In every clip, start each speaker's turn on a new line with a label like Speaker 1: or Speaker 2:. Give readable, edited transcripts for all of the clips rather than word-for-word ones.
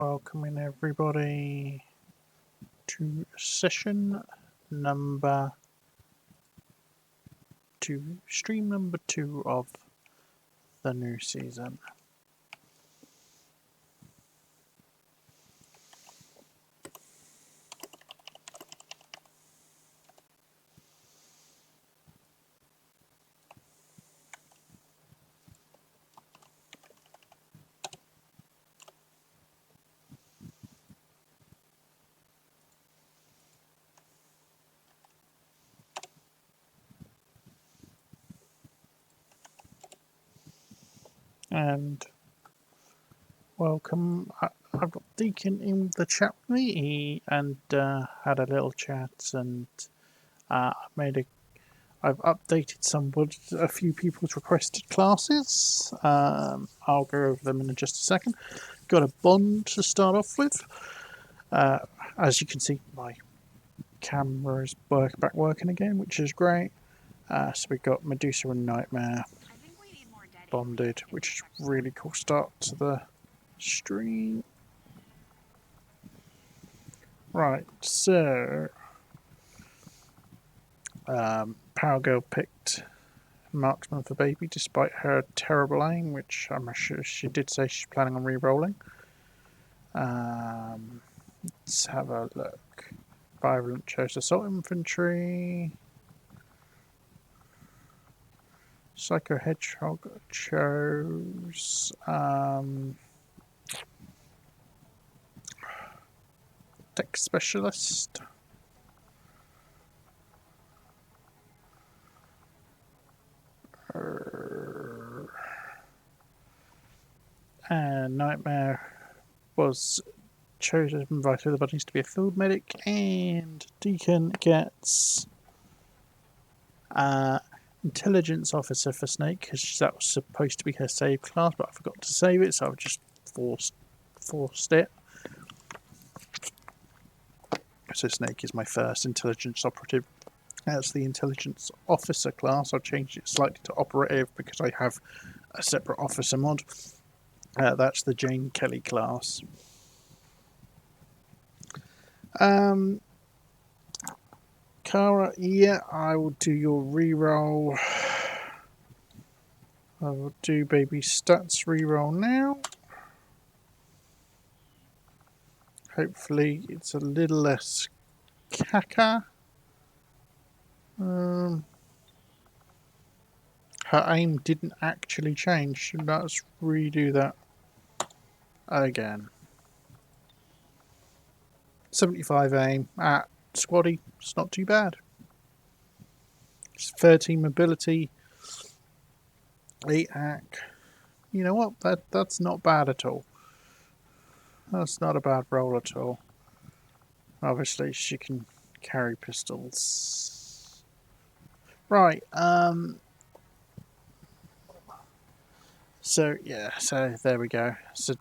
Speaker 1: Welcoming everybody to session number 2, stream number 2 of the new season. And welcome. I've got Deacon in the chat with me and had a little chat, and I've updated a few people's requested classes. I'll go over them in just a second. Got a bond to start off with. As you can see, my camera is back working again, which is great. So we've got Medusa and Nightmare bonded, which is really cool start to the stream. Right, so Power Girl picked Marksman for Baby despite her terrible aim, which I'm sure she did say she's planning on re-rolling. Let's have a look. Violent chose Assault Infantry. Psycho Hedgehog chose Tech Specialist. And Nightmare was chosen by the buddies to be a field medic, and Deacon gets Intelligence Officer for Snake because that was supposed to be her save class, but I forgot to save it, so I've just forced it. So Snake is my first intelligence operative. That's the Intelligence Officer class. I've changed it slightly to Operative because I have a separate officer mod. That's the Jane Kelly class. Kara, yeah, I will do your reroll. I will do baby stats reroll now. Hopefully it's a little less caca. Her aim didn't actually change. Let's redo that again. 75 aim at squaddy. It's not too bad. It's 13 mobility, 8 hack. You know what? That's not bad at all. That's not a bad roll at all. Obviously, she can carry pistols. Right. So yeah. So there we go. It's a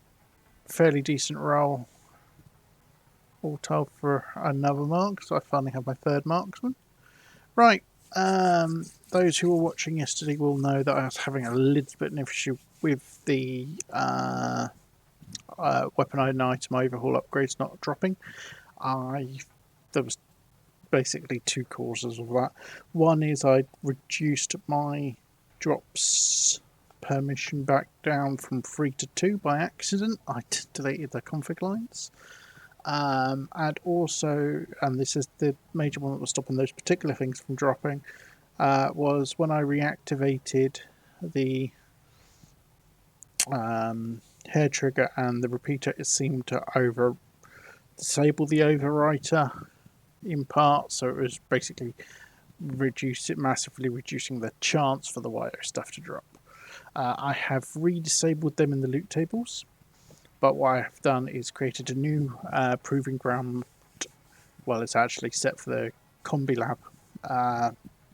Speaker 1: fairly decent roll. All told for another mark, so I finally have my third marksman. Right, those who were watching yesterday will know that I was having a little bit of an issue with the weapon item overhaul upgrades not dropping. There was basically two causes of that. One is I reduced my drops permission back down from 3 to 2 by accident. I deleted the config lines. And also, and this is the major one that was stopping those particular things from dropping, was when I reactivated the hair trigger and the repeater, it seemed to disable the overwriter in part, so it was basically massively reducing the chance for the wire stuff to drop. I have re-disabled them in the loot tables. But what I have done is created a new proving ground. Well, it's actually set for the Combi Lab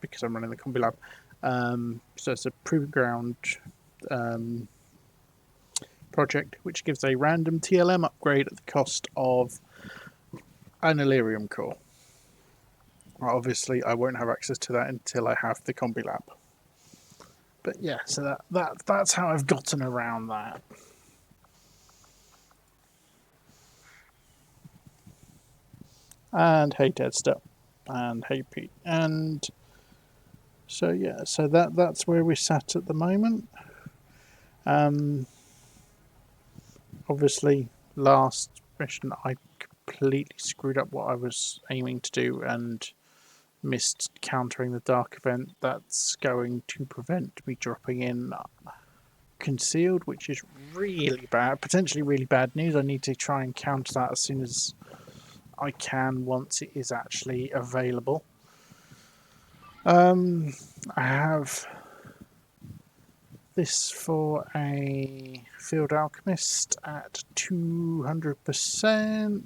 Speaker 1: because I'm running the Combi Lab. So it's a proving ground project which gives a random TLM upgrade at the cost of an Illyrium core. Obviously, I won't have access to that until I have the Combi Lab. But yeah, so that's how I've gotten around that. And hey Deadster. And hey Pete. And so yeah, so that's where we're sat at the moment. Obviously last mission I completely screwed up what I was aiming to do and missed countering the dark event that's going to prevent me dropping in concealed, which is really bad, potentially really bad news. I need to try and counter that as soon as I can once it is actually available. I have this for a field alchemist at 200%,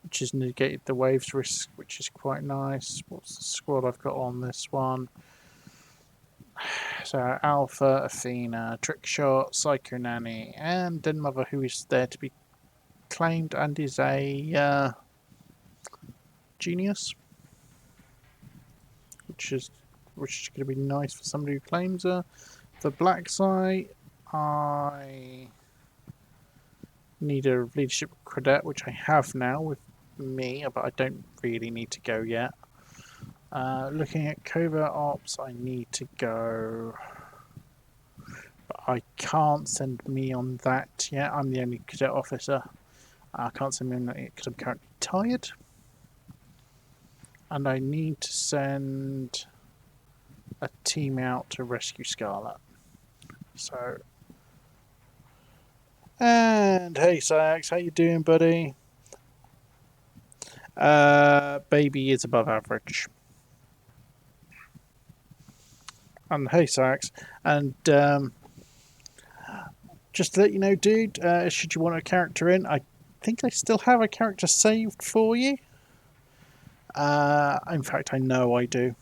Speaker 1: which has negated the waves risk, which is quite nice. What's the squad I've got on this one? So Alpha, Athena, Trickshot, Psycho Nanny, and Denmother, who is there to be claimed and is a genius, which is going to be nice for somebody who claims her. For Black Site, I need a leadership cadet, which I have now with me, but I don't really need to go yet. Looking at covert ops, I need to go, but I can't send me on that yet. I'm the only cadet officer. I can't send me on that yet because I'm currently tired. And I need to send a team out to rescue Scarlet. So, and hey Sax, how you doing, buddy? Baby is above average. And hey Sax, and just to let you know, dude, should you want a character in, I think I still have a character saved for you. In fact, I know I do.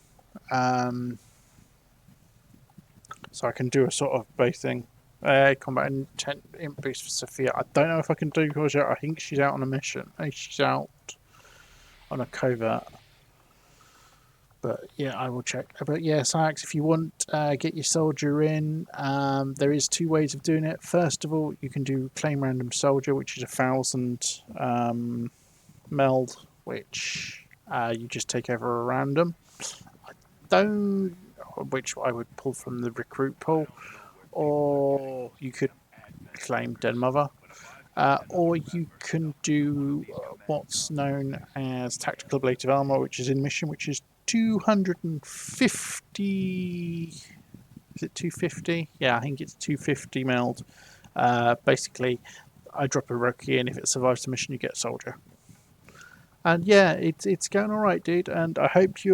Speaker 1: So I can do a sort of both thing. Combat intent imp boost for Sophia. I don't know if I can do yours yet. I think she's out on a mission. I think she's out on a covert. But yeah, I will check. But yeah, Sax, if you want, get your soldier in. There is two ways of doing it. First of all, you can do claim random soldier, which is 1,000 meld, which you just take over a random. Which I would pull from the recruit pool, or you could claim Denmother, or you can do what's known as tactical ablative armor, which is in mission, which is 250. Is it 250? Yeah, I think it's 250 meld. Basically, I drop a rookie, and if it survives the mission, you get a soldier. And yeah, it's going all right, dude. And I hope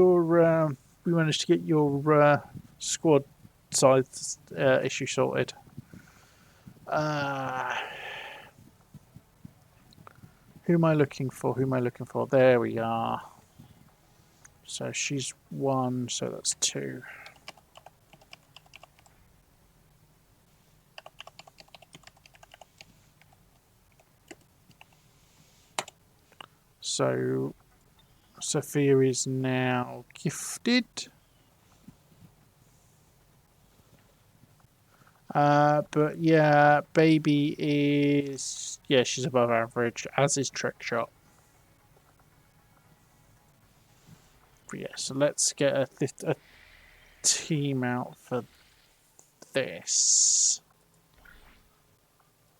Speaker 1: we managed to get your squad size issue sorted. Who am I looking for? There we are. So she's 1, so that's 2. So Sophia is now gifted. But yeah, Baby is, she's above average, as is Trickshot. But yeah, so let's get a team out for this.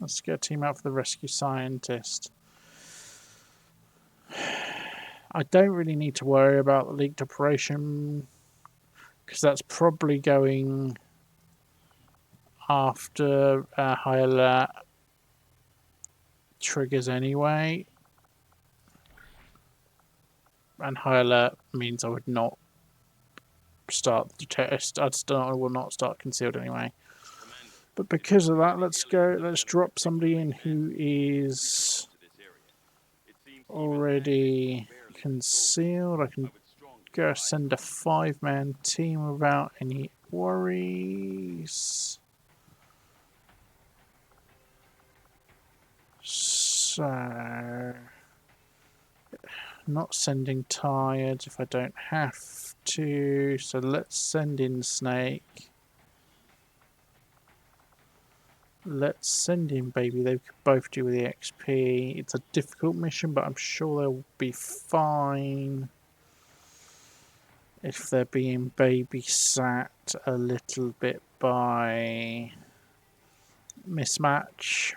Speaker 1: Let's get a team out for the rescue scientist. I don't really need to worry about the leaked operation, because that's probably going after high alert triggers anyway. And high alert means I would not start the test. I will not start concealed anyway. But because of that, let's drop somebody in who is already concealed. I can go send a 5-man team without any worries. So, not sending tired if I don't have to. So let's send in Snake. Let's send in baby. They could both do with the XP. It's a difficult mission, but I'm sure they'll be fine if they're being babysat a little bit by mismatch.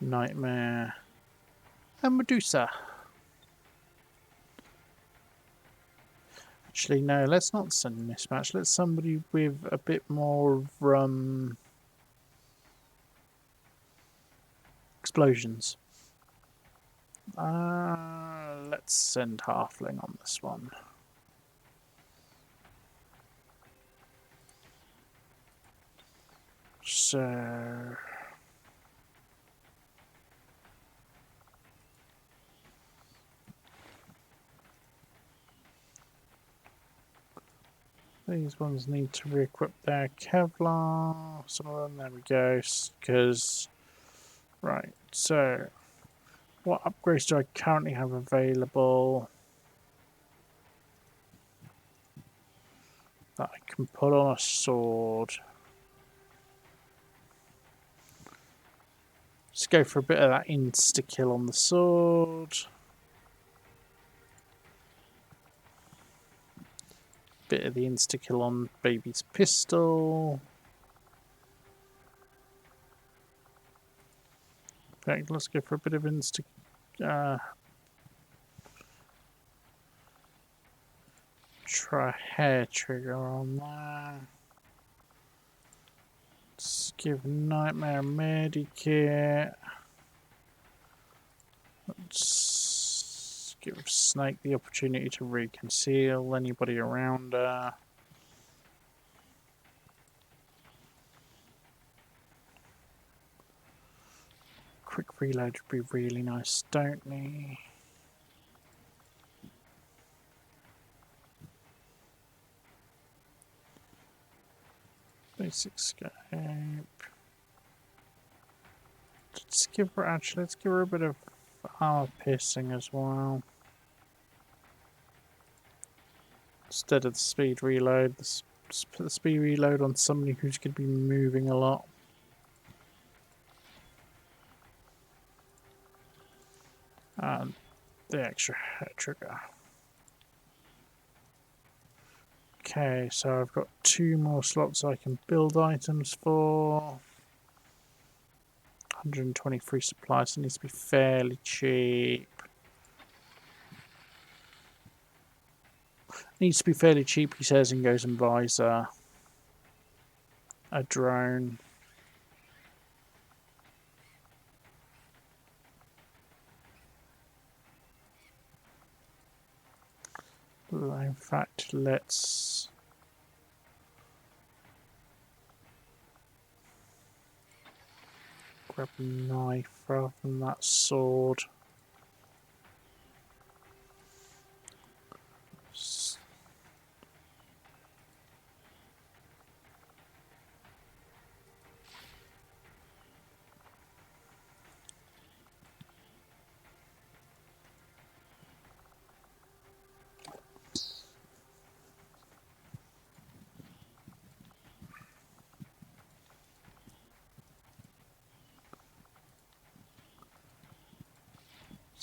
Speaker 1: Nightmare and Medusa. Actually, no, let's not send mismatch. Let's somebody with a bit more explosions. Let's send halfling on this one. So these ones need to re-equip their Kevlar. Some of them, there we go. Because, right, so what upgrades do I currently have available that I can put on a sword? Let's go for a bit of that insta-kill on the sword. Bit of the insta-kill on baby's pistol. In fact, let's go for a bit of insta... try hair trigger on there. Let's give Nightmare a medikit. Let's give Snake the opportunity to reconceal anybody around her. Quick reload would be really nice, don't we? Basic scope. Let's give her a bit of armor piercing as well. Instead of the speed reload, let's put the speed reload on somebody who's going to be moving a lot. And the extra hair trigger. Okay, so I've got 2 more slots I can build items for. 123 supplies, so it needs to be fairly cheap. Needs to be fairly cheap, he says, and goes and buys a drone. In fact, let's grab a knife rather than that sword.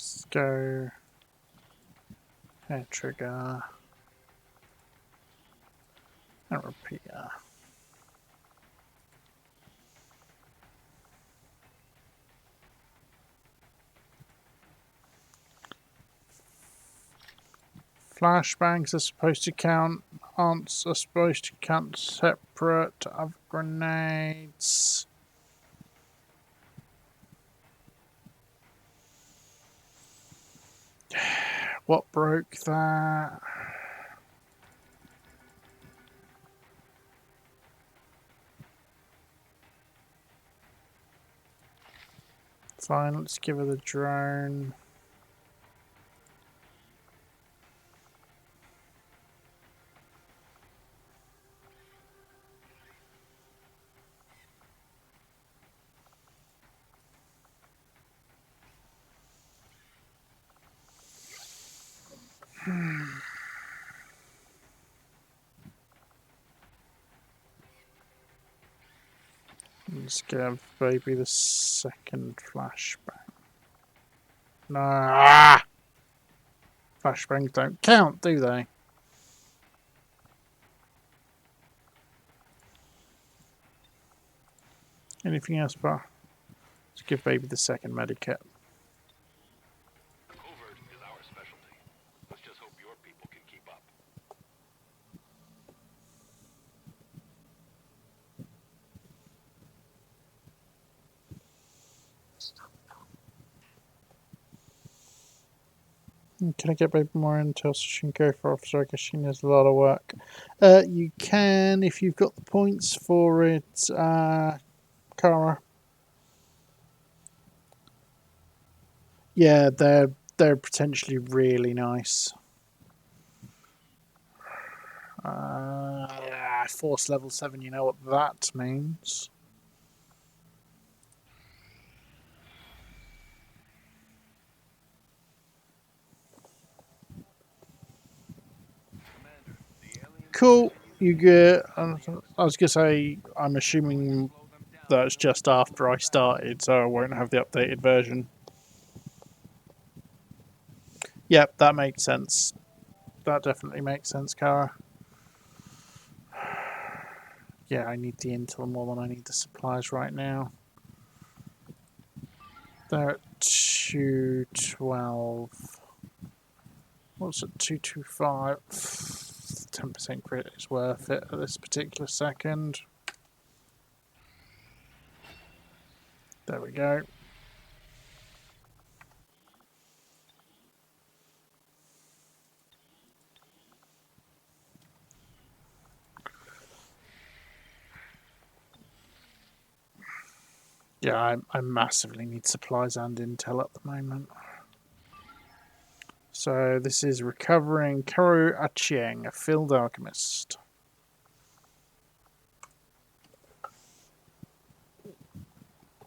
Speaker 1: Let's go hair trigger and repeater. Flashbangs are supposed to count, are supposed to count separate of grenades. What broke that? Fine, let's give her the drone. Let's give baby the second flashbang. No, flashbangs don't count, do they? Anything else, but let's give baby the second medikit.
Speaker 2: Covert is our specialty. Let's just hope your people can keep up.
Speaker 1: Can I get baby more intel so she can go for officer? I guess she needs a lot of work. You can if you've got the points for it, Kara. Yeah, they're potentially really nice. Force level 7, you know what that means. Cool. You get. I was gonna say. I'm assuming that's just after I started, so I won't have the updated version. Yep, that makes sense. That definitely makes sense, Kara. Yeah, I need the intel more than I need the supplies right now. They're at 212. What's it? 225. 10% credit is worth it at this particular second. There we go. Yeah, I massively need supplies and intel at the moment. So this is recovering Karu Achieng, a field alchemist.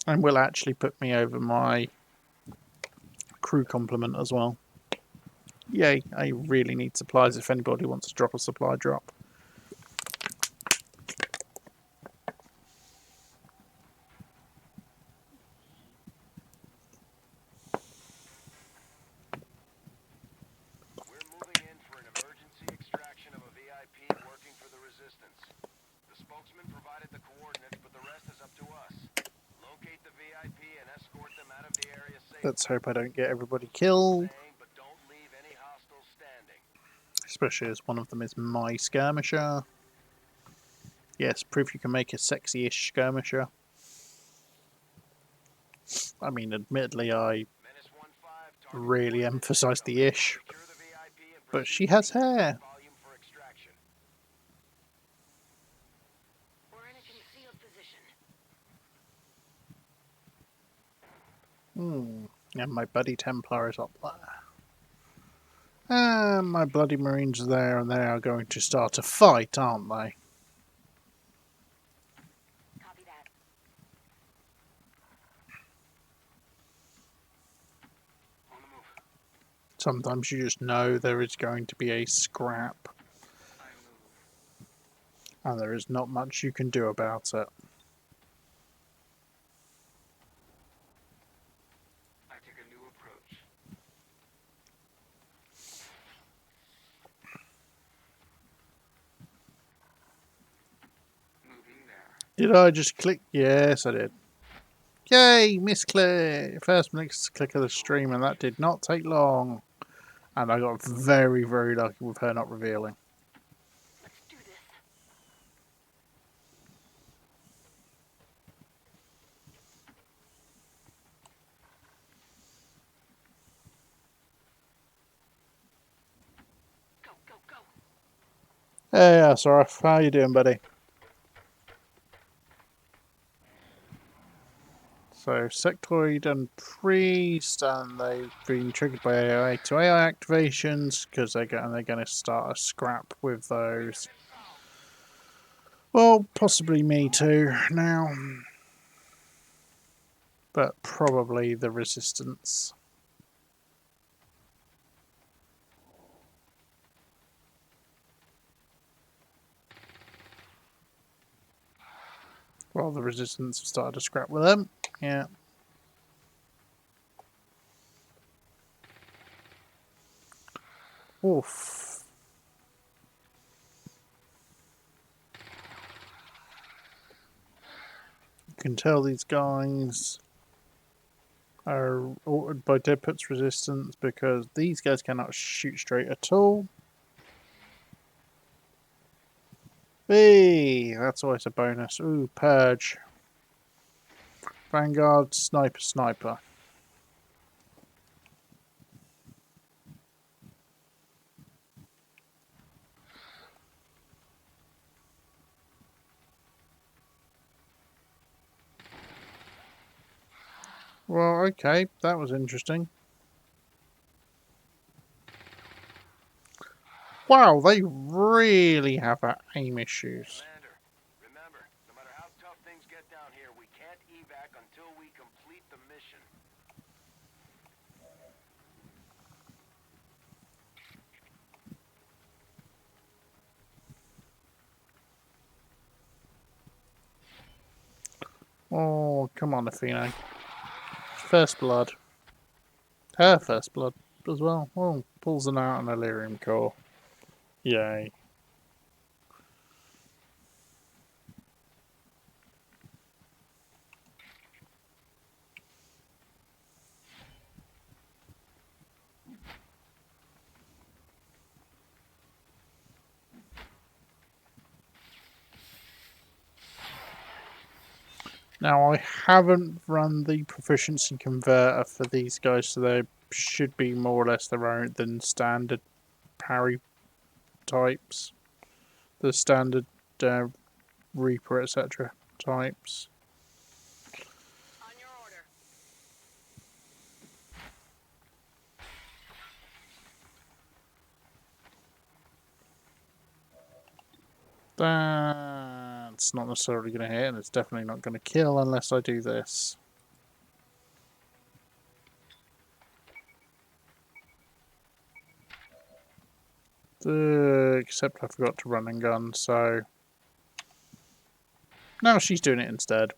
Speaker 1: And will actually put me over my crew complement as well. Yay, I really need supplies if anybody wants to drop a supply drop.
Speaker 2: We're moving in for an emergency extraction of a VIP working for the Resistance. The spokesman provided the coordinates, but the rest is up to us. Locate the VIP and escort them out of the area safely.
Speaker 1: Let's hope I don't get everybody killed.
Speaker 2: But don't leave any hostiles standing.
Speaker 1: Especially as one of them is my skirmisher. Yes, proof you can make a sexy-ish skirmisher. I mean, admittedly, I really emphasise the ish. But she has hair. And my buddy Templar is up there. And my bloody Marines are there, and they are going to start a fight, aren't they?
Speaker 3: Copy that.
Speaker 2: On the move.
Speaker 1: Sometimes you just know there is going to be a scrap.
Speaker 2: I move.
Speaker 1: And there is not much you can do about it.
Speaker 2: I take a new approach. Moving there.
Speaker 1: Did I just click? Yes, I did. Yay, misclick! First misclick of the stream, and that did not take long. And I got very, very lucky with her not revealing.
Speaker 3: Let's do this. Go, go, go.
Speaker 1: Hey, Asaraf, how you doing, buddy? So, Sectoid and Priest, and they've been triggered by AI to AI activations because they're going to start a scrap with those. Well, possibly me too now, but probably the Resistance. Well, the resistance have started to scrap with them. Yeah. Oof. You can tell these guys are altered by Deadput's resistance because these guys cannot shoot straight at all. Hey, that's always a bonus. Ooh, Purge. Vanguard, Sniper. Well, okay, that was interesting. Wow, they really have aim issues.
Speaker 2: Commander, remember, no matter how tough things get down here, we can't evac until we complete the mission.
Speaker 1: Oh, come on, Athena. First blood. Her first blood as well. Oh, pulls an out an Illyrium core. Yay. Now, I haven't run the proficiency converter for these guys, so they should be more or less their own than standard parry types. The standard Reaper, etc. types.
Speaker 3: On your order.
Speaker 1: That's not necessarily going to hit, and it's definitely not going to kill unless I do this. Except I forgot to run and gun, so... Now she's doing it instead.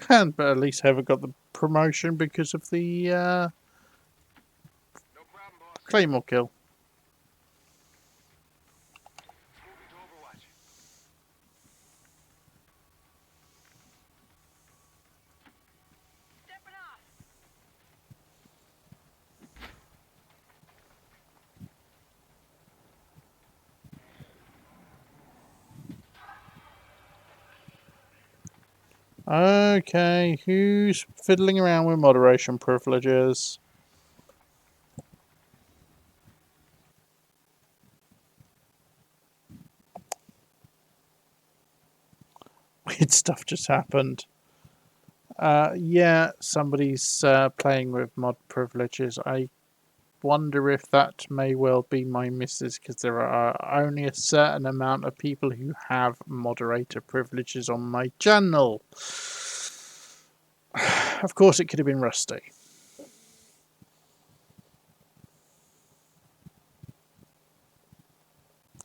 Speaker 1: But at least Heather got the promotion because of the
Speaker 2: No problem, boss.
Speaker 1: Claymore kill.
Speaker 2: Moving to Overwatch.
Speaker 3: Stepping off.
Speaker 1: Okay, who's fiddling around with moderation privileges? Weird stuff just happened. Yeah, somebody's playing with mod privileges. I wonder if that may well be my missus, because there are only a certain amount of people who have moderator privileges on my channel. Of course, it could have been Rusty.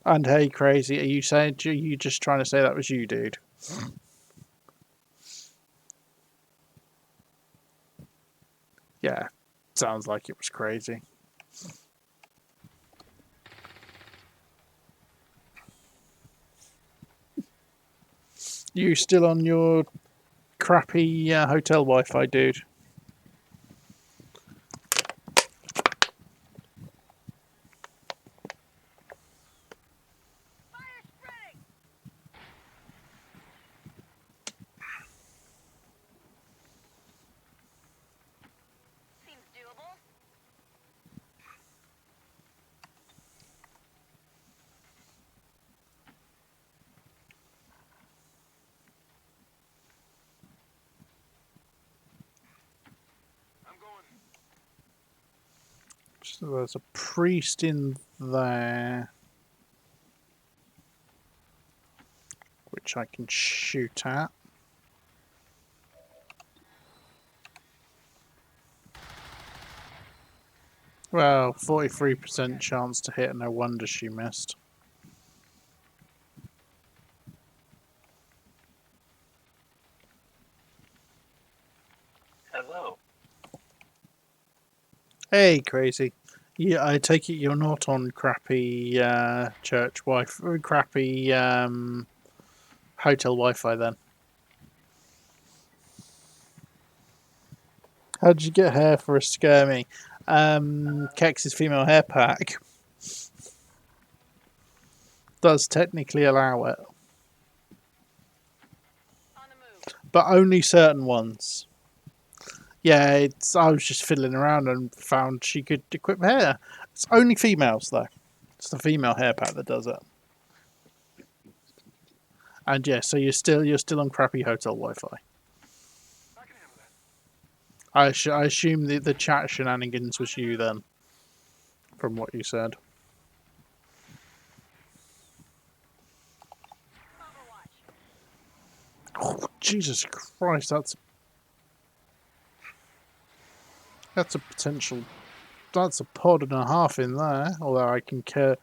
Speaker 1: And hey, crazy, are you just trying to say that was you, dude? Yeah, sounds like it was crazy. You still on your crappy hotel Wi-Fi, dude?
Speaker 3: Fire spreading. Seems doable.
Speaker 2: I'm going.
Speaker 1: So there's a priest in there, which I can shoot at. Well, 43% chance to hit, no wonder she missed.
Speaker 4: Hello.
Speaker 1: Hey, crazy. Yeah, I take it you're not on crappy church Wi-Fi, crappy hotel Wi-Fi then. How did you get hair for a skirmy? Kex's female hair pack does technically allow it,
Speaker 3: On the move.
Speaker 1: but only certain ones. Yeah, I was just fiddling around and found she could equip hair. It's only females though. It's the female hair pack that does it. And yeah, so you're still on crappy hotel Wi-Fi.
Speaker 2: I can handle that.
Speaker 1: I assume the chat shenanigans was you then, from what you said.
Speaker 3: Overwatch.
Speaker 1: Oh, Jesus Christ, that's a potential. That's a pod and a half in there. Although I can care.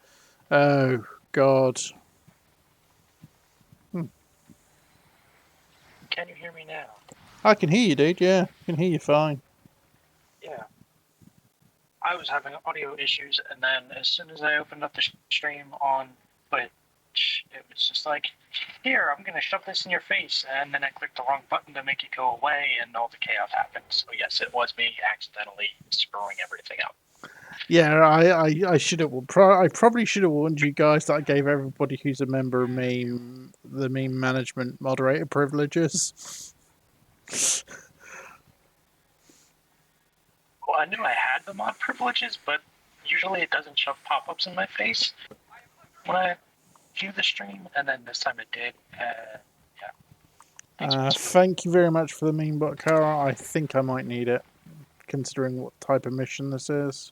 Speaker 1: Oh God.
Speaker 4: Can you hear me now?
Speaker 1: I can hear you, dude. Yeah, I can hear you fine.
Speaker 4: Yeah. I was having audio issues, and then as soon as I opened up the stream on Twitch, it was just like, here, I'm going to shove this in your face. And then I clicked the wrong button to make it go away, and all the chaos happened. So, yes, it was me accidentally screwing everything up.
Speaker 1: Yeah, I should have. I probably should have warned you guys that I gave everybody who's a member of the meme management moderator privileges.
Speaker 4: Well, I knew I had the mod privileges, but usually it doesn't shove pop-ups in my face when I view the stream, and then this time it did. Yeah.
Speaker 1: Thank you very much for the meme bot, Kara. I think I might need it, considering what type of mission this is.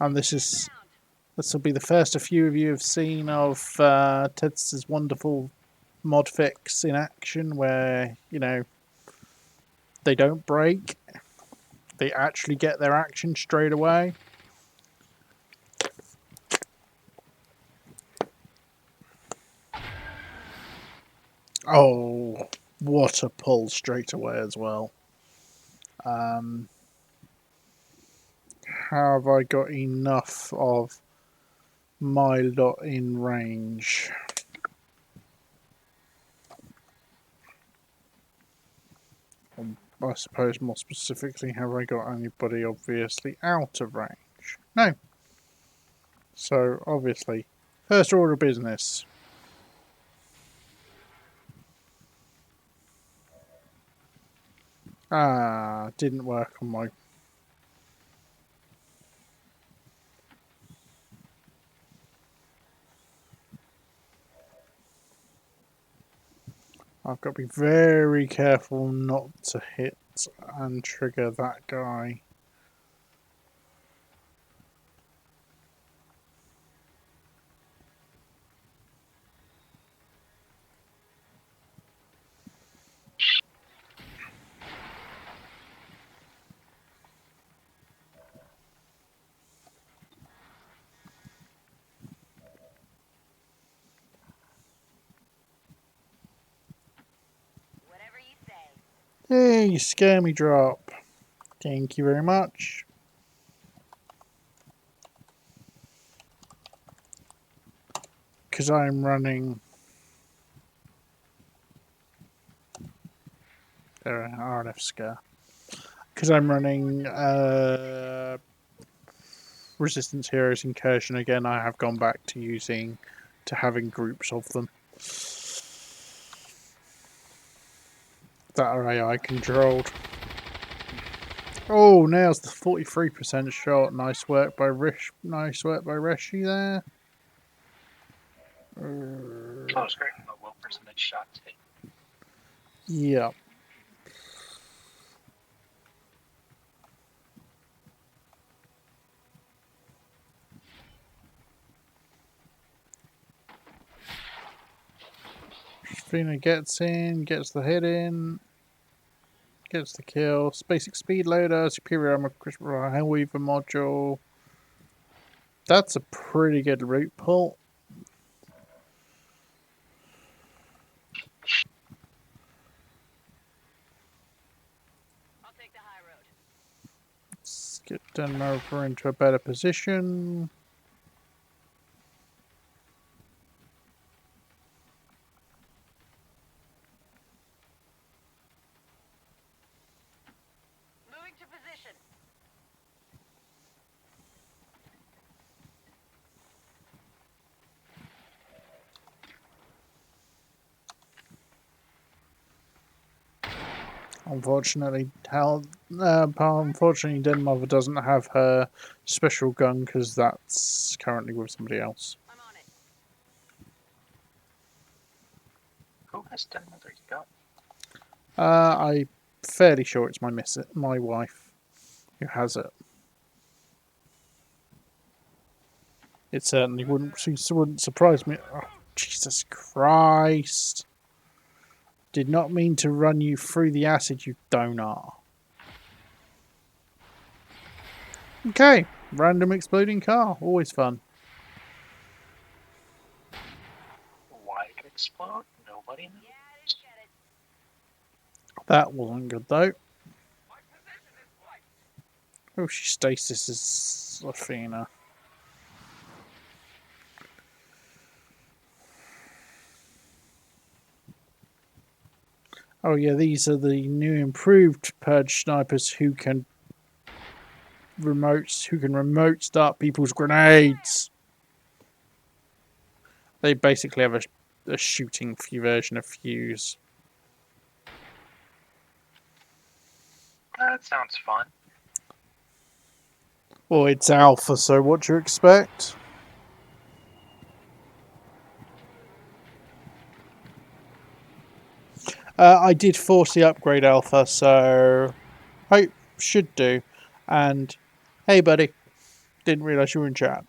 Speaker 1: And this will be the first a few of you have seen of Ted's wonderful mod fix in action, where they don't break, they actually get their action straight away. Oh, what a pull straight away as well. Have I got enough of my lot in range? I suppose more specifically, have I got anybody obviously out of range? No. So obviously, first order of business. Didn't work on my... I've got to be very careful not to hit and trigger that guy.
Speaker 3: Whatever you say.
Speaker 1: Hey, scare me drop. Thank you very much. Because I'm running... RNF scare. Because I'm running Resistance Heroes Incursion again, I have gone back to having groups of them that are AI controlled. Oh, nails the 43% shot. Nice work by Reshi there.
Speaker 4: Oh, it's great. A low percentage shot hit.
Speaker 1: Yeah. Fina gets in, gets the hit in. Gets the kill. Basic speed loader, superior armor, crystal hellweaver module. That's a pretty good route pull.
Speaker 3: I'll take the high road.
Speaker 1: Let's get Denmark into a better position.
Speaker 3: Moving to position.
Speaker 1: Unfortunately, Denmark doesn't have her special gun because that's currently with somebody else.
Speaker 3: I'm on it.
Speaker 4: Who has done another gun?
Speaker 1: I'm fairly sure it's my wife who has it. It certainly wouldn't surprise me. Oh, Jesus Christ! Did not mean to run you through the acid, you donut. Okay, random exploding car, always fun.
Speaker 4: Why it explode? Nobody knows.
Speaker 3: Yeah, I didn't get it.
Speaker 1: That wasn't good though. Oh, she stasis is Athena. Oh yeah, these are the new improved purge snipers who can remote start people's grenades. They basically have a shooting version of Fuse.
Speaker 4: That sounds fun.
Speaker 1: Well, it's alpha, so what do you expect? I did force the upgrade alpha, so hope should do. And hey, buddy, didn't realise you were in chat.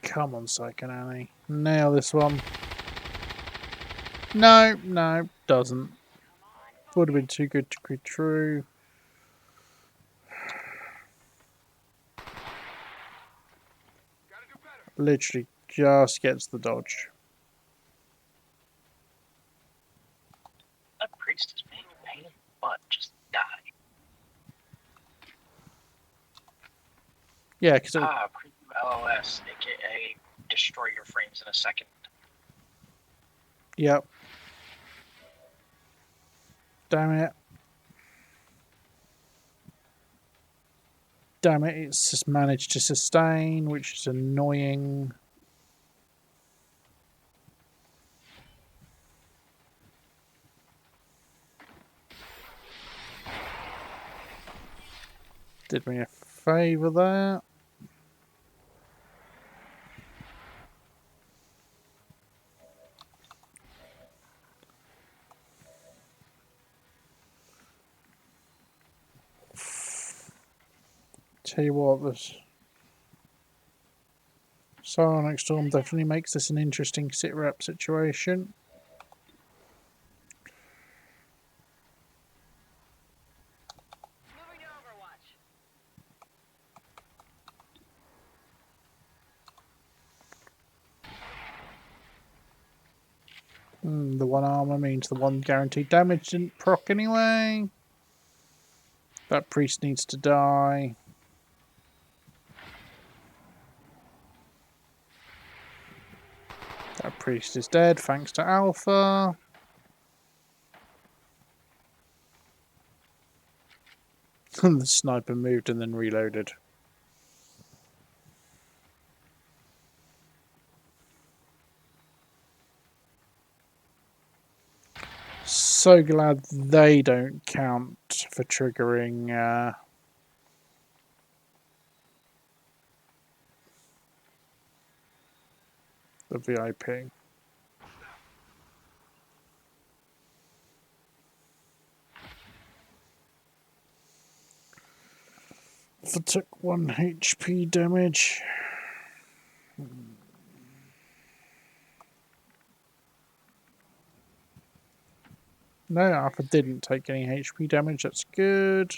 Speaker 1: Come on, Psycho Nanny. Nail this one. No, doesn't. Would have been too good to be true. Literally just gets the dodge.
Speaker 4: That priest is being a pain in the butt. Just die.
Speaker 1: Yeah, because
Speaker 4: Preview LOS, aka destroy your frames in a second.
Speaker 1: yep. Damn it. Damn it, it's just managed to sustain, which is annoying. Did me a favour there. Tell you what, this Psionic Storm definitely makes this an interesting sit-rep situation.
Speaker 3: Moving to Overwatch.
Speaker 1: The one armor means the one guaranteed damage didn't proc anyway. That priest needs to die. That priest is dead thanks to Alpha. The sniper moved and then reloaded. so glad they don't count for triggering the VIP. If I took 1 HP damage. No, Alpha didn't take any HP damage, that's good.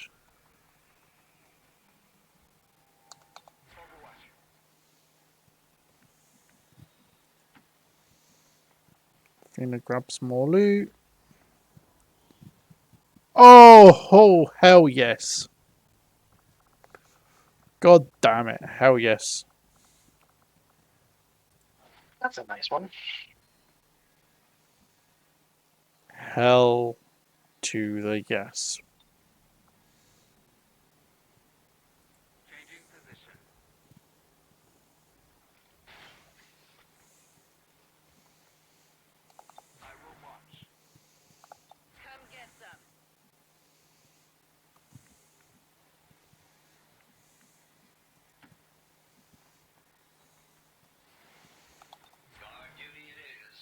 Speaker 1: Gonna grab some more loot. Oh, hell yes. God damn it, hell yes.
Speaker 4: That's a nice one.
Speaker 1: Hell to the yes.
Speaker 2: Changing position. I will watch.
Speaker 3: Come get some.
Speaker 2: Guard duty it is.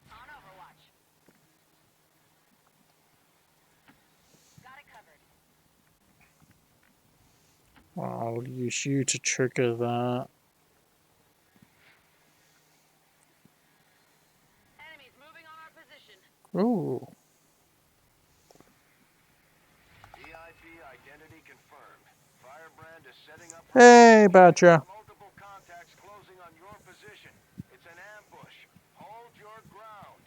Speaker 3: On Overwatch. Got it covered.
Speaker 1: Well, I'll use you to trigger that.
Speaker 3: Enemies moving on our position.
Speaker 1: Ooh.
Speaker 2: VIP identity confirmed. Firebrand is setting up.
Speaker 1: Hey, Badger.
Speaker 2: Multiple contacts closing on your position. It's an ambush. Hold your ground.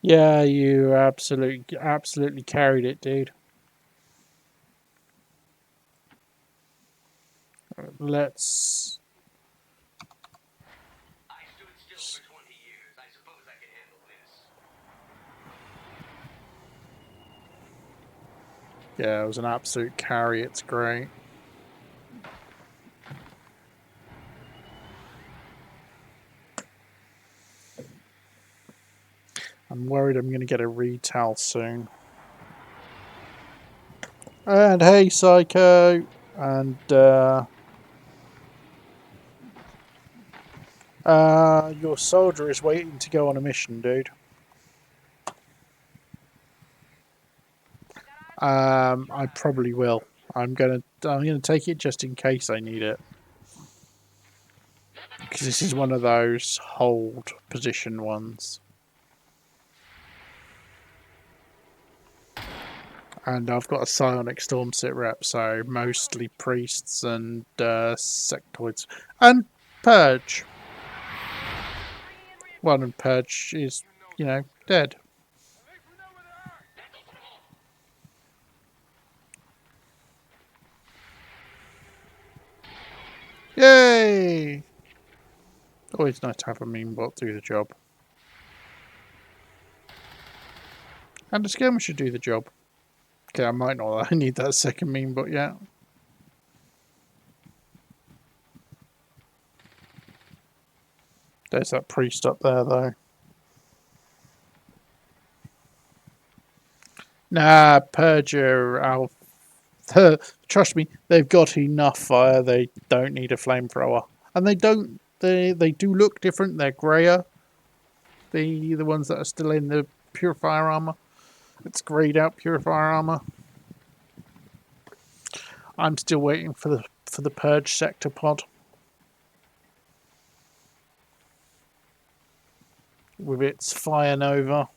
Speaker 1: Yeah, you absolutely carried it, dude. Let's...
Speaker 2: I stood still for 20 years. I suppose I can handle this.
Speaker 1: Yeah, it was an absolute carry, it's great. I'm worried I'm going to get a retail soon. And hey, Psycho! And, your soldier is waiting to go on a mission, dude. I probably will. I'm gonna take it just in case I need it. Because this is one of those hold position ones. And I've got a psionic storm sit rep, so mostly priests and sectoids. And Purge. One and Purge is, you know, dead. Yay! Always nice to have a meme bot do the job. And a skirmisher should do the job. Okay, I might not. I need that second meme bot yet. There's that priest up there, though. Nah, Purger, trust me, they've got enough fire. They don't need a flamethrower. And they don't. They do look different. They're grayer. The ones that are still in the purifier armor. It's grayed out purifier armor. I'm still waiting for the purge sector pod. With its fire nova.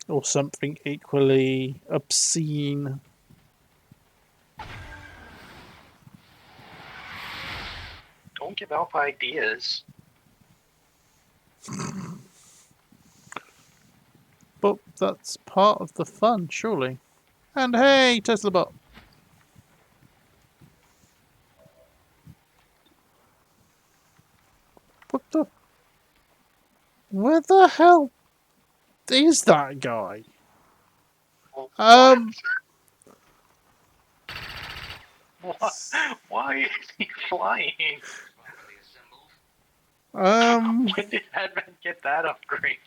Speaker 1: Or something equally obscene.
Speaker 4: Don't give Alpha ideas.
Speaker 1: But that's part of the fun, surely. And hey, Tesla bot. What the? Where the hell is that guy?
Speaker 4: Why is he flying?
Speaker 2: Properly assembled.
Speaker 1: Um,
Speaker 4: When did Advent get that upgrade?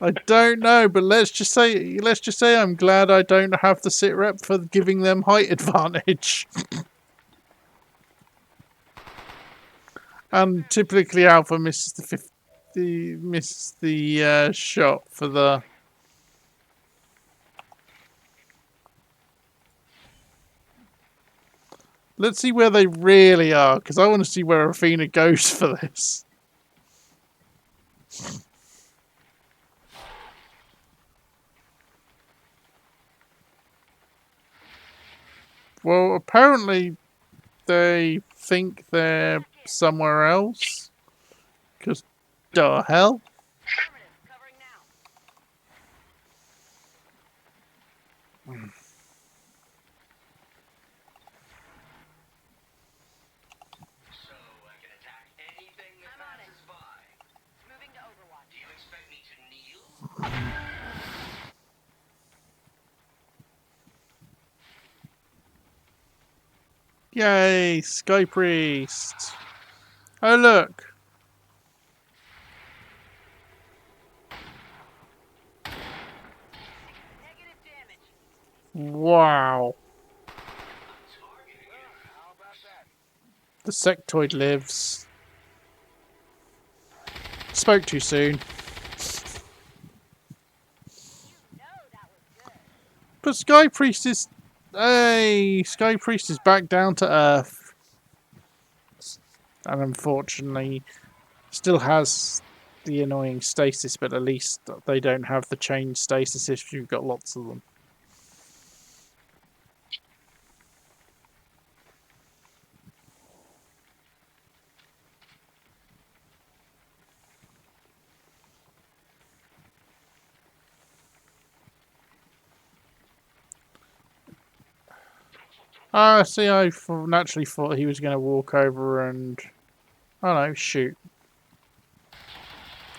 Speaker 1: I don't know, but let's just say I'm glad I don't have the sit rep for giving them height advantage. And typically Alpha misses the shot for the. Let's see where they really are, because I want to see where Athena goes for this. Well, apparently they think they're somewhere else. Because, the hell?
Speaker 3: Affirmative. Covering now.
Speaker 2: So I can attack anything that
Speaker 3: I'm on it.
Speaker 2: passes by.
Speaker 3: Moving to Overwatch.
Speaker 2: Do you expect me to kneel?
Speaker 1: Yay, Sky Priest. Oh, look.
Speaker 3: Negative damage.
Speaker 1: Wow.
Speaker 2: Targeting it.
Speaker 5: How about that?
Speaker 1: The sectoid lives. Spoke too soon.
Speaker 3: You know that was good.
Speaker 1: But Sky Priest is... Hey, Sky Priest is back down to Earth. And unfortunately, still has the annoying stasis, but at least they don't have the chain stasis if you've got lots of them. Ah, see, naturally thought he was going to walk over and... I don't know, shoot.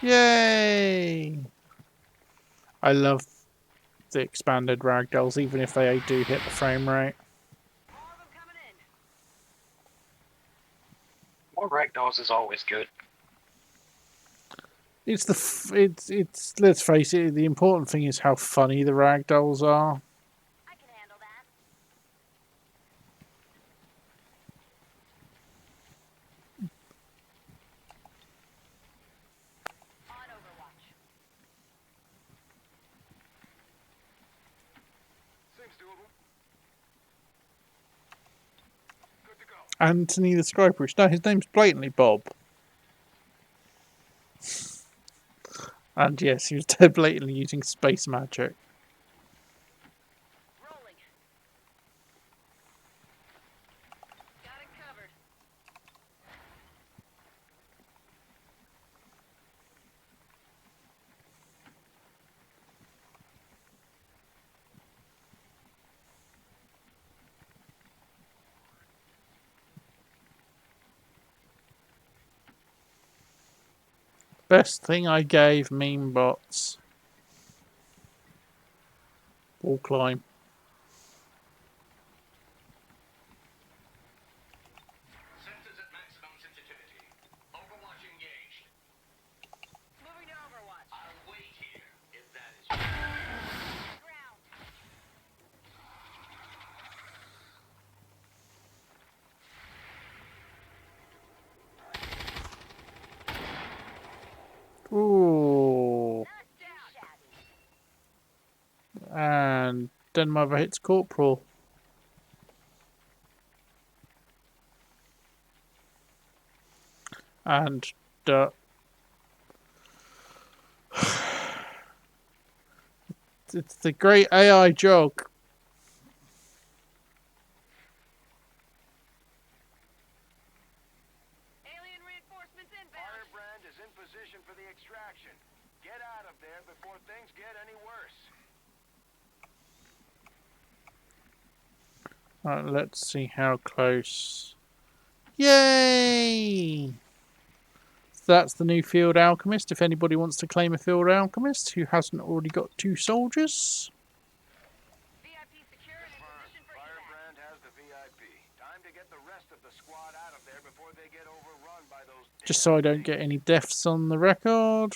Speaker 1: Yay! I love the expanded ragdolls, even if they do hit the frame rate.
Speaker 3: More of them coming in.
Speaker 4: More ragdolls is always good.
Speaker 1: It's it's let's face it, the important thing is how funny the ragdolls are.
Speaker 3: I can handle that. On Overwatch.
Speaker 5: Seems doable. Good to go.
Speaker 1: Anthony the Sky Priest. No, his name's blatantly Bob. And yes, he was dead blatantly using space magic.
Speaker 3: Rolling. Got it covered.
Speaker 1: Best thing I gave meme bots. Wall climb.
Speaker 2: Sensors at maximum sensitivity. Overwatch engaged.
Speaker 3: Moving to Overwatch.
Speaker 2: I'll wait here if that is
Speaker 3: Ground.
Speaker 1: Ooh.
Speaker 3: Not too shabby.
Speaker 1: And then mother hits Corporal. And it's the great AI jog.
Speaker 3: Alien reinforcements inbound.
Speaker 2: Firebrand is in position for the extraction. Get out of there before things get any worse.
Speaker 1: Right, let's see how close. Yay! That's the new Field Alchemist. If anybody wants to claim a Field Alchemist who hasn't already got 2 soldiers.
Speaker 3: VIP secure and in position for evac.
Speaker 2: Firebrand has the VIP. Time to get the rest of the a squad out of there before they get overrun by those
Speaker 1: Just so I
Speaker 2: damn
Speaker 1: don't get
Speaker 2: things.
Speaker 1: any deaths on the record.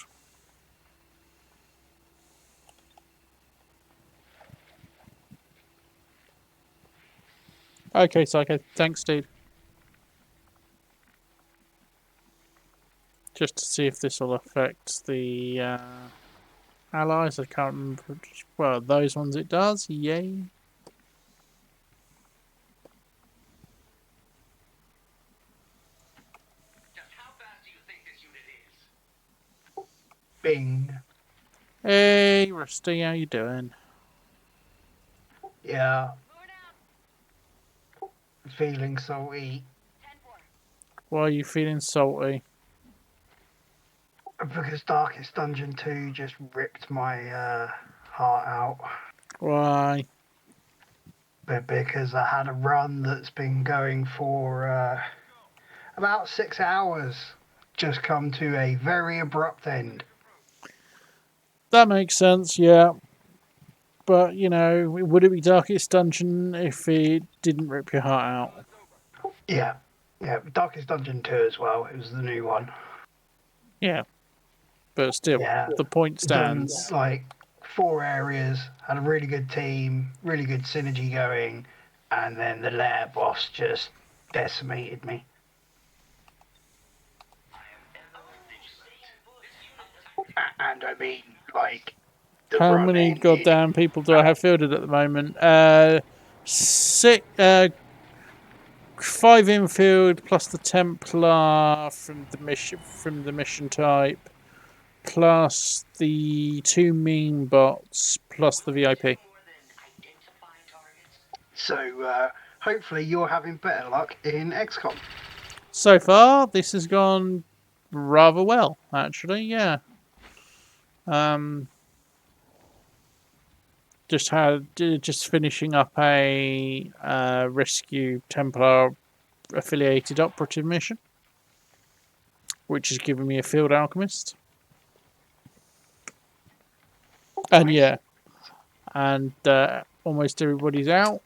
Speaker 1: Okay, Psycho. Thanks, dude. Just to see if this will affect the allies. I can't remember. Well, those ones it does. Yay.
Speaker 2: Just how fast do you think this unit is?
Speaker 6: Bing.
Speaker 1: Hey, Rusty, how you doing?
Speaker 6: Yeah,
Speaker 3: Moving out.
Speaker 6: feeling salty
Speaker 3: 10-4.
Speaker 1: Why are you feeling salty?
Speaker 6: because Darkest Dungeon 2 just ripped my heart out.
Speaker 1: Why?
Speaker 6: But because I had a run that's been going for about 6 hours, just come to a very abrupt end.
Speaker 1: That makes sense, yeah. But, you know, would it be Darkest Dungeon if it didn't rip your heart out?
Speaker 6: Yeah, Darkest Dungeon 2 as well. It was the new one.
Speaker 1: Yeah. But still,
Speaker 6: Yeah,
Speaker 1: the point
Speaker 6: done
Speaker 1: stands.
Speaker 6: like 4 areas, had a really good team, really good synergy going, and then the lair boss just decimated me. And I mean, like, the
Speaker 1: How
Speaker 6: run
Speaker 1: many
Speaker 6: ended.
Speaker 1: goddamn people do I have fielded at the moment? Six, 5 infield plus the Templar from the mission type, plus the 2 mean bots, plus the VIP.
Speaker 6: So hopefully you're having better luck in XCOM.
Speaker 1: So far, this has gone rather well, actually. Yeah. Just finishing up a rescue Templar affiliated operative mission, which has given me a field alchemist. And yeah, and almost everybody's out.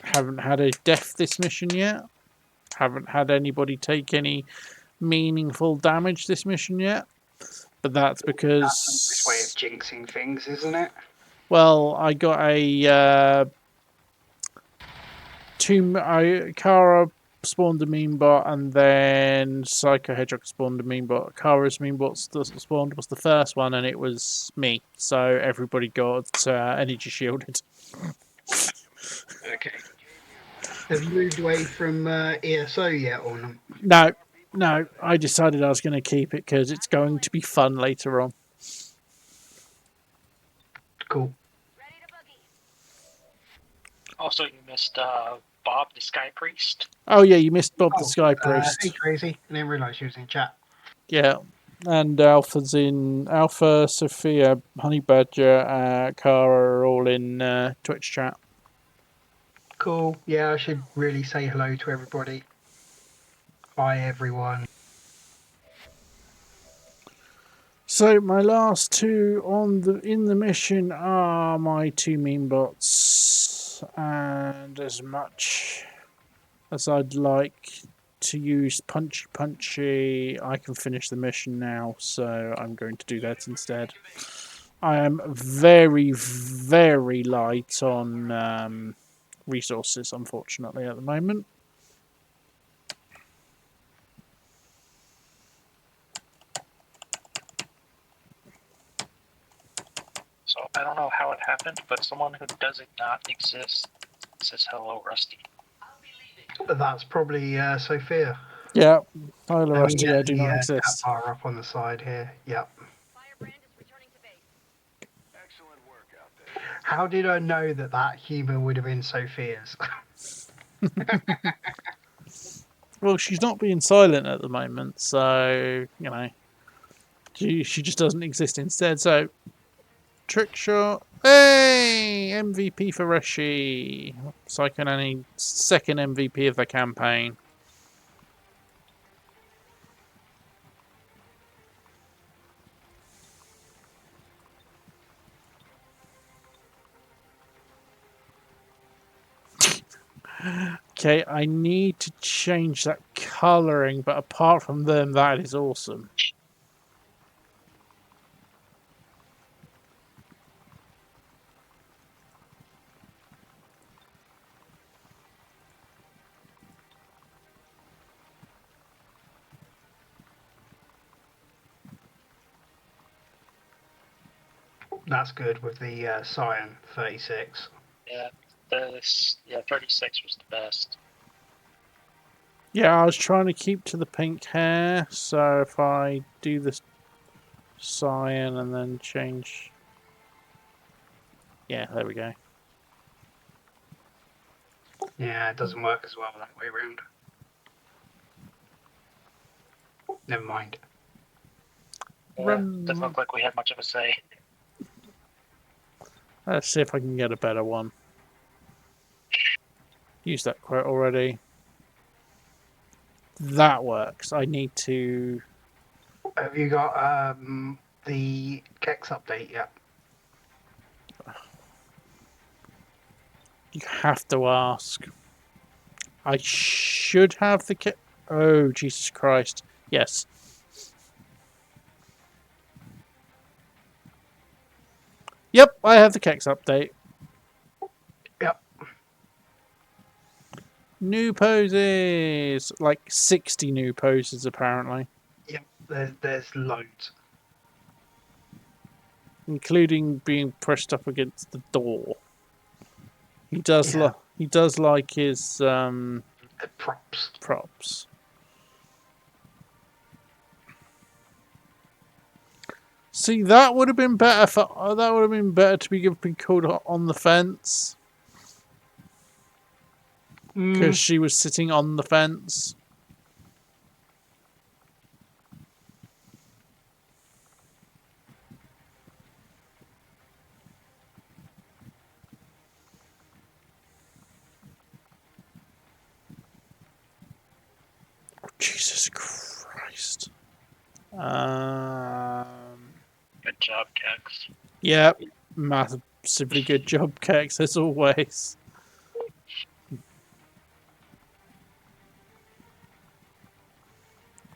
Speaker 1: Haven't had a death this mission yet. Haven't had anybody take any meaningful damage this mission yet. But that's
Speaker 6: That's a nice way of
Speaker 1: because,
Speaker 6: jinxing things, isn't it?
Speaker 1: well, I got a Kara spawned a mean bot, and then Psycho Hedgehog spawned a mean bot. Kara's mean bot spawned was the first one, and it was me. So everybody got energy shielded.
Speaker 6: Okay. Have you moved away from ESO yet or not?
Speaker 1: No. I decided I was going to keep it because it's going to be fun later on.
Speaker 6: Cool.
Speaker 3: Ready to boogie.
Speaker 4: Also, you missed Bob the Sky Priest.
Speaker 1: Oh yeah, you missed Bob the
Speaker 6: Oh,
Speaker 1: Sky
Speaker 6: Hey,
Speaker 1: Priest.
Speaker 6: Crazy. I didn't realise she was in chat.
Speaker 1: Yeah, and Alpha's in Alpha, Sophia, Honey Badger, Kara are all in Twitch chat.
Speaker 6: Cool. Yeah, I should really say hello to everybody. Bye, everyone.
Speaker 1: So my last two in the mission are my 2 mean bots, and as much as I'd like to use punchy, I can finish the mission now, so I'm going to do that instead. I am very, very light on resources, unfortunately, at the moment.
Speaker 4: So I don't know how it happened, but someone who doesn't not exist says hello, Rusty.
Speaker 6: That's probably Sophia.
Speaker 1: Yeah, hello,
Speaker 6: Let me
Speaker 1: Rusty,
Speaker 6: get
Speaker 1: I do
Speaker 6: the
Speaker 1: not
Speaker 6: cat
Speaker 1: exist.
Speaker 6: bar up on the side here. Yep.
Speaker 3: Firebrand is returning to base.
Speaker 2: Excellent work out there.
Speaker 6: How did I know that humour would have been Sophia's?
Speaker 1: Well, she's not being silent at the moment, so, you know, she just doesn't exist instead. So, trick shot. Hey! MVP for Reshi. Psycho Nanny, second MVP of the campaign. Okay, I need to change that colouring, but apart from them, that is awesome.
Speaker 6: That's good with the Cyan 36.
Speaker 4: Yeah, 36 was the best.
Speaker 1: Yeah, I was trying to keep to the pink hair, so if I do this cyan and then change... Yeah, there we go.
Speaker 6: Yeah, it doesn't work as well that way round. Never mind.
Speaker 4: Doesn't look like we had much of a say.
Speaker 1: Let's see if I can get a better one. Use that quote already. That works. I need to...
Speaker 6: Have you got the Kex update yet?
Speaker 1: You have to ask. I should have the... Oh, Jesus Christ. Yes. Yep, I have the Kex update.
Speaker 6: Yep.
Speaker 1: New poses! Like 60 new poses, apparently.
Speaker 6: Yep, there's loads.
Speaker 1: Including being pushed up against the door. He does,
Speaker 6: Yeah.
Speaker 1: he does like his
Speaker 6: The props.
Speaker 1: props. See, that would have been better for... that would have been better to be called on the fence. Because she was sitting on the fence. Oh, Jesus Christ.
Speaker 4: Good job, Kex.
Speaker 1: Yep. Massively good job, Kex, as always.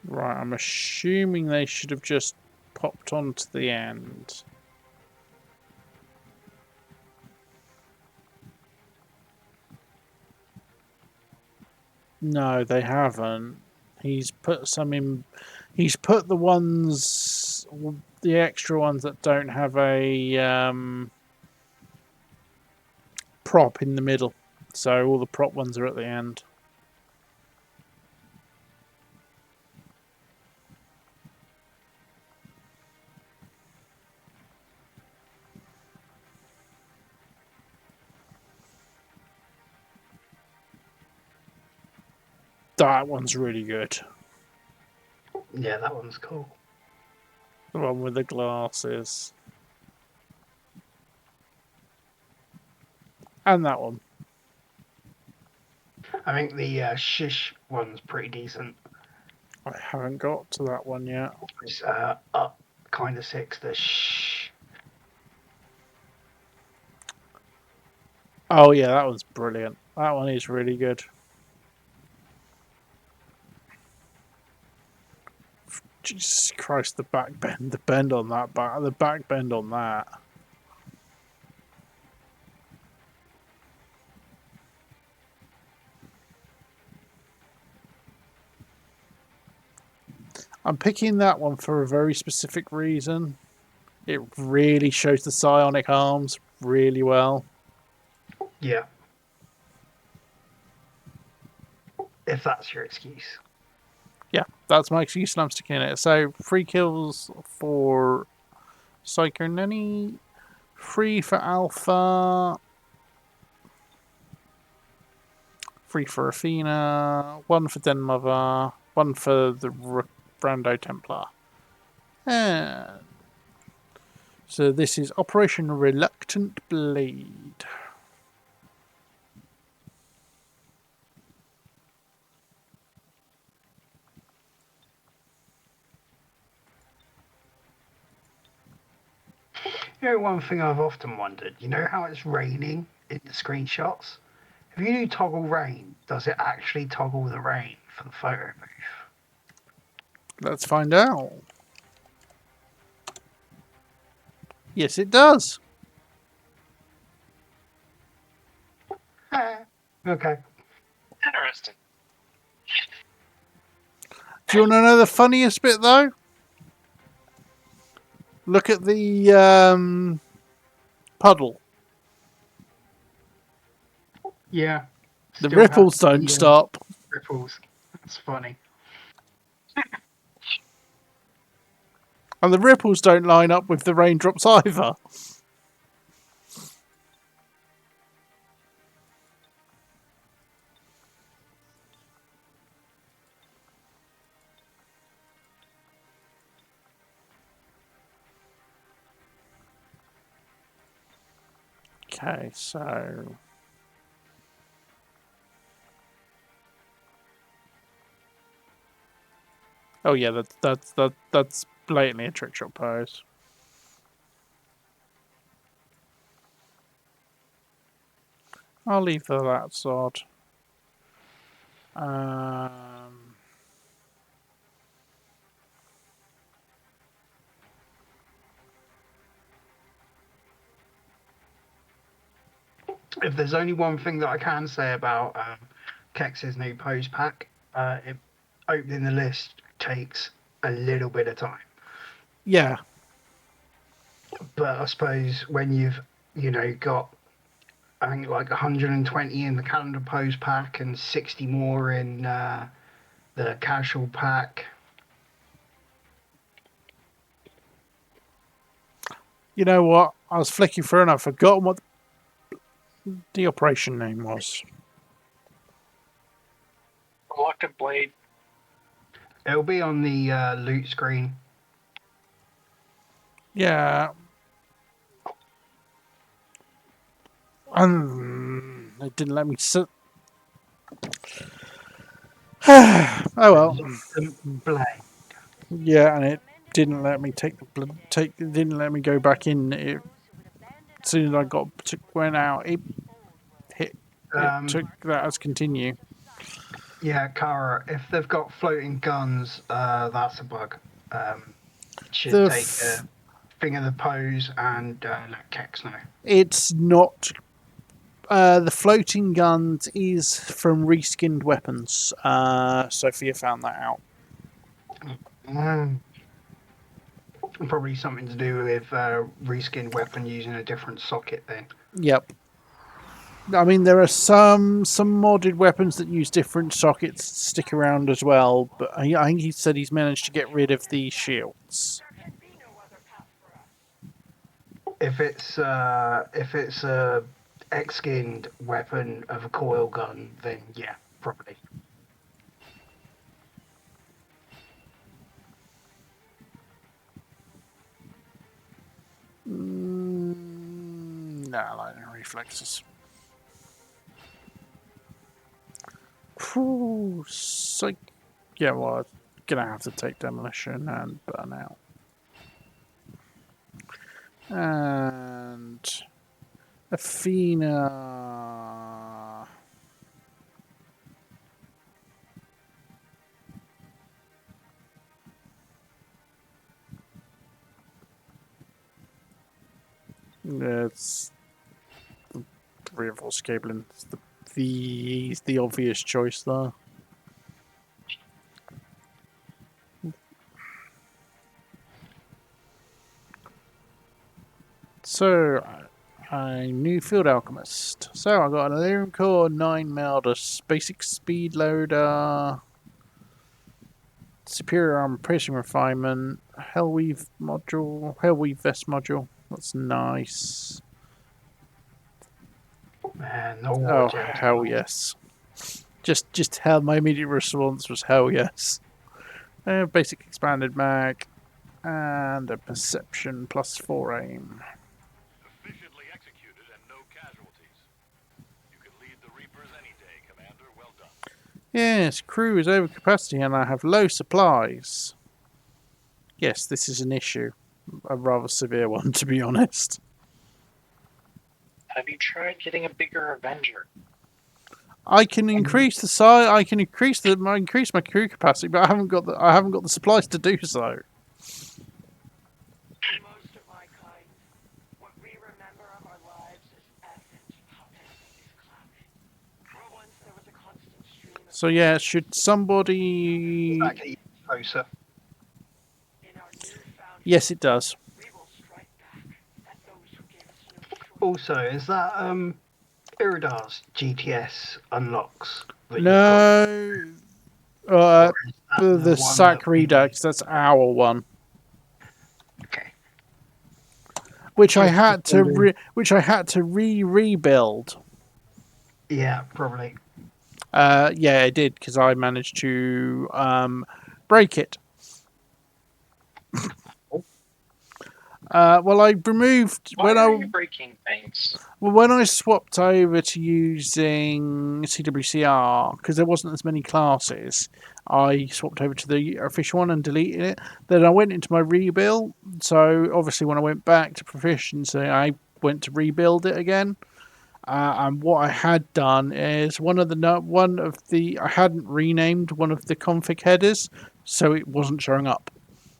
Speaker 1: Right, I'm assuming they should have just popped onto the end. No, they haven't. He's put some in. He's put the ones, the extra ones that don't have a prop in the middle. So all the prop ones are at the end. That one's really good.
Speaker 6: Yeah, that one's cool.
Speaker 1: The one with the glasses. And that one.
Speaker 6: I think the Shish one's pretty decent.
Speaker 1: I haven't got to that one yet.
Speaker 6: It's up kind of 6, the Shh.
Speaker 1: Oh yeah, that one's brilliant. That one is really good. Jesus Christ, the back bend, the bend on that back, the back bend on that. I'm picking that one for a very specific reason. It really shows the psionic arms really well.
Speaker 6: Yeah. If that's your excuse.
Speaker 1: Yeah, that's my excuse and I'm sticking in it. So 3 kills for Psycho Nenny, 3 for Alpha, 3 for Athena, 1 for Den Mother, 1 for the Brando Templar. And so this is Operation Reluctant Blade.
Speaker 6: You know, one thing I've often wondered, you know how it's raining in the screenshots? if you do toggle rain, does it actually toggle the rain for the photo booth?
Speaker 1: Let's find out. Yes, it does.
Speaker 6: Okay.
Speaker 4: Interesting.
Speaker 1: Do you want to know the funniest bit, though? Look at the puddle.
Speaker 6: Yeah.
Speaker 1: The
Speaker 6: Still have
Speaker 1: ripples don't
Speaker 6: the
Speaker 1: stop.
Speaker 6: ripples. That's funny.
Speaker 1: And the ripples don't line up with the raindrops either. Okay, so... Oh yeah, that's blatantly a trick shot pose. I'll leave that sod.
Speaker 6: If there's only one thing that I can say about Kex's new pose pack, opening the list takes a little bit of time.
Speaker 1: Yeah,
Speaker 6: But I suppose when you've, got, I think, like 120 in the calendar pose pack and 60 more in the casual pack.
Speaker 1: you know what? I was flicking through and I've forgotten what the operation name was.
Speaker 4: Reluctant Blade.
Speaker 6: It'll be on the loot screen.
Speaker 1: Yeah. It didn't let me sit. Oh well.
Speaker 6: Reluctant Blade.
Speaker 1: Yeah, and it didn't let me take the it didn't let me go back in. As soon as I went out, it took that as continue.
Speaker 6: Yeah, Kara, if they've got floating guns, that's a bug. Should
Speaker 1: The
Speaker 6: take a thing of the pose and let Kex know.
Speaker 1: It's not. The floating guns is from reskinned weapons. Sophia found that out.
Speaker 6: Probably something to do with reskinned weapon using a different socket then.
Speaker 1: Yep. I mean, there are some modded weapons that use different sockets stick around as well, but I think he said he's managed to get rid of the shields.
Speaker 6: If it's a X-skinned weapon of a coil gun, then yeah, probably.
Speaker 1: No, lightning reflexes. Whew, so, yeah, well, I'm gonna have to take demolition and burn out. And Athena. It's the reinforced cabling. It's the obvious choice there. So, a new field alchemist. So I got an Elerium core, 9 melder, basic speed loader, superior armor piercing refinement, Hellweave vest module. That's nice.
Speaker 6: Man, no
Speaker 1: Oh
Speaker 6: wargems.
Speaker 1: hell yes! Just hell. My immediate response was hell yes. Basic expanded mag and a perception +4 aim.
Speaker 2: Efficiently executed and no casualties. You can lead the Reapers any day, Commander. Well done.
Speaker 1: Yes, crew is over capacity and I have low supplies. Yes, this is an issue. A rather severe one, to be honest.
Speaker 4: Have you tried getting a bigger Avenger?
Speaker 1: I can increase the size. I can increase my crew capacity, but I haven't got the supplies to do so.
Speaker 7: Most of my kind, what we remember of our lives is ebb and clouded. For once, there was a constant stream of
Speaker 1: So yeah, should somebody?
Speaker 6: Does that get you closer?
Speaker 7: in our newfound.
Speaker 1: Yes, it does.
Speaker 7: We will strike back at those who gave us no choice.
Speaker 6: Also, is that Iridar's GTS unlocks that you've got?
Speaker 1: No,
Speaker 6: Or is that
Speaker 1: the
Speaker 6: one
Speaker 1: sack
Speaker 6: that we-
Speaker 1: redux. That's our one,
Speaker 6: Okay.
Speaker 1: which I
Speaker 6: Just
Speaker 1: had to
Speaker 6: wondering.
Speaker 1: rebuild.
Speaker 6: Yeah, probably.
Speaker 1: Yeah, I did because I managed to break it. Well, I removed
Speaker 4: Why are you breaking things?
Speaker 1: when I swapped over to using CWCR because there wasn't as many classes. I swapped over to the official one and deleted it. Then I went into my rebuild. So obviously, when I went back to proficiency, I went to rebuild it again. And what I had done is I hadn't renamed one of the config headers, so it wasn't showing up.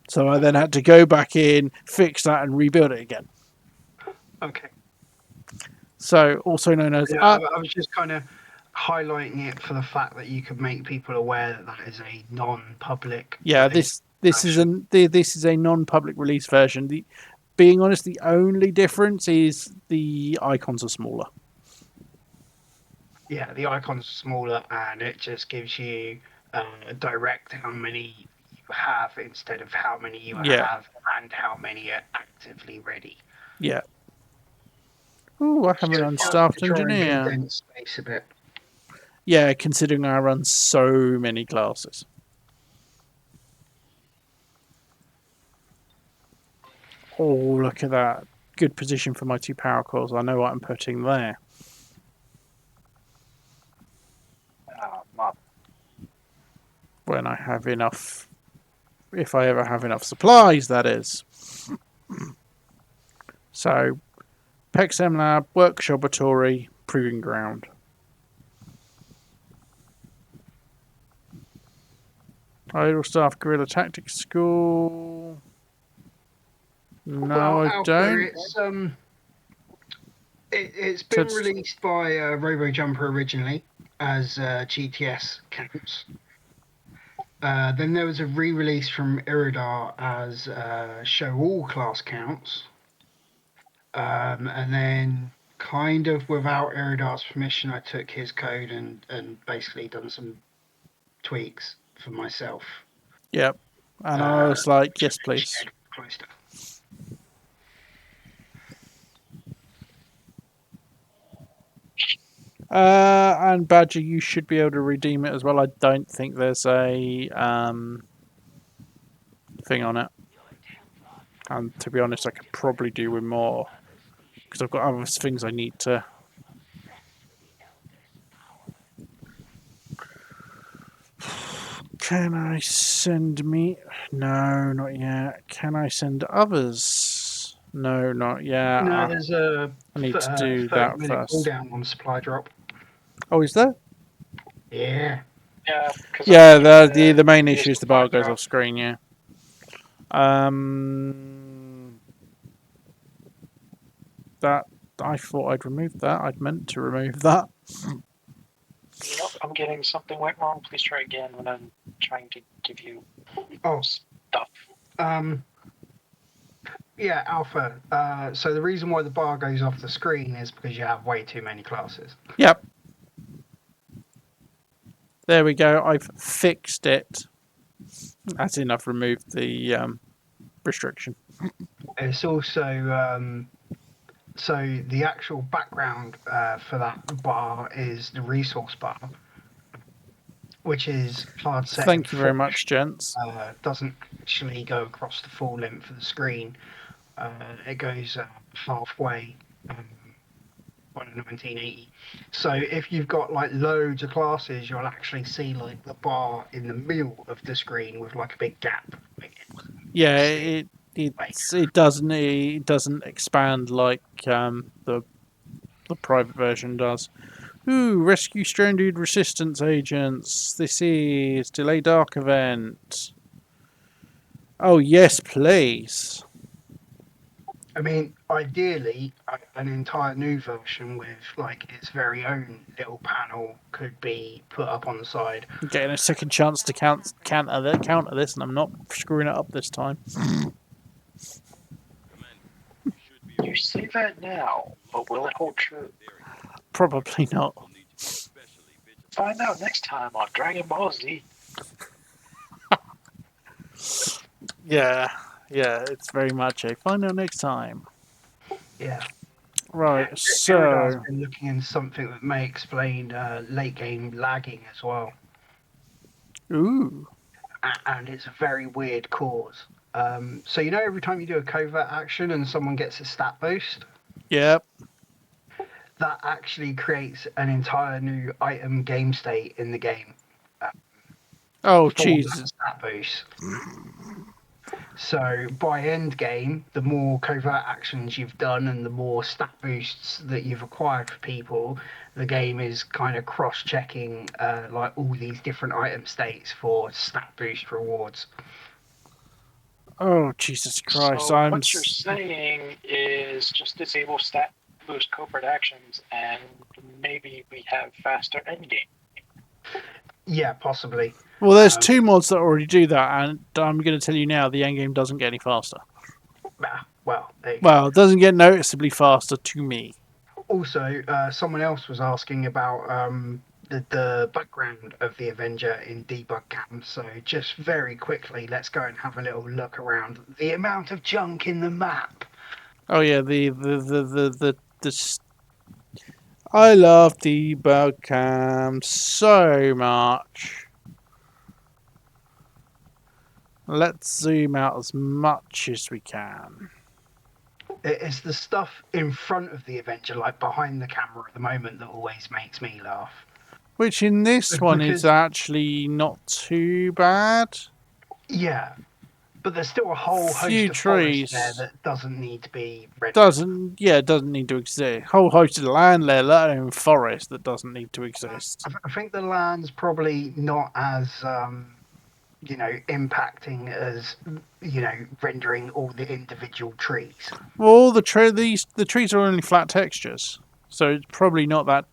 Speaker 1: So I then had to go back in, fix that, and rebuild it again.
Speaker 6: Okay.
Speaker 1: So also known as
Speaker 6: Yeah, I was just kind of highlighting it for the fact that you could make people aware that that is a non-public.
Speaker 1: this is a non-public release version. Being honest, the only difference is the icons are smaller.
Speaker 6: Yeah, the icons are smaller, and it just gives you direct how many you have instead of how many you
Speaker 1: Yeah.
Speaker 6: have and how many are actively ready.
Speaker 1: Yeah. Ooh, I have an unstaffed
Speaker 6: To try and
Speaker 1: engineer.
Speaker 6: condense space a bit.
Speaker 1: Yeah, considering I run so many classes. Oh, look at that. Good position for my 2 power cores. I know what I'm putting there. When I have enough. If I ever have enough supplies, that is. So, PEXM Lab, Workshopatory, Proving Ground. Idle Staff Guerrilla Tactics School. No, I
Speaker 6: Alpha,
Speaker 1: don't.
Speaker 6: It's been
Speaker 1: So-
Speaker 6: released by RoboJumper originally as GTS counts. Then there was a re-release from Iridar as Show All class counts. And then, kind of without Iridar's permission, I took his code and basically done some tweaks for myself.
Speaker 1: Yep. And I was like, yes, please.
Speaker 6: Shared closer.
Speaker 1: And Badger, you should be able to redeem it as well. I don't think there's a thing on it. And to be honest, I could probably do with more because I've got other things I need to. Can I send me? No, not yet. Can I send others? No, not yet.
Speaker 6: No, there's a
Speaker 1: I need to do that
Speaker 6: 30-minute
Speaker 1: first.
Speaker 6: cooldown on supply drop.
Speaker 1: Oh, is there?
Speaker 6: Yeah.
Speaker 4: Yeah, 'cause
Speaker 1: Yeah,
Speaker 4: I think
Speaker 1: the main
Speaker 4: the
Speaker 1: issue is the bar
Speaker 4: supply
Speaker 1: goes
Speaker 4: drop-
Speaker 1: off screen. Yeah. That I thought I'd removed that. I'd meant to remove that.
Speaker 4: Nope, I'm getting something went wrong. Please try again when I'm trying to give you
Speaker 6: Oh,
Speaker 4: stuff.
Speaker 6: yeah, Alpha. So the reason why the bar goes off the screen is because you have way too many classes.
Speaker 1: Yep. There we go. I've fixed it. As in, I've removed the restriction.
Speaker 6: It's also so the actual background for that bar is the resource bar, which is hard set.
Speaker 1: Thank you very much, gents.
Speaker 6: Doesn't actually go across the full length of the screen. It goes halfway on a 1980. So if you've got like loads of classes, you'll actually see like the bar in the middle of the screen with like a big gap.
Speaker 1: Yeah, it doesn't expand like the private version does. Ooh, rescue stranded resistance agents. This is delay dark event. Oh yes, please.
Speaker 6: I mean, ideally, an entire new version with like its very own little panel could be put up on the side.
Speaker 1: I'm getting a second chance to counter this, and I'm not screwing it up this time.
Speaker 4: You say that now, but will it hold true?
Speaker 1: Probably not.
Speaker 4: Find out next time on Dragon Ball Z.
Speaker 1: Yeah, it's very much a find out next time.
Speaker 6: Yeah.
Speaker 1: Right,
Speaker 6: Iridar's
Speaker 1: so
Speaker 6: been looking into something that may explain late game lagging as well,
Speaker 1: ooh,
Speaker 6: and it's a very weird cause. So you know, every time you do a covert action and someone gets a stat boost,
Speaker 1: yep.
Speaker 6: that actually creates an entire new item game state in the game
Speaker 1: Oh
Speaker 6: for that
Speaker 1: Jesus.
Speaker 6: stat boost. So by end game, the more covert actions you've done and the more stat boosts that you've acquired for people, the game is kind of cross-checking like all these different item states for stat boost rewards.
Speaker 1: Oh Jesus Christ!
Speaker 4: So what you're saying is just disable stat boost covert actions, and maybe we have faster endgame.
Speaker 6: Yeah, possibly.
Speaker 1: Well, there's two mods that already do that, and I'm going to tell you now, the endgame doesn't get any faster.
Speaker 6: Well, there you go.
Speaker 1: Well, it doesn't get noticeably faster to me.
Speaker 6: Also, someone else was asking about the background of the Avenger in debug cam. So just very quickly, let's go and have a little look around the amount of junk in the map.
Speaker 1: Oh yeah, I love debug cam so much. Let's zoom out as much as we can.
Speaker 6: It's the stuff in front of the Avenger, like behind the camera at the moment, that always makes me laugh.
Speaker 1: Which in this one is actually not too bad.
Speaker 6: Yeah, but there's still a whole host of forest there that doesn't need to be rendered.
Speaker 1: Doesn't need to exist. Whole host of land there, let alone forest, that doesn't need to exist.
Speaker 6: I think the land's probably not as impacting as rendering all the individual trees.
Speaker 1: Well, the trees are only flat textures, so it's probably not that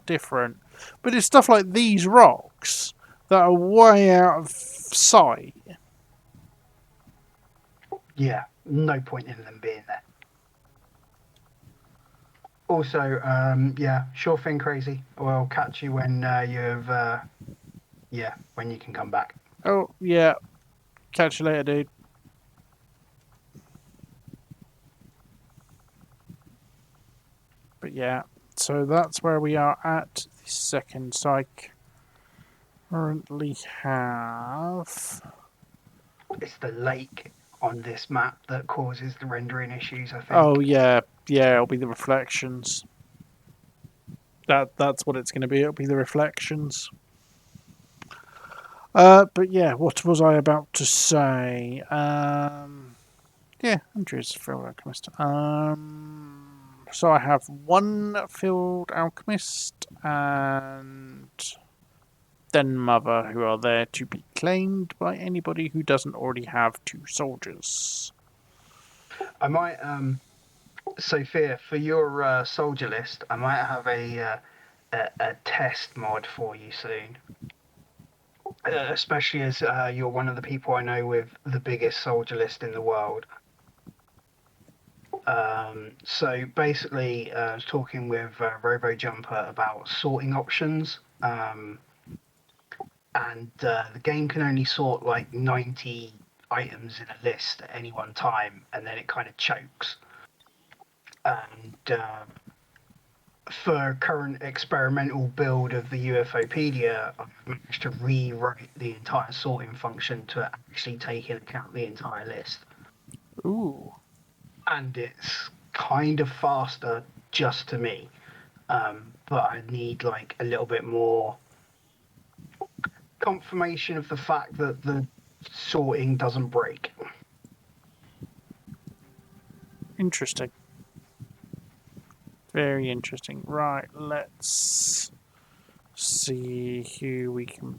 Speaker 1: different. But it's stuff like these rocks that are way out of sight.
Speaker 6: Yeah, no point in them being there. Also, yeah, sure thing, crazy. We'll catch you when when you can come back.
Speaker 1: Oh yeah, catch you later, dude. But yeah, so that's where we are at the second. So I currently have.
Speaker 6: It's the lake on this map that causes the rendering issues, I think.
Speaker 1: Oh yeah, it'll be the reflections. That's what it's going to be. It'll be the reflections. But yeah, what was I about to say? Yeah, Andrew's Field Alchemist. So I have one Field Alchemist and Den Mother who are there to be claimed by anybody who doesn't already have two soldiers.
Speaker 6: I might, Sophia, for your soldier list, I might have a test mod for you soon. Especially as you're one of the people I know with the biggest soldier list in the world. So basically, I was talking with RoboJumper about sorting options, and the game can only sort like 90 items in a list at any one time, and then it kind of chokes. And for current experimental build of the UFOpedia, I've managed to rewrite the entire sorting function to actually take into account the entire list.
Speaker 1: Ooh.
Speaker 6: And it's kind of faster just to me. But I need like a little bit more confirmation of the fact that the sorting doesn't break.
Speaker 1: Interesting. Very interesting. Right, let's see who we can.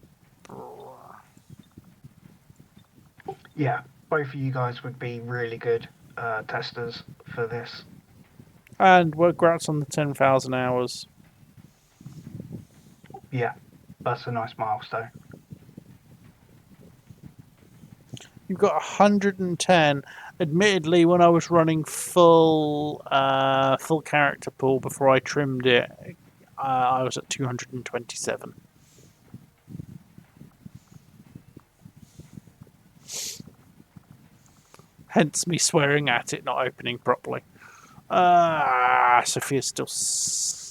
Speaker 6: Yeah, both of you guys would be really good testers for this.
Speaker 1: And congrats on the 10,000 hours.
Speaker 6: Yeah, that's a nice milestone.
Speaker 1: You've got 110. Admittedly, when I was running full character pool before I trimmed it, I was at 227. Hence me swearing at it not opening properly. Sophia's still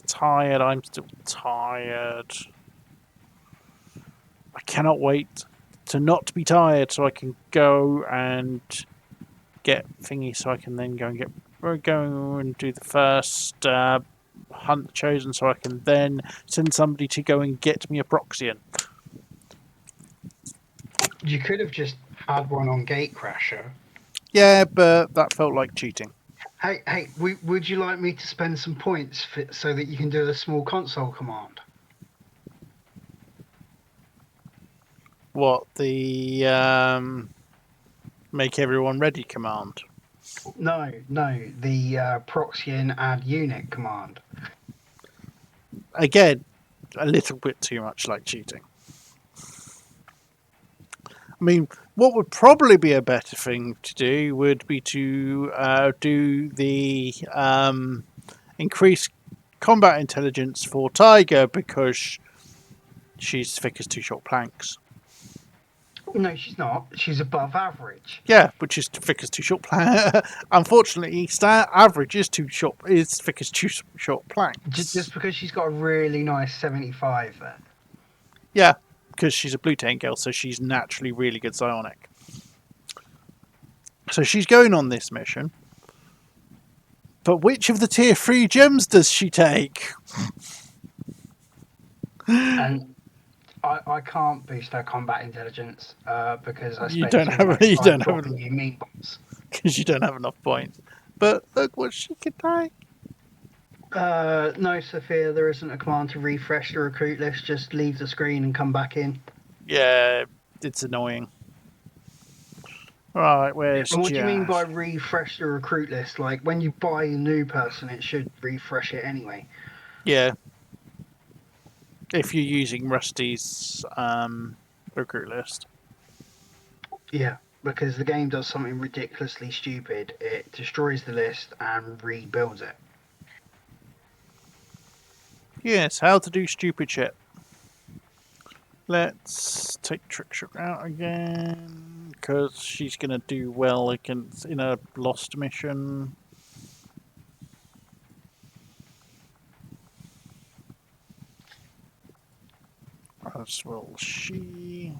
Speaker 1: tired. I'm still tired. I cannot wait to not be tired so I can go and get thingy so I can then go and do the first hunt the chosen so I can then send somebody to go and get me a Proxian.
Speaker 6: You could have just had one on Gatecrasher.
Speaker 1: Yeah, but that felt like cheating.
Speaker 6: Hey, would you like me to spend some points so that you can do a small console command?
Speaker 1: What, the make everyone ready command?
Speaker 6: No, the Proxian add unit command.
Speaker 1: Again, a little bit too much like cheating. I mean, what would probably be a better thing to do would be to do the increased combat intelligence for Tiger because she's thick as two short planks.
Speaker 6: No, she's not. She's above average.
Speaker 1: Yeah, but she's thick as two short planks. Unfortunately, average is thick as two short planks.
Speaker 6: Just because she's got a really nice 75 there.
Speaker 1: Yeah, because she's a blue tank girl, so she's naturally really good psionic. So she's going on this mission. But which of the tier 3 gems does she take?
Speaker 6: And I can't boost her combat intelligence because I
Speaker 1: You
Speaker 6: spent
Speaker 1: don't
Speaker 6: too
Speaker 1: have-
Speaker 6: much
Speaker 1: you
Speaker 6: time
Speaker 1: don't have
Speaker 6: dropping you mean bombs.
Speaker 1: Because you don't have enough points. But look what she can take.
Speaker 6: No, Sophia, there isn't a command to refresh the recruit list. Just leave the screen and come back in.
Speaker 1: Yeah, it's annoying. Right, where's
Speaker 6: And what do you mean
Speaker 1: Jazz?
Speaker 6: by refresh the recruit list? Like when you buy a new person, it should refresh it anyway.
Speaker 1: Yeah. If you're using Rusty's recruit list.
Speaker 6: Yeah, because the game does something ridiculously stupid. It destroys the list and rebuilds it.
Speaker 1: Yes, how to do stupid shit. Let's take Trickshot out again, because she's going to do well against in a lost mission. As will she.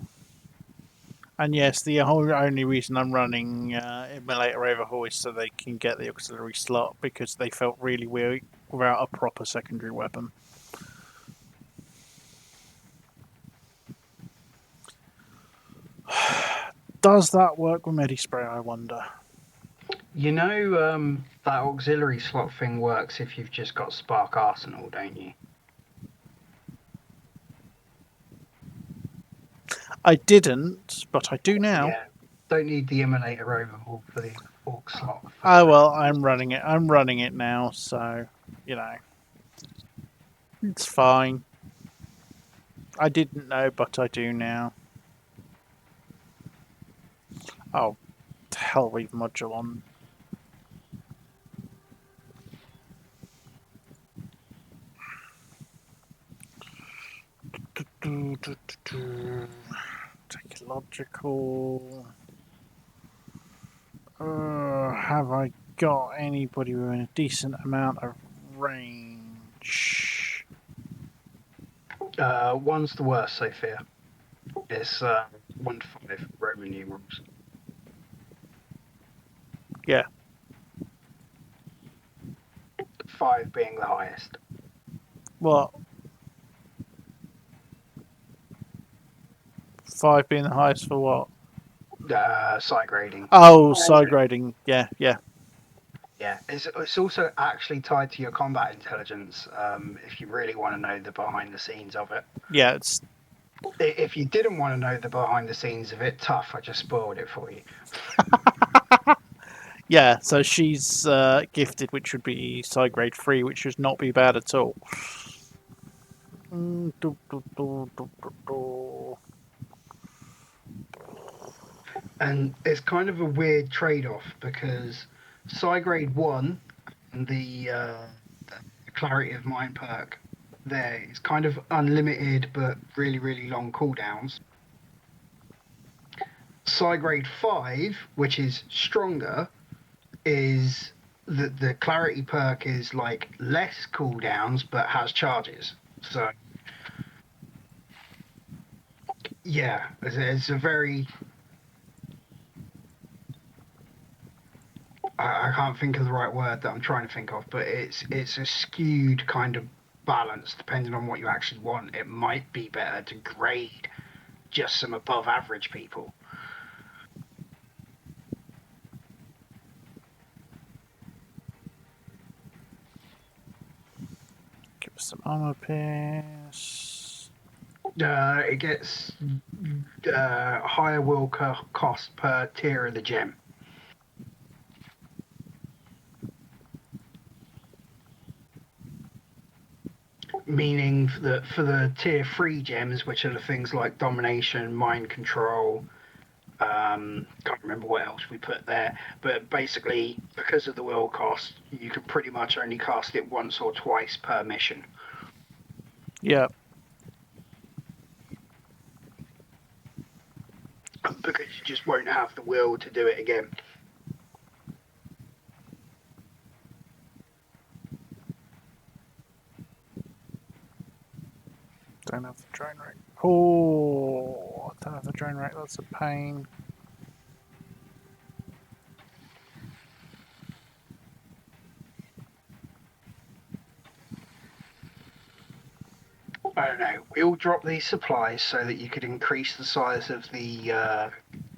Speaker 1: And yes, the only reason I'm running Immolator Overhaul is so they can get the auxiliary slot, because they felt really weak without a proper secondary weapon. Does that work with Medispray, I wonder?
Speaker 6: You know that auxiliary slot thing works if you've just got Spark Arsenal, don't you?
Speaker 1: I didn't, but I do now.
Speaker 6: Yeah. Don't need the Immolator Overhaul for the Aux slot.
Speaker 1: Oh well, I'm running it. I'm running it now, so you know, it's fine. I didn't know, but I do now. Oh, to hell with module on. Technological. Have I got anybody with a decent amount of range?
Speaker 6: One's the worst, Sophia. It's 1 to 5 Roman numerals.
Speaker 1: Yeah.
Speaker 6: 5 being the highest.
Speaker 1: What? 5 being the highest for what?
Speaker 6: Side grading.
Speaker 1: Oh, side grading. Yeah, yeah.
Speaker 6: Yeah, it's also actually tied to your combat intelligence. If you really want to know the behind the scenes of it.
Speaker 1: Yeah, it's
Speaker 6: If you didn't want to know the behind the scenes of it, tough. I just spoiled it for you.
Speaker 1: yeah. So she's gifted, which would be Psi grade 3, which should not be bad at all.
Speaker 6: And it's kind of a weird trade-off because Psi grade 1 and the Clarity of Mind perk there is kind of unlimited but really, really long cooldowns. Psi grade 5, which is stronger, is the Clarity perk is like less cooldowns but has charges. So yeah, it's a very I can't think of the right word that I'm trying to think of, but it's a skewed kind of balance depending on what you actually want. It might be better to grade just some above average people.
Speaker 1: Give us some armor pierce.
Speaker 6: It gets higher will cost per tier of the gem. Meaning that for the tier 3 gems, which are the things like domination, mind control, can't remember what else we put there, but basically because of the will cost, you can pretty much only cast it once or twice per mission.
Speaker 1: Yeah.
Speaker 6: Because you just won't have the will to do it again.
Speaker 1: Don't have the drone rate. Oh, I don't have the drone rate. That's a pain.
Speaker 6: I don't know. We all drop these supplies so that you could increase the size of the,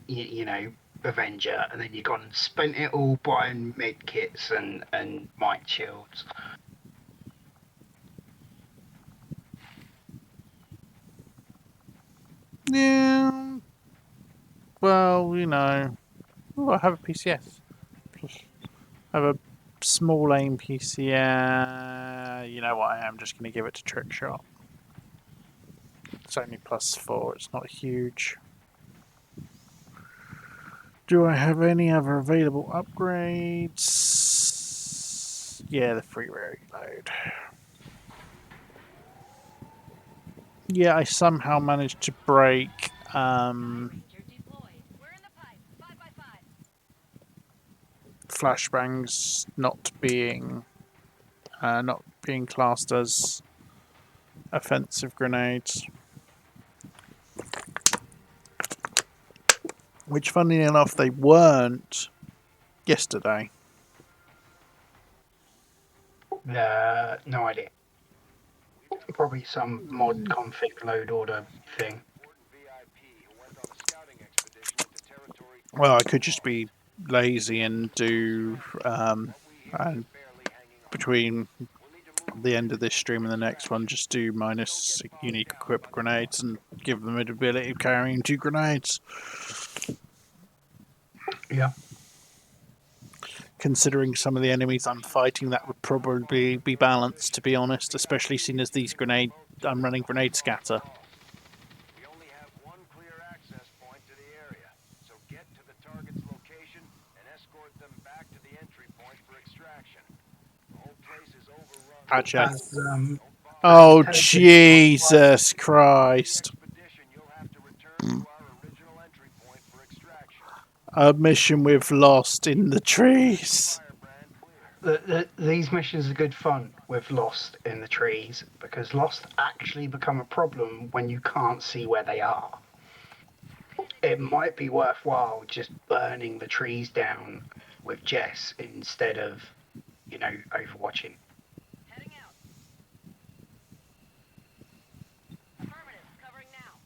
Speaker 6: you know, Avenger, and then you gone and spent it all buying med kits and mind shields.
Speaker 1: Yeah. Well, you know. Oh, I have a PCS. I have a small aim PCS. You know what? I am just going to give it to Trick Shot. It's only +4. It's not huge. Do I have any other available upgrades? Yeah, the free reload. Yeah, I somehow managed to break
Speaker 3: Ranger deployed. We're in the pipe. 5x5.
Speaker 1: flashbangs not being classed as offensive grenades. Which, funnily enough, they weren't yesterday.
Speaker 6: No idea. Probably some mod config load order thing.
Speaker 2: Important VIP who went on a scouting expedition into territory
Speaker 1: Well, I could just be lazy and do and between the end of this stream and the next one, just do minus unique equip grenades and give them the ability of carrying 2 grenades.
Speaker 6: Yeah.
Speaker 1: Considering some of the enemies I'm fighting, that would probably be balanced, to be honest, especially seeing as I'm running grenade scatter.
Speaker 2: We only have one clear access point to the area, so get to the target's location and escort them back to the entry point for extraction. The whole place is overrun.
Speaker 1: Actually,
Speaker 6: As
Speaker 1: oh,
Speaker 6: as
Speaker 1: Jesus Christ.
Speaker 2: Expedition, you'll have to return to our original entry point for extraction.
Speaker 1: A mission we've lost in the trees.
Speaker 2: Firebrand clear.
Speaker 6: these missions are good fun with Lost in the trees because Lost actually become a problem when you can't see where they are. It might be worthwhile just burning the trees down with Jess instead of, you know, overwatching.
Speaker 3: Heading out. Affirmative. Covering now.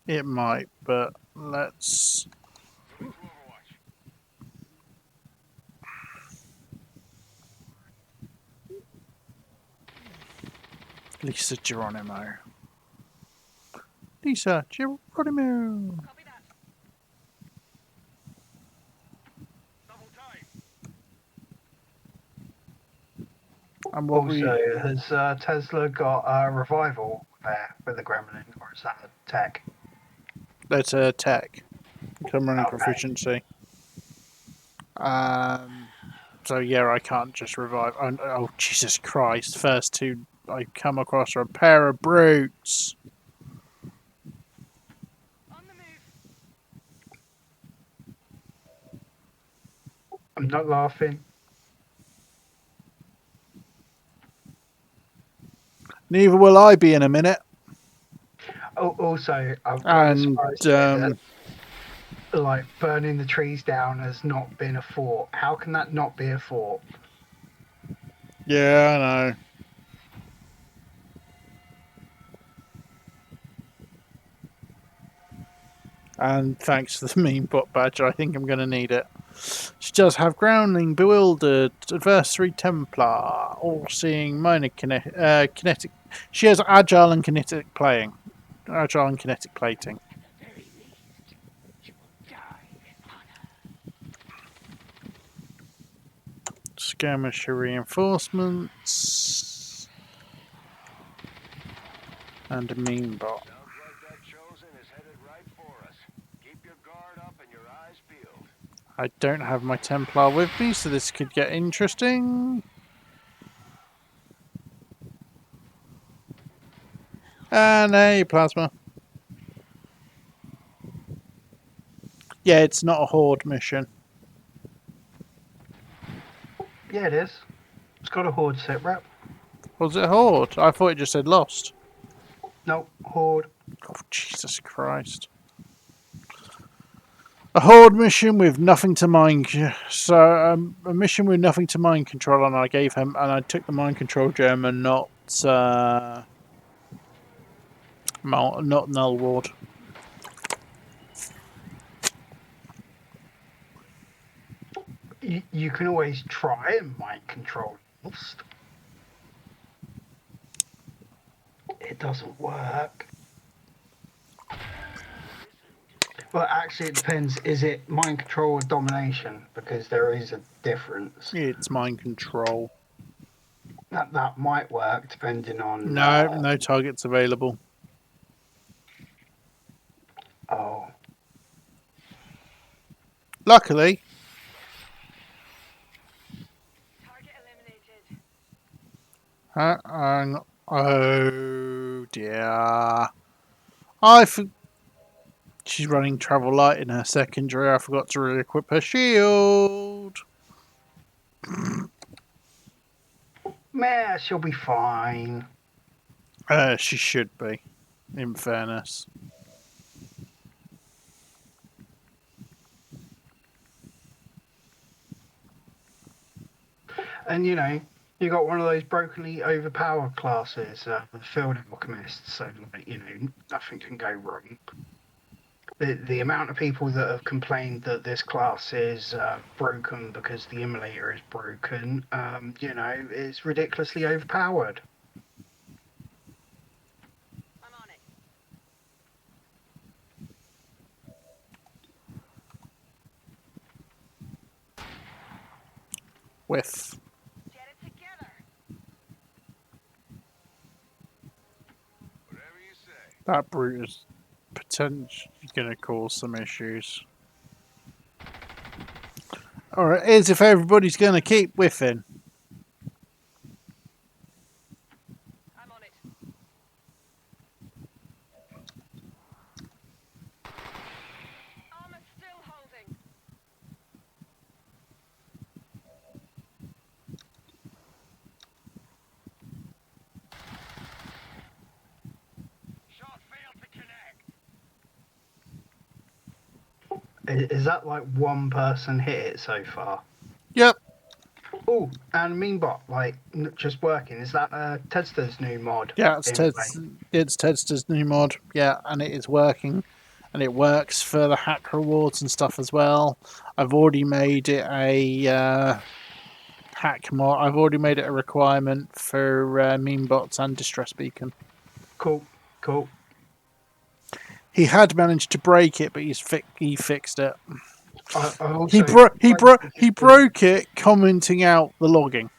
Speaker 1: It might, but let's.
Speaker 2: Moving to Overwatch.
Speaker 1: Lisa Geronimo. Lisa Geronimo.
Speaker 3: Copy that.
Speaker 2: Double time.
Speaker 1: And what
Speaker 6: Also, has Tesla got a revival there with the Gremlin, or is that a tech?
Speaker 1: that's a tech. Come running
Speaker 6: Okay.
Speaker 1: proficiency. So yeah, I can't just revive. Oh Jesus Christ! First two I come across are a pair of brutes.
Speaker 3: On the move.
Speaker 6: I'm not laughing.
Speaker 1: Neither will I be in a minute.
Speaker 6: Oh, also, I'm really
Speaker 1: And
Speaker 6: surprised to hear that, like, burning the trees down has not been a fort. How can that not be a fort?
Speaker 1: yeah, I know. And thanks to the meme bot badge, I think I'm going to need it. She does have grounding, bewildered, adversary Templar, all-seeing, minor kinetic. She has agile and kinetic playing, agile and kinetic plating.
Speaker 7: At the very least, you will die in honor.
Speaker 1: Skirmisher reinforcements, and a meme bot.
Speaker 2: Sounds like that chosen is headed right for us. Keep your guard up and your eyes peeled.
Speaker 1: I don't have my Templar with me, so this could get interesting. And a plasma. Yeah, it's not a horde mission.
Speaker 6: Yeah, it is. It's got a horde sit rep.
Speaker 1: Was it a horde? I thought it just said lost.
Speaker 6: Nope, horde.
Speaker 1: Oh, Jesus Christ. A horde mission with nothing to mind. So, a mission with nothing to mind control, and I gave him, and I took the mind control gem and not null ward.
Speaker 6: You can always try and mind control lost. It doesn't work. Well, actually, it depends. Is it mind control or domination? Because there is a difference.
Speaker 1: It's mind control.
Speaker 6: That might work depending on.
Speaker 1: No targets available.
Speaker 6: Oh,
Speaker 1: Luckily,
Speaker 3: Target eliminated.
Speaker 1: oh dear. She's running travel light in her secondary. I forgot to re-equip her shield.
Speaker 6: meh, she'll be fine.
Speaker 1: She should be, in fairness.
Speaker 6: And you know, you got one of those brokenly overpowered classes, the field alchemist. So like, you know, nothing can go wrong. The amount of people that have complained that this class is broken because the immolator is broken, you know, is ridiculously overpowered.
Speaker 3: I'm on it.
Speaker 1: Whiff.
Speaker 3: Get it together.
Speaker 2: Whatever you say.
Speaker 1: That brute is potentially going to cause some issues. Alright, here's if everybody's going to keep whiffing.
Speaker 3: I'm on it. Armor still holding.
Speaker 2: Shot failed to connect.
Speaker 6: Is that like one person hit it so far?
Speaker 1: Yep.
Speaker 6: Oh, and Meanbot, like, just working. Is that Tedster's new mod?
Speaker 1: Yeah, it's
Speaker 6: in play?
Speaker 1: Tedster's new mod. Yeah, and it is working. and it works for the hack rewards and stuff as well. I've already made it a hack mod. I've already made it a requirement for meme bots and distress beacon.
Speaker 6: Cool.
Speaker 1: He had managed to break it, but he fixed it.
Speaker 6: I
Speaker 1: He
Speaker 6: also
Speaker 1: broke it, commenting out the logging.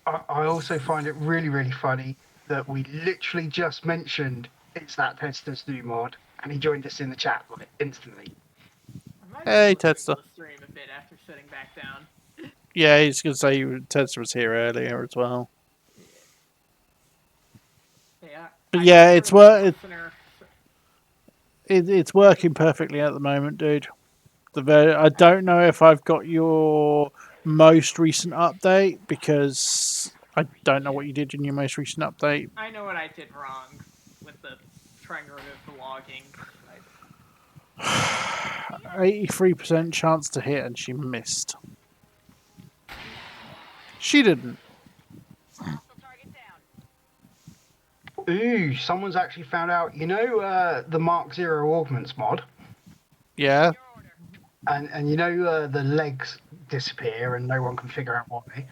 Speaker 6: I also find it really, really funny that we literally just mentioned it's that Tedster's new mod, and he joined us in the chat like instantly.
Speaker 8: I might
Speaker 1: Hey,
Speaker 8: be listening
Speaker 1: Tedster.
Speaker 8: to the stream a bit after sitting back down.
Speaker 1: Yeah, he's going to say Tedster was here earlier as well.
Speaker 8: Yeah.
Speaker 1: But yeah, it's
Speaker 8: listener.
Speaker 1: it's working perfectly at the moment, dude. I don't know if I've got your most recent update because I don't know what you did in your most recent update.
Speaker 8: I know what I did wrong with the trying to remove the logging.
Speaker 1: 83% chance to hit, and she missed. She didn't.
Speaker 3: Hostile target down.
Speaker 6: Ooh, someone's actually found out. You know the Mark Zero Augments mod,
Speaker 1: Yeah,
Speaker 3: Your order.
Speaker 6: and you know the legs disappear and no one can figure out why.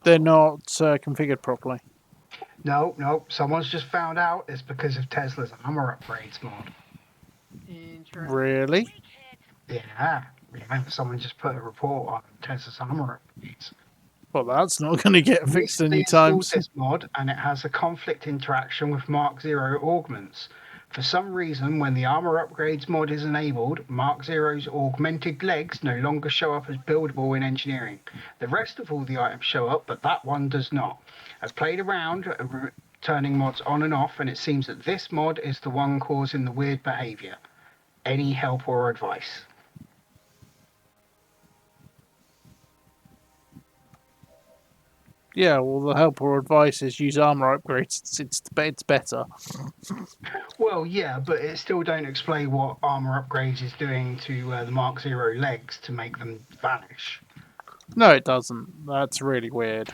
Speaker 1: they're not configured properly.
Speaker 6: No, someone's just found out it's because of Tesla's armor upgrades mod.
Speaker 8: Interesting.
Speaker 1: Really?
Speaker 3: Weak hit.
Speaker 6: Yeah, someone just put a report on Tesla's armor upgrades.
Speaker 1: Well, that's not going to get fixed
Speaker 6: Recently
Speaker 1: anytime
Speaker 6: installed
Speaker 1: soon.
Speaker 6: this mod, and it has a conflict interaction with Mark Zero augments. For some reason, when the armor upgrades mod is enabled, Mark Zero's augmented legs no longer show up as buildable in engineering. The rest of all the items show up, but that one does not. I've played around turning mods on and off, and it seems that this mod is the one causing the weird behavior. Any help or advice?
Speaker 1: Yeah, well, the help or advice is use armor upgrades. It's better.
Speaker 6: Well, yeah, but it still don't explain what armor upgrades is doing to the Mark Zero legs to make them vanish.
Speaker 1: No, it doesn't. That's really weird.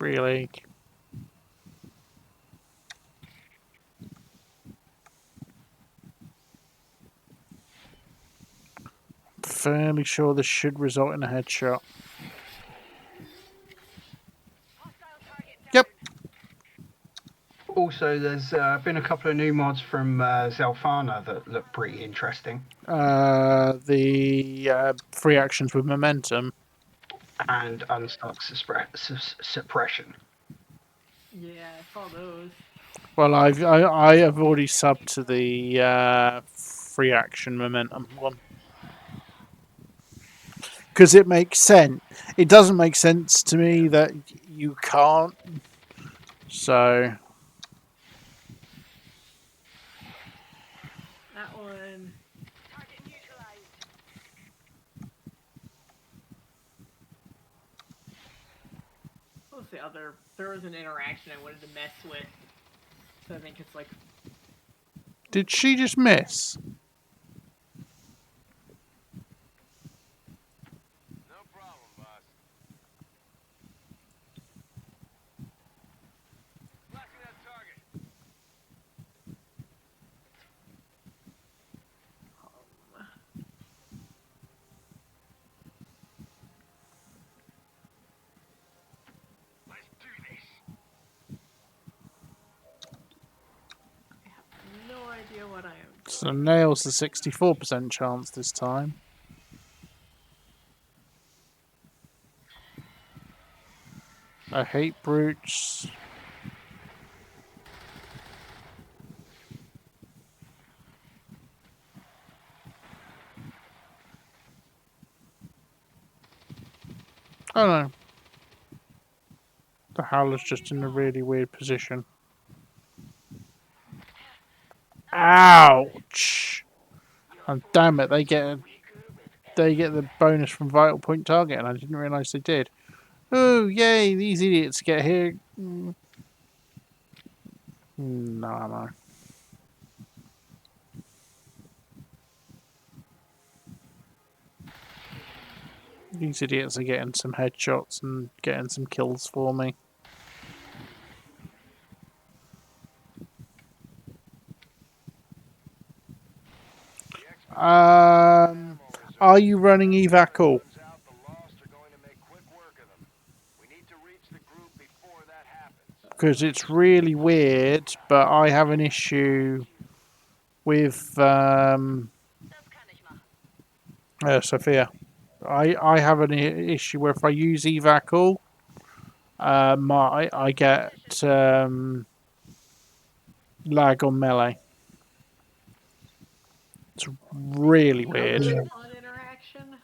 Speaker 1: Really? Fairly sure this should result in a headshot.
Speaker 3: Hostile target down.
Speaker 1: Yep.
Speaker 6: Also, there's been a couple of new mods from Zelfana that look pretty interesting,
Speaker 1: The free actions with momentum.
Speaker 6: and unstuck suppression.
Speaker 8: Yeah, I saw those.
Speaker 1: Well, I have already subbed to the free action momentum one because it makes sense. It doesn't make sense to me that you can't. So
Speaker 8: That one.
Speaker 3: Target neutralized.
Speaker 8: What was the other? There was an interaction I wanted to mess with. So I think it's like.
Speaker 1: did she just miss?
Speaker 2: No problem, boss. Blasting that target. Let's do this.
Speaker 8: I have no idea what I am.
Speaker 1: So nails the 64% chance this time. I hate brutes. Oh no. The Howler's just in a really weird position. Ouch! And damn it, they get the bonus from vital point target, and I didn't realise they did. Oh yay! These idiots get here. No, no. These idiots are getting some headshots and getting some kills for me. Are you running evac all?
Speaker 2: Runs out, the Lost are going to make quick work of them. We need to reach the group before that happens.
Speaker 1: Because it's really weird, but I have an issue with
Speaker 3: Das kann ich machen.
Speaker 1: Sophia. I have an issue where if I use evac all, I get lag on melee. It's really weird.
Speaker 6: Yeah.
Speaker 8: On interaction.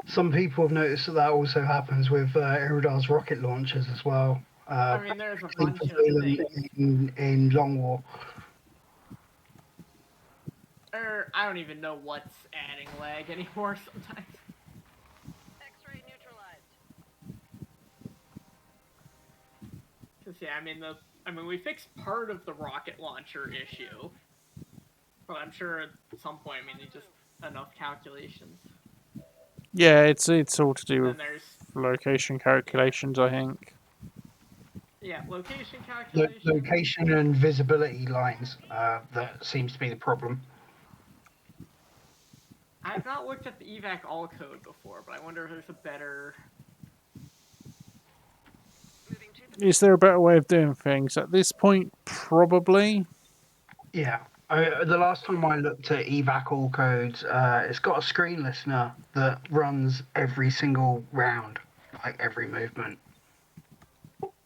Speaker 6: Some people have noticed that that also happens with Iridar's rocket launchers as well.
Speaker 8: I mean, there's a
Speaker 6: Particularly
Speaker 8: bunch of
Speaker 6: prevalent
Speaker 8: things.
Speaker 6: in Long War.
Speaker 8: Or I don't even know what's adding lag anymore sometimes.
Speaker 3: X-ray neutralized.
Speaker 8: Cause yeah, I mean we fixed part of the rocket launcher issue, but I'm sure at some point, I mean, it's just enough calculations.
Speaker 1: Yeah, it's all to do
Speaker 8: Then
Speaker 1: with
Speaker 8: there's
Speaker 1: location calculations, I think.
Speaker 8: location calculations.
Speaker 6: Location and visibility lines, that seems to be the problem.
Speaker 8: I've not looked at the evac all code before, but I wonder if there's a better.
Speaker 3: Moving to the
Speaker 1: Is there a better way of doing things? At this point, probably.
Speaker 6: Yeah. The last time I looked at evac all codes, it's got a screen listener that runs every single round, like every movement,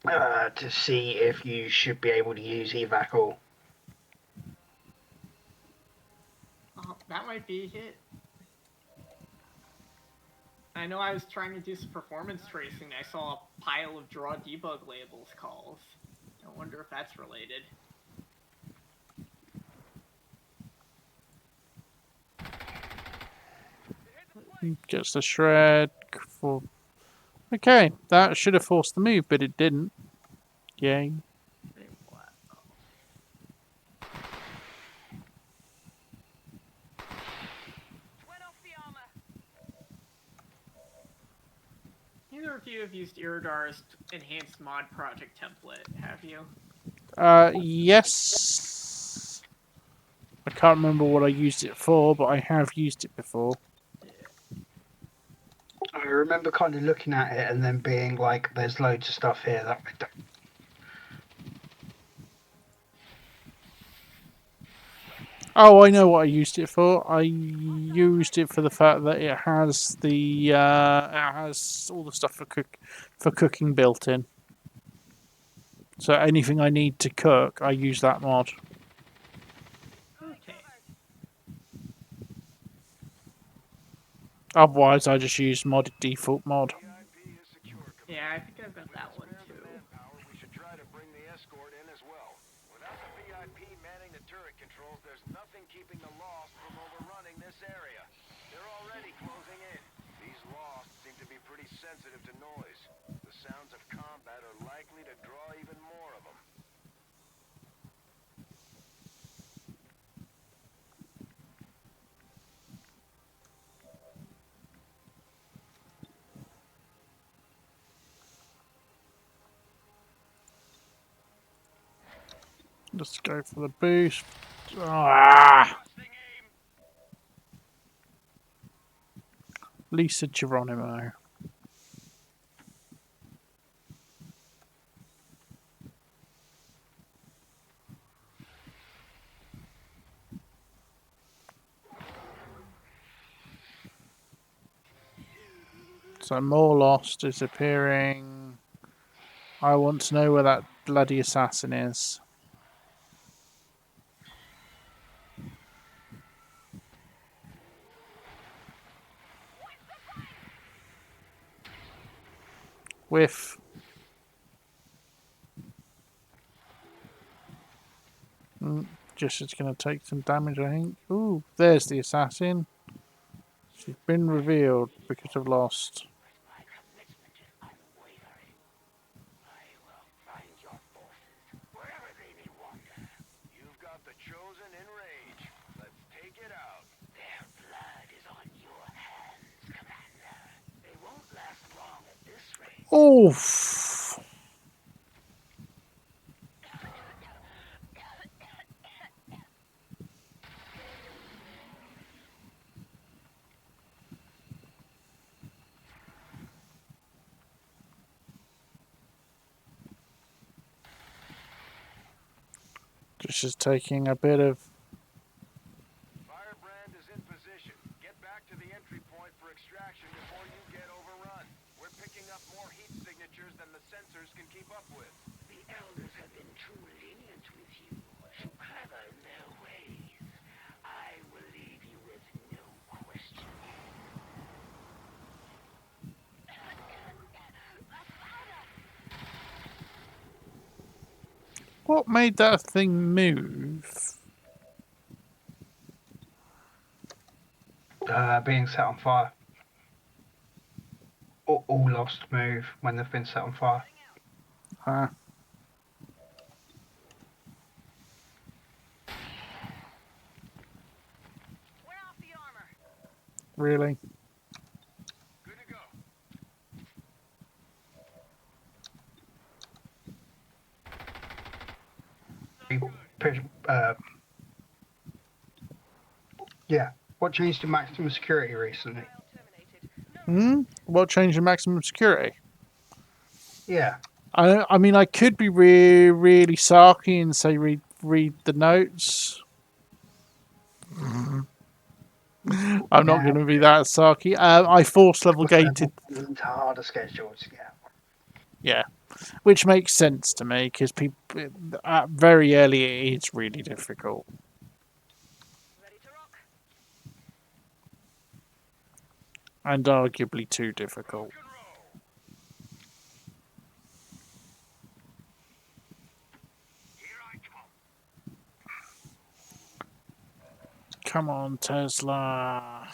Speaker 6: to see if you should be able to use evac all.
Speaker 8: Oh, that might be it. I know I was trying to do some performance tracing. I saw a pile of draw debug labels calls. I wonder if that's related.
Speaker 1: Gets the shred. For... Okay, that should have forced the move, but it didn't. Yay.
Speaker 3: went off the armor.
Speaker 8: Neither of you have used Iridar's enhanced mod project template, have you?
Speaker 1: Yes. I can't remember what I used it for, but I have used it before.
Speaker 6: I remember kind of looking at it and then being like, "There's loads of stuff here that I don't."
Speaker 1: Oh, I know what I used it for. I used it for the fact that it has the it has all the stuff for cooking built in. So anything I need to cook, I use that mod.
Speaker 8: Okay.
Speaker 1: Otherwise, I just use modded default mod.
Speaker 2: VIP is secure.
Speaker 8: Yeah, I think I've got that one
Speaker 2: Spare the
Speaker 8: too.
Speaker 2: manpower, we should try to bring the escort in as well. Without the VIP manning the turret controls, there's nothing keeping the Lost from overrunning this area. They're already closing in. These Lost seem to be pretty sensitive to noise. The sounds of combat are likely to draw even more of them.
Speaker 1: Let's go for the boost. Ah! Lisa Geronimo. So more lost is appearing. I want to know where that bloody assassin is. Whiff. Just it's going to take some damage, I think. Ooh, there's the assassin. She's been revealed because of lost.
Speaker 2: You've got the Chosen in rage. Let's take it out.
Speaker 7: Their blood is on your hands, Commander. They won't last long at this rate.
Speaker 1: Oof. This is taking a bit of...
Speaker 2: Firebrand is in position. Get back to the entry point for extraction before you get overrun. We're picking up more heat signatures than the sensors can keep up with.
Speaker 7: The elders have been too lenient with you, too clever in their ways. I will leave you with no question.
Speaker 1: What made that thing move?
Speaker 6: Being set on fire. All lost move when they've been set on fire.
Speaker 1: Ah,
Speaker 3: We're off the armor.
Speaker 1: really?
Speaker 2: Good to go.
Speaker 6: Yeah. What changed to maximum security recently?
Speaker 3: Terminated. No
Speaker 1: What changed in maximum security?
Speaker 6: Yeah.
Speaker 1: I mean, I could be really sarky and say read the notes. I'm not going to be that sarky. I force level gated.
Speaker 6: Into harder schedules, yeah.
Speaker 1: Yeah, which makes sense to me because people very early it is really difficult
Speaker 3: ready to rock.
Speaker 1: and arguably too difficult. Come on, Tesla.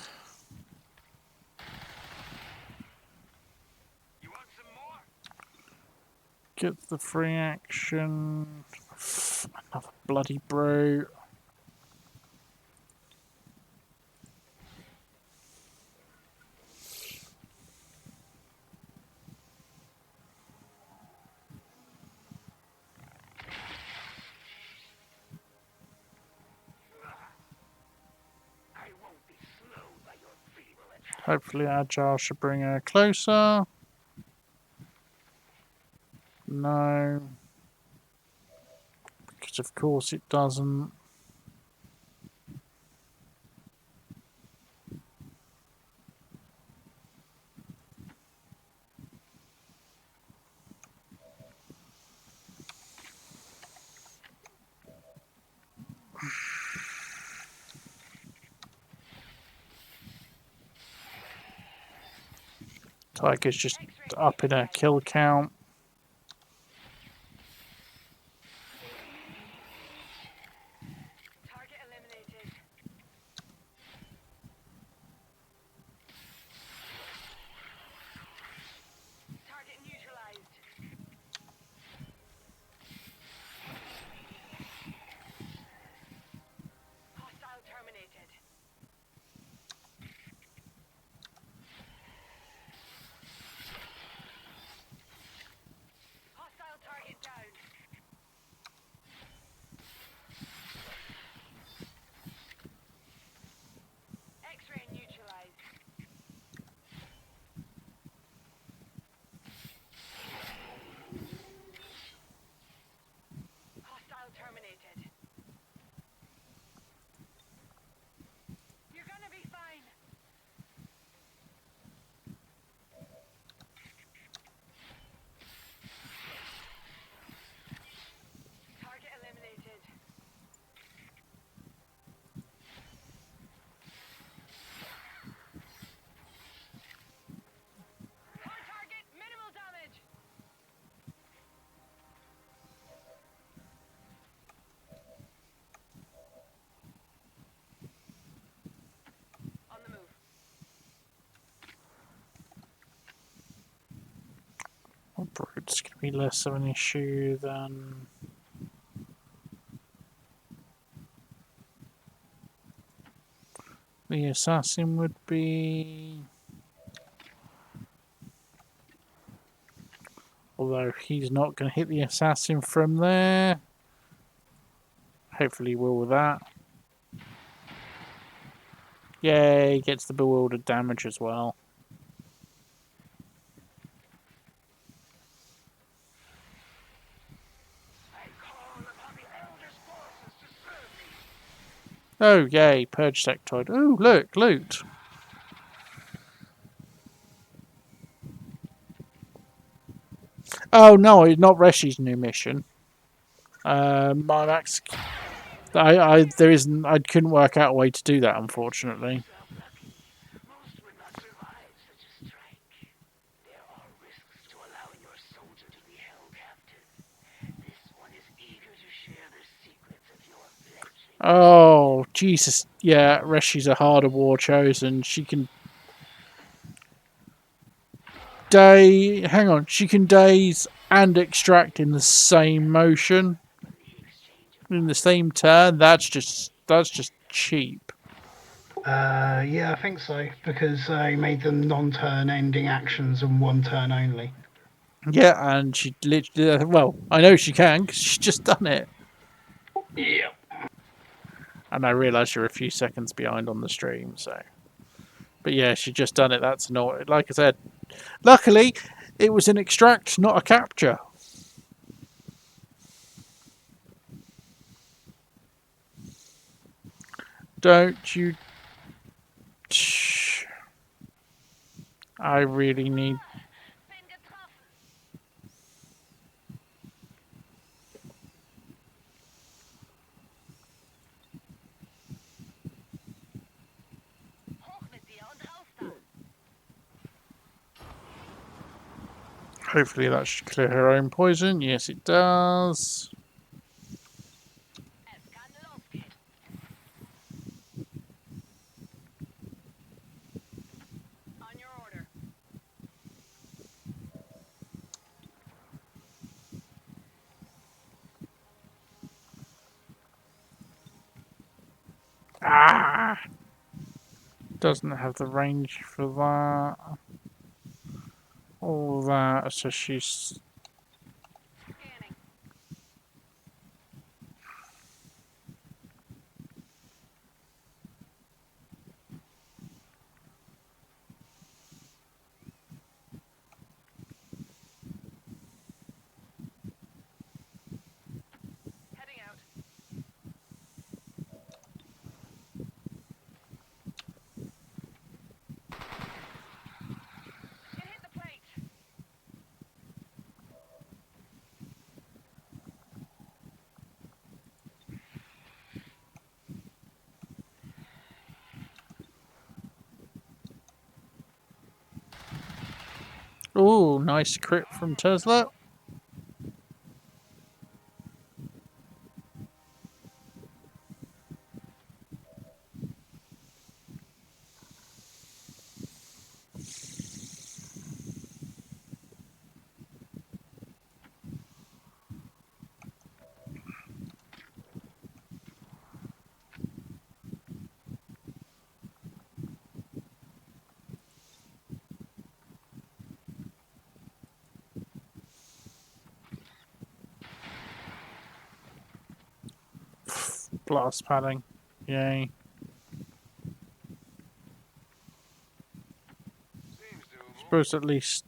Speaker 2: You want some more?
Speaker 1: Get the free action. Another bloody brute.
Speaker 7: I won't be slowed by your feeble attack.
Speaker 1: Hopefully Agile should bring her closer. No. Because of course it doesn't. Tiger's just up in her kill count.
Speaker 3: Target eliminated. Target neutralized. Hostile terminated. Hostile target down. X-ray neutralized. Hostile terminated. You're gonna be fine. Target eliminated. Hard target, minimal damage. On the move.
Speaker 1: Oh, brute's going to be less of an issue than... the assassin would be. Although he's not going to hit the assassin from there. Hopefully he will with that. Yay, gets the bewildered damage as well.
Speaker 7: I call upon the elders' forces
Speaker 1: Oh, yay, purge sectoid. Oh, look, loot. Oh, no, not Reshi's new mission. My max... there isn't... I couldn't work out a way to do that, unfortunately.
Speaker 7: Yourself lucky. Most would not survive such a strike. There are risks to allowing your soldier to be held captive. This one is eager to share the secrets of your fledgling.
Speaker 1: Oh, Jesus. Yeah, Reshi's a harder war chosen. She can... Hang on. She can daze and extract in the same motion. In the same turn. That's just cheap.
Speaker 6: Yeah, I think so, because I made them non-turn ending actions and one turn only.
Speaker 1: Yeah, and she literally... well, I know she can, because she's just done it.
Speaker 6: Yeah.
Speaker 1: And I realise you're a few seconds behind on the stream, so... But yeah, she just done it. That's annoying. Like I said, luckily, it was an extract, not a capture. Don't you... I really need...
Speaker 3: Bin getroffen. Hoch mit dir und raus da.
Speaker 1: Hopefully that should clear her own poison. Yes, it does.
Speaker 3: Es kann losgehen. On your order.
Speaker 1: Ah! Doesn't have the range for that. All that, so she's...
Speaker 3: Scanning. Heading out. It hit the plate.
Speaker 1: Ooh, nice crit from Tesla. Blast padding. Yay.
Speaker 5: Seems doable.
Speaker 1: Suppose at least...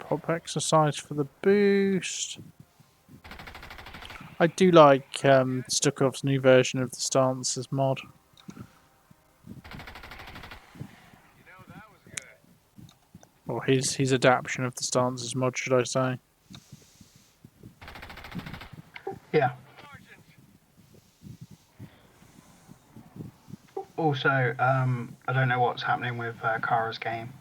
Speaker 1: Pop exercise for the boost. I do like Stukov's new version of the stances mod.
Speaker 5: You know, that was good.
Speaker 1: Or his adaptation of the stances mod, should I say.
Speaker 6: Yeah.
Speaker 5: Sergeant!
Speaker 6: Also, I don't know what's happening with Kara's game.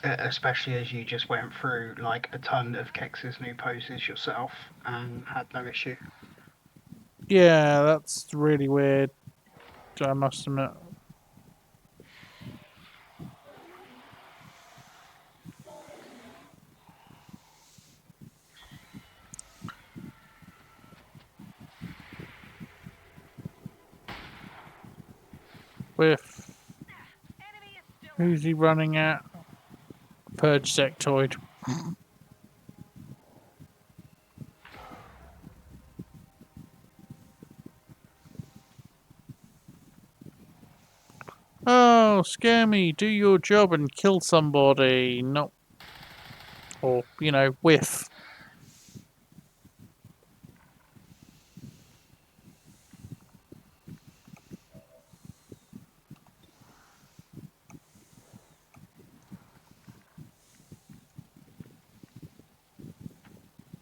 Speaker 6: Especially as you just went through like a ton of Kex's new poses yourself and had no issue.
Speaker 1: Yeah, that's really weird, I must admit. With...
Speaker 3: Enemy is still
Speaker 1: who's he running at? Purge sectoid. Oh, Oh, scare me. Do your job and kill somebody. Not, or whiff.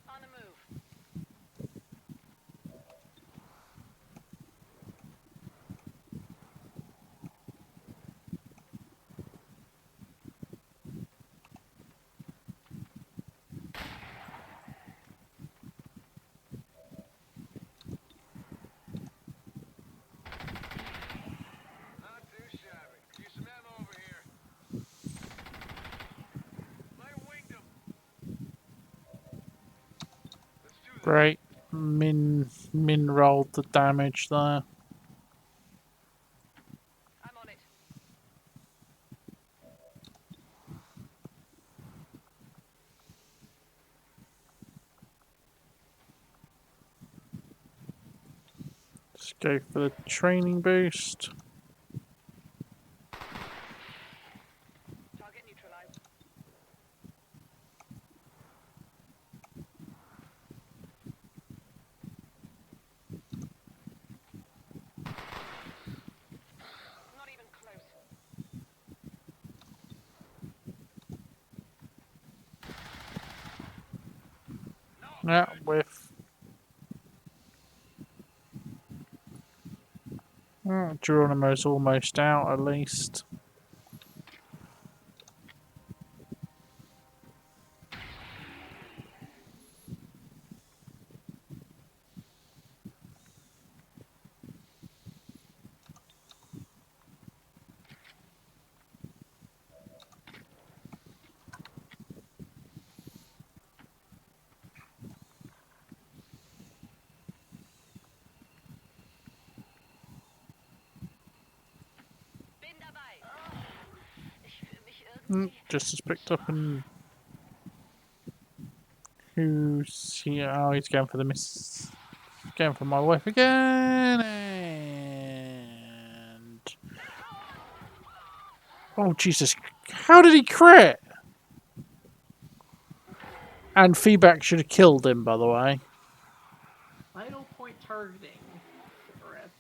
Speaker 3: On the move.
Speaker 5: Not too shabby. Could use some ammo over here. Light winged him. Let's do this.
Speaker 1: Great. Min rolled the damage there.
Speaker 3: I'm on it.
Speaker 1: Let's go for the training boost.
Speaker 3: Target neutralized. Not even close.
Speaker 1: Yeah, whiff. Geronimo's almost out, at least.
Speaker 3: Bin dabei. Ich fühle mich irgendwie.
Speaker 1: Just as picked up and who's here? Oh, he's going for the miss. Going for my wife again, and oh Jesus! How did he crit? And feedback should have killed him, by the way.
Speaker 8: Vital point targeting. Rip.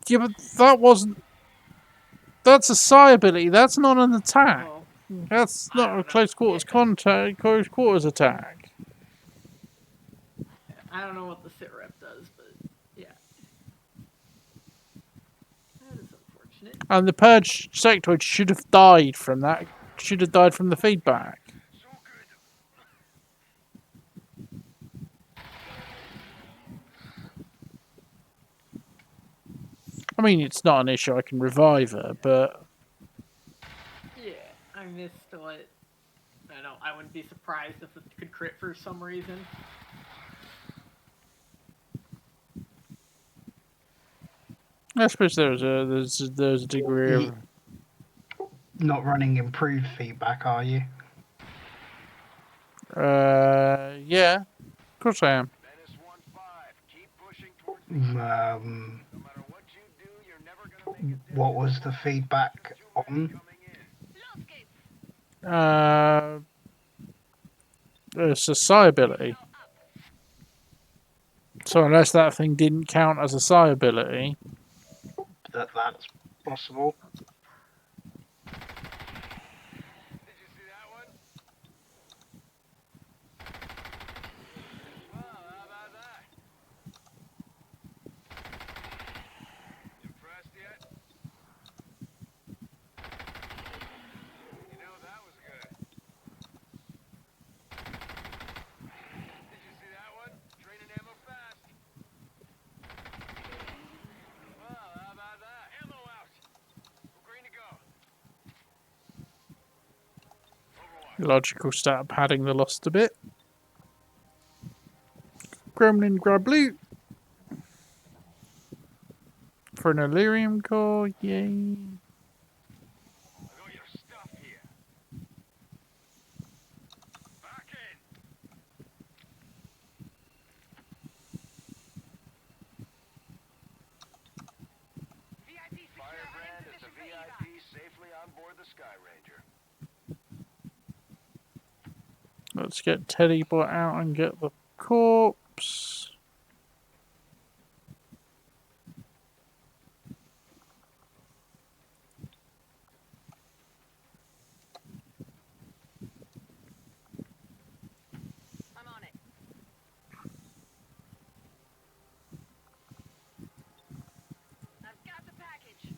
Speaker 1: Yeah, but that wasn't. That's a psi ability. That's not an attack.
Speaker 8: Well,
Speaker 1: That's
Speaker 8: I
Speaker 1: not
Speaker 8: don't
Speaker 1: a
Speaker 8: know.
Speaker 1: close quarters contact. Close quarters attack.
Speaker 8: I don't know what the sit rep does, but yeah. That is unfortunate.
Speaker 1: And the purge sectoid should have died from that. Should have died from the feedback.
Speaker 5: So good.
Speaker 1: I mean, it's not an issue. I can revive her, but
Speaker 8: Yeah, I missed what. I don't know. I wouldn't be surprised if it could crit for some reason.
Speaker 1: I suppose there's a degree of.
Speaker 6: Not running improved feedback, are you?
Speaker 1: Yeah, of course I am.
Speaker 2: Menace 1-5. Keep pushing towards the
Speaker 6: Mm,
Speaker 2: No matter what you do, you're never gonna make a
Speaker 6: what was the feedback on?
Speaker 2: coming in.
Speaker 3: Los geht's.
Speaker 1: It's a psi ability. So unless that thing didn't count as a psi ability,
Speaker 6: That's possible.
Speaker 5: Did you see that one? Well, how about that? Impressed yet? You know, that was good. Did you see that one? Draining ammo fast. Well, how about that? Ammo out. We're green to go. Overwatch.
Speaker 1: logical stat padding the lost a bit. Gremlin grab loot for an Illyrium core. Yay!
Speaker 5: I got your stuff here. Back in.
Speaker 2: aboard the Sky Ranger.
Speaker 1: Let's get Teddy Boy out and get the corpse.
Speaker 3: I'm on it. I've got the package.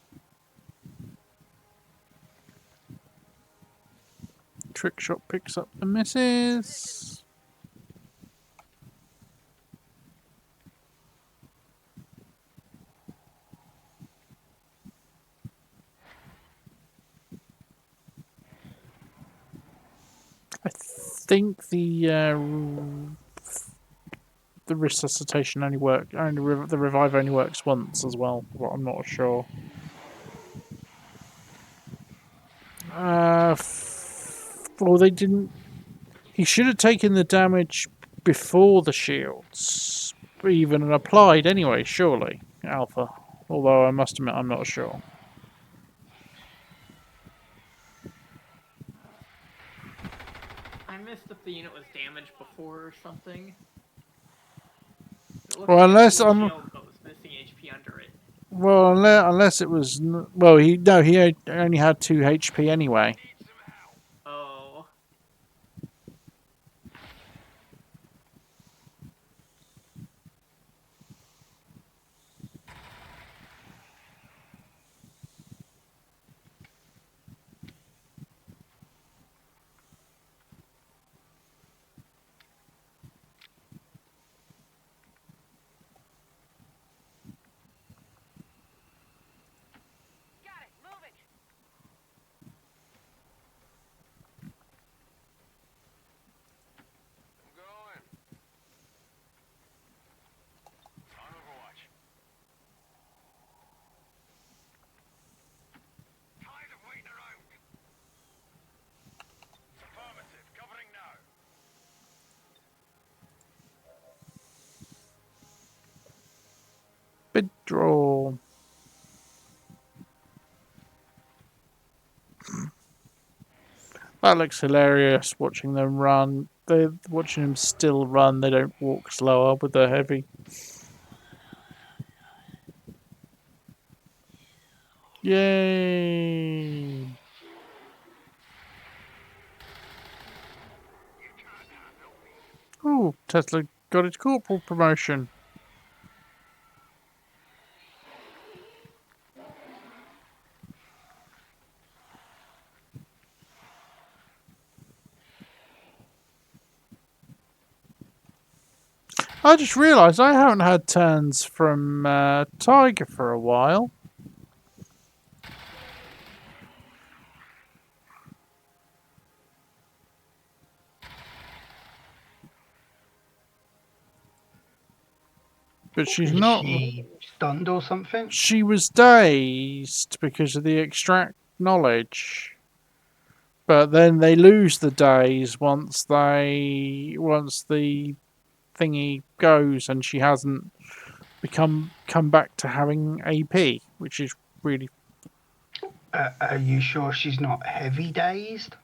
Speaker 1: Trick shot picks up the missus. I think the resuscitation only the revive only works once as well, but I'm not sure. Well, they didn't. He should have taken the damage before the shields even applied anyway, surely, Alpha. Although I must admit, I'm not sure.
Speaker 8: I missed if the unit was damaged before or something. It looked
Speaker 1: Well,
Speaker 8: like
Speaker 1: unless
Speaker 8: it was
Speaker 1: I'm.
Speaker 8: shield, but was missing HP under it.
Speaker 1: Well, unless it was. Well, he only had 2 HP anyway.
Speaker 2: Need some help.
Speaker 8: Oh.
Speaker 3: Got it. Moving.
Speaker 2: I'm going. On Overwatch. Tired of waiting around. Affirmative. Covering now.
Speaker 1: Bid draw. That looks hilarious watching them run. They're watching them still run. They don't walk slower with the heavy. Yay! Oh, Tesla got its corporal promotion. I just realised I haven't had turns from Tiger for a while. But she's
Speaker 6: Is
Speaker 1: not.
Speaker 6: she stunned or something?
Speaker 1: She was dazed because of the extract knowledge. But then they lose the daze once the thingy goes, and she hasn't come back to having AP, which is really.
Speaker 6: Are you sure she's not heavy dazed?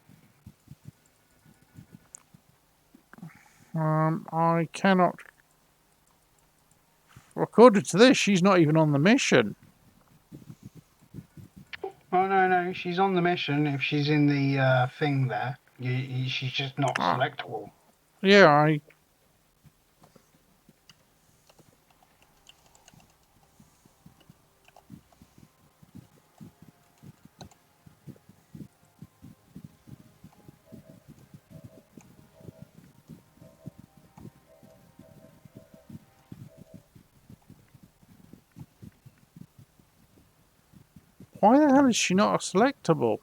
Speaker 1: I cannot. According to this, she's not even on the mission.
Speaker 6: Oh no, she's on the mission. If she's in the thing there, she's just not
Speaker 1: Ah.
Speaker 6: selectable.
Speaker 1: Yeah, why the hell is she not a selectable?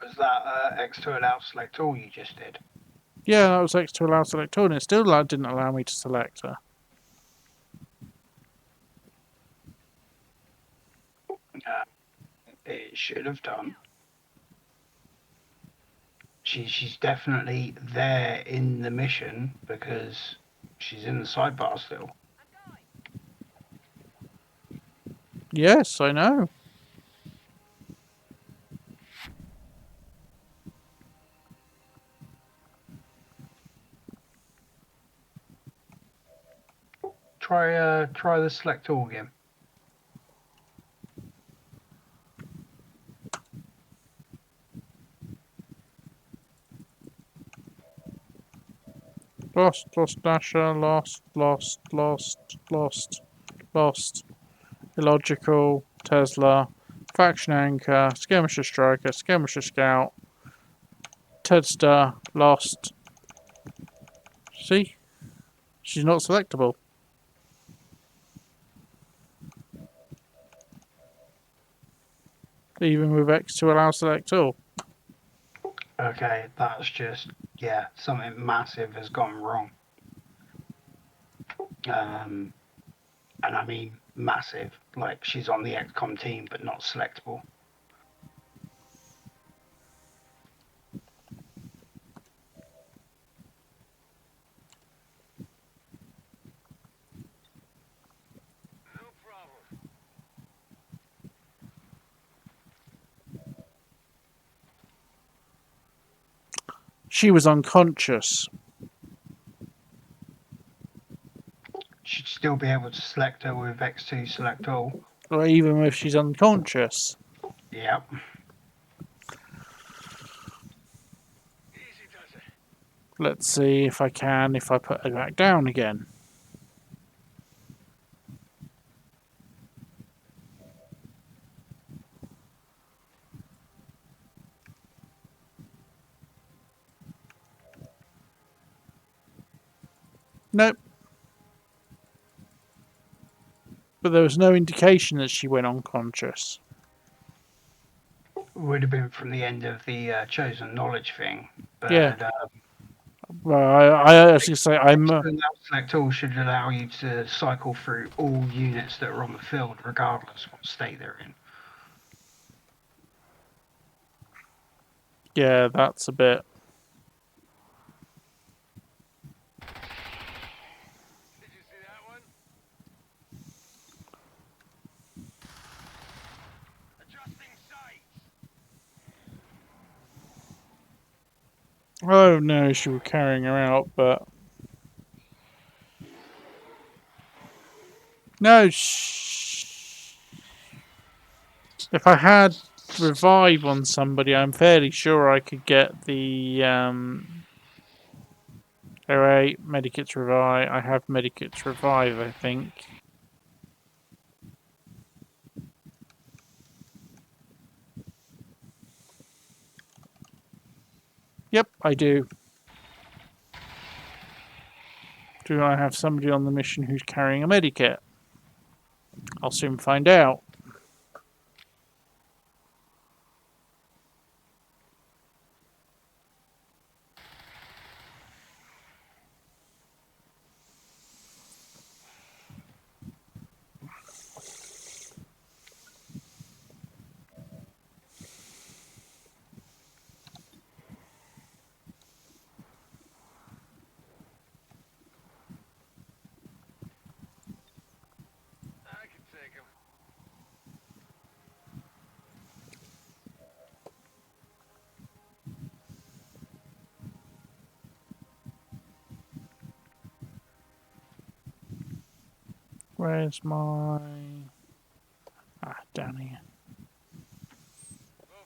Speaker 6: Was that X to allow select all you just did?
Speaker 1: Yeah, that was X to allow select all, and it still didn't allow me to select her.
Speaker 6: It should have done. She's definitely there in the mission because she's in the sidebar still.
Speaker 1: Yes, I know.
Speaker 6: Try the select all again.
Speaker 1: Lost, Dasher, lost. Illogical, Tesla, Faction Anchor, Skirmisher Striker, Skirmisher Scout, Tedster, lost. See? She's not selectable. Even with X to allow select all.
Speaker 6: Okay, that's just, yeah, something massive has gone wrong. And I mean massive. Like, she's on the XCOM team, but not selectable.
Speaker 5: No problem.
Speaker 1: She was unconscious.
Speaker 6: Should still be able to select her with X2 select all.
Speaker 1: Or even if she's unconscious.
Speaker 6: Yep.
Speaker 5: Easy does it.
Speaker 1: Let's see if I put her back down again. Nope. But there was no indication that she went unconscious.
Speaker 6: Would have been from the end of the chosen knowledge thing. But,
Speaker 1: Yeah. Well, I actually say I'm.
Speaker 6: select all should allow you to cycle through all units that are on the field, regardless what state they're in.
Speaker 1: Yeah, that's a bit.
Speaker 5: Did you see that one? Adjusting sights.
Speaker 1: I don't know if she was carrying her out, but no. If I had revive on somebody, I'm fairly sure I could get the 08 medikits revive. I have medikits revive, I think. Yep, I do. Do I have somebody on the mission who's carrying a medikit? I'll soon find out.
Speaker 5: I can take him.
Speaker 1: Where's my... down here.
Speaker 5: Move,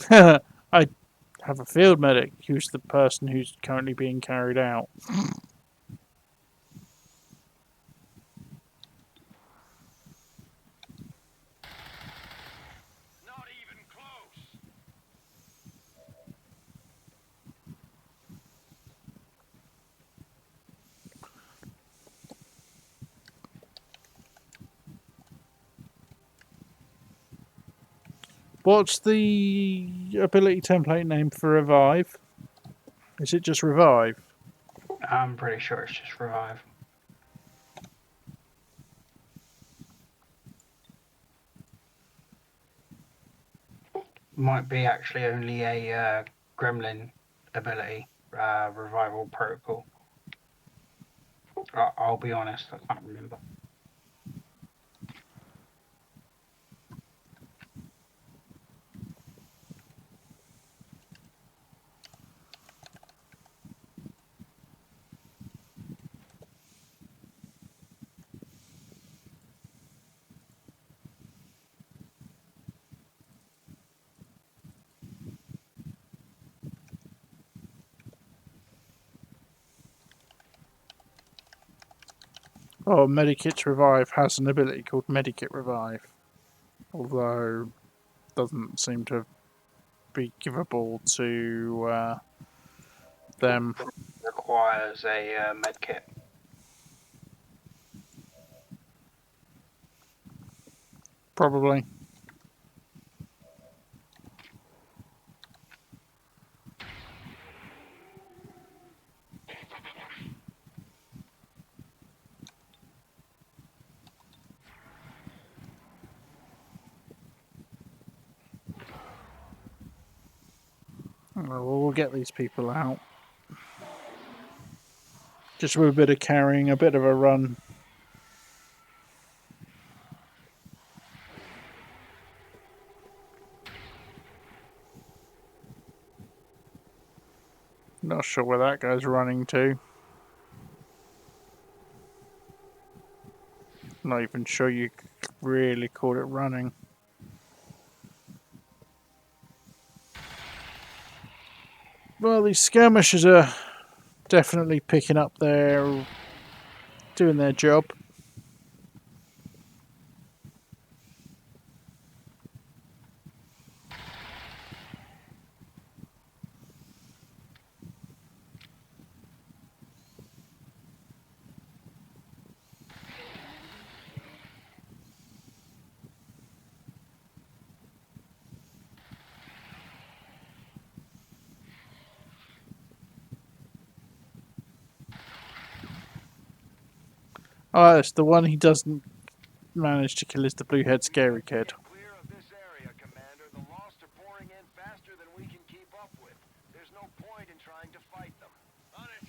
Speaker 5: move, move.
Speaker 1: I have a field medic who's the person who's currently being carried out.
Speaker 5: Not even close.
Speaker 1: What's the ability template name for revive? Is it just revive?
Speaker 6: I'm pretty sure it's just revive. Might be actually only a gremlin ability, revival protocol. I'll be honest, I can't remember.
Speaker 1: Oh, Medikit Revive has an ability called Medikit Revive. Although, doesn't seem to be givable to them.
Speaker 6: Requires a med kit.
Speaker 1: Probably. Well, we'll get these people out. Just with a bit of carrying, a bit of a run. Not sure where that guy's running to. Not even sure you could really call it running. Well, these skirmishers are definitely picking up doing their job. Oh, it's the one he doesn't manage to kill is the blue-head scary kid.
Speaker 2: Clear of this area, Commander. The Lost are pouring in faster than we can keep up with. There's no point in trying to fight them.
Speaker 5: On it.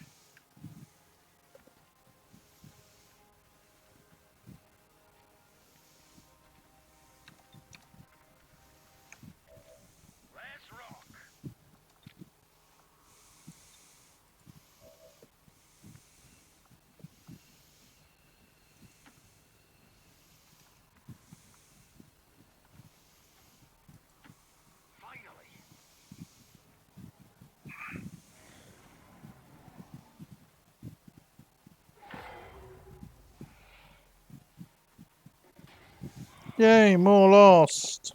Speaker 5: Let's rock. Finally.
Speaker 1: Yay, more lost.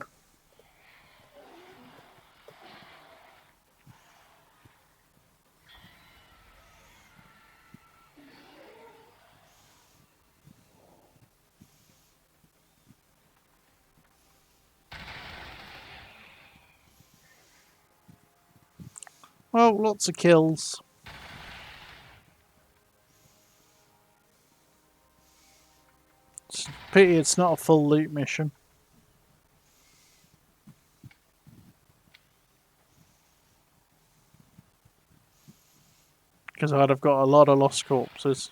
Speaker 1: Well, lots of kills. It's a pity it's not a full loot mission. Because I'd have got a lot of lost corpses.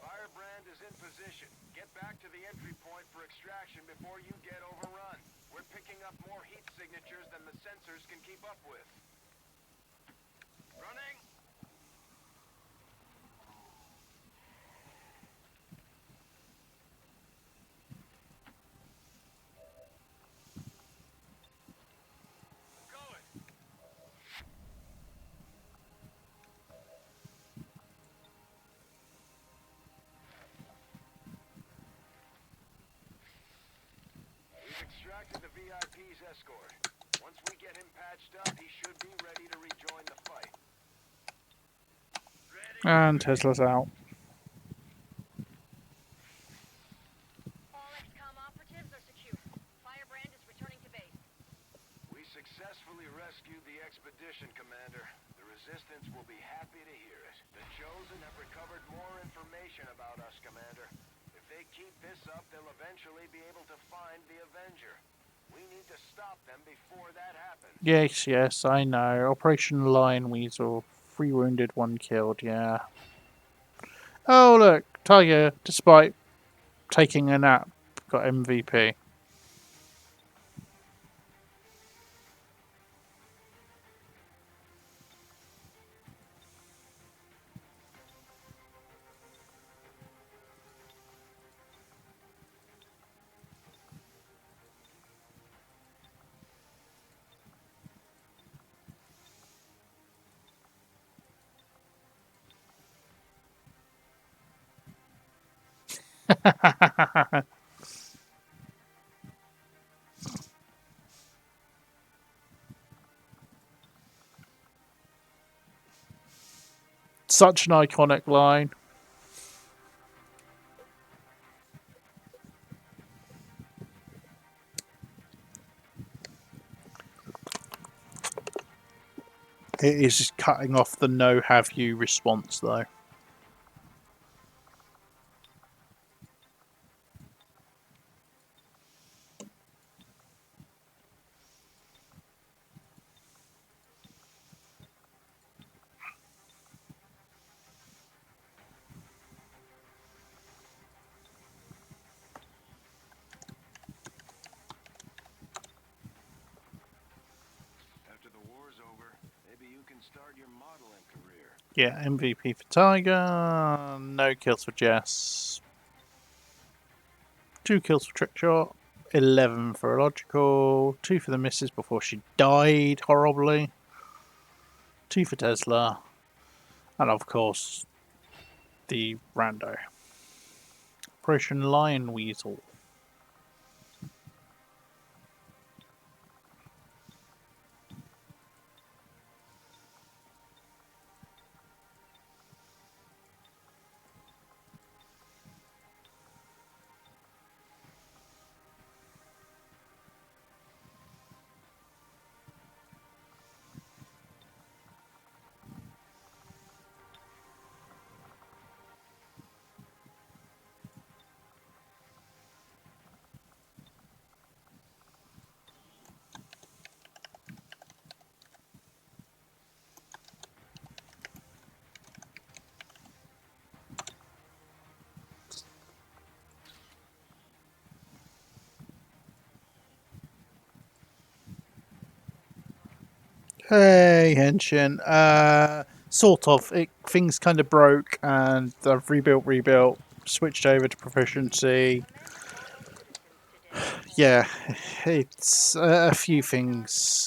Speaker 2: Firebrand is in position. Get back to the entry point for extraction before you get overrun. We're picking up more heat signatures than the sensors can keep up with.
Speaker 5: Running. Going.
Speaker 2: We've extracted the VIP's escort. Once we get him patched up, he should be ready to rejoin the fight.
Speaker 5: Ready.
Speaker 1: And Tesla's out.
Speaker 3: All XCOM operatives are secure. Firebrand is returning to base.
Speaker 2: We successfully rescued the expedition, Commander. The Resistance will be happy to hear it. The Chosen have recovered more information about us, Commander. If they keep this up, they'll eventually be able to find the Avenger. We need to stop them before that happens.
Speaker 1: Yes, I know. Operation Lion Weasel. 3 wounded, 1 killed, yeah. Oh, look. Tiger, despite taking a nap, got MVP. Such an iconic line. It is just cutting off the no have you response, though.
Speaker 2: After the war's over, maybe you can start your modeling career.
Speaker 1: Yeah, MVP for Tiger. No kills for Jess. 2 kills for Trickshot. 11 for Illogical. 2 for the missus before she died horribly. 2 for Tesla. And of course, the rando. Operation Lion Weasel. Hey, Henshin. Sort of. Things kind of broke, and I've rebuilt, switched over to proficiency. Yeah, it's a few things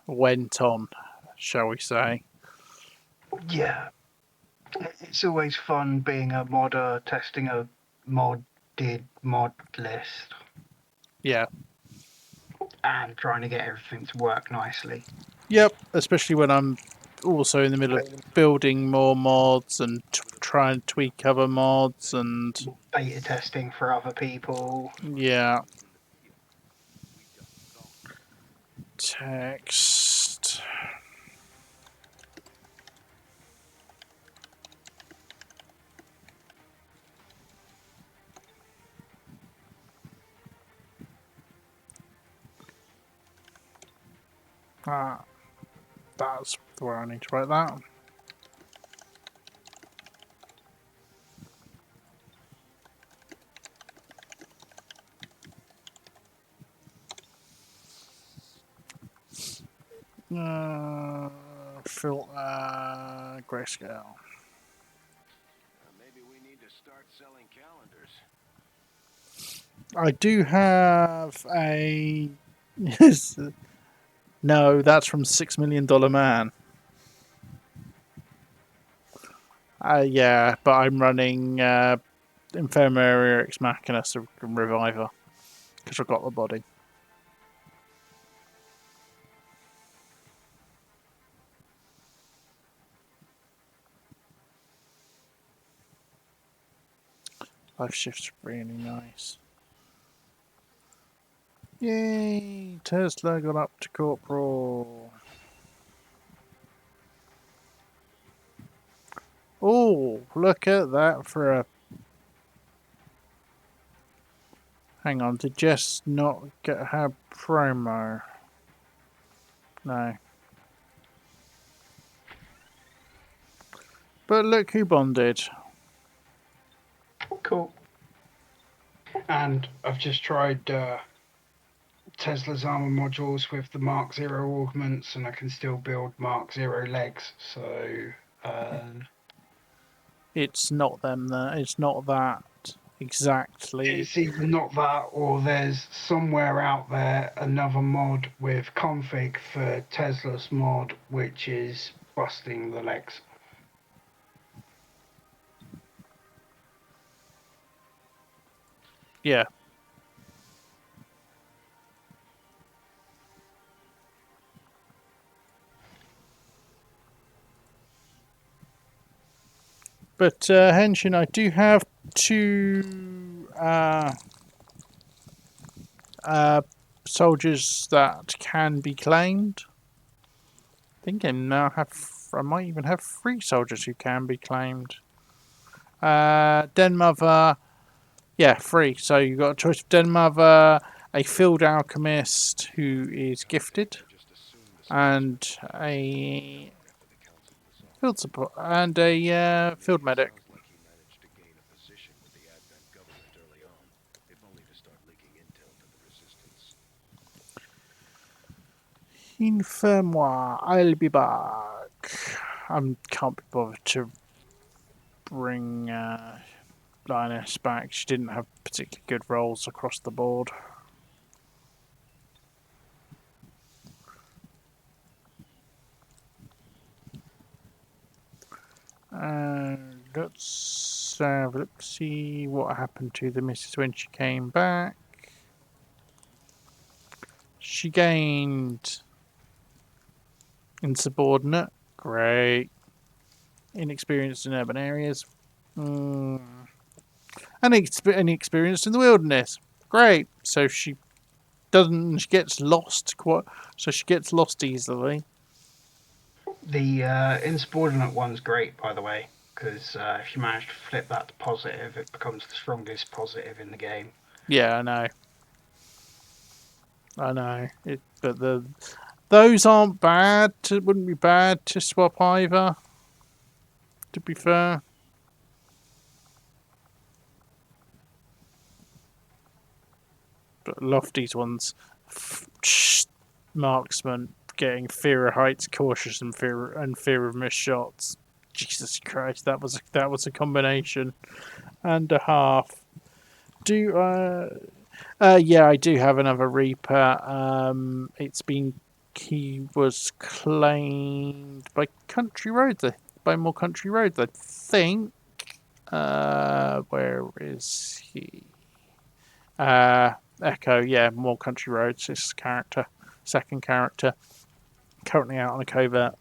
Speaker 1: went on, shall we say.
Speaker 6: Yeah, it's always fun being a modder, testing a modded mod list
Speaker 1: Yeah.
Speaker 6: and trying to get everything to work nicely.
Speaker 1: Yep, especially when I'm also in the middle of building more mods and trying to tweak other mods and
Speaker 6: Beta testing for other people.
Speaker 1: yeah. Text. Ah, that's where I need to write that. Filter grayscale.
Speaker 2: Maybe we need to start selling calendars.
Speaker 1: I do have a. Yes. No, that's from $6 Million Man. Yeah, but I'm running Infirmary Ex Machina, so Reviver, because I've got the body. Life shift's really nice. Yay! Tesla got up to corporal. Oh, look at that for a... Hang on, did Jess not get her promo? No. But look who bonded.
Speaker 6: Cool. And I've just tried Tesla's armor modules with the Mark Zero augments, and I can still build Mark Zero legs. So
Speaker 1: It's not them there. It's not that exactly.
Speaker 6: it's either not that, or there's somewhere out there another mod with config for Tesla's mod, which is busting the legs.
Speaker 1: Yeah. But Henshin, I do have two soldiers that can be claimed. I think I now have. I might even have 3 soldiers who can be claimed. Den Mother, yeah, 3. So you've got a choice of Den Mother, a Field Alchemist who is gifted, and a field support and a field medic. Informe-moi, I'll be back. I can't be bothered to bring Lioness back. She didn't have particularly good rolls across the board. Let's see what happened to the missus when she came back. She gained insubordinate, great. Inexperienced in urban areas, and inexperienced in the wilderness, great. So she doesn't. She gets lost quite. So she gets lost easily.
Speaker 6: The insubordinate one's great, by the way, because if you manage to flip that to positive, it becomes the strongest positive in the game.
Speaker 1: Yeah, I know. But those aren't bad. Wouldn't be bad to swap either. To be fair. But Lofty's ones, marksman, getting fear of heights, cautious, and fear of missed shots. Jesus Christ, that was a combination and a half. Yeah, I do have another Reaper. He was claimed by Country Roads, by More Country Roads, I think. Where is he? Echo, yeah, More Country Roads. This character, second character, currently out on a covert.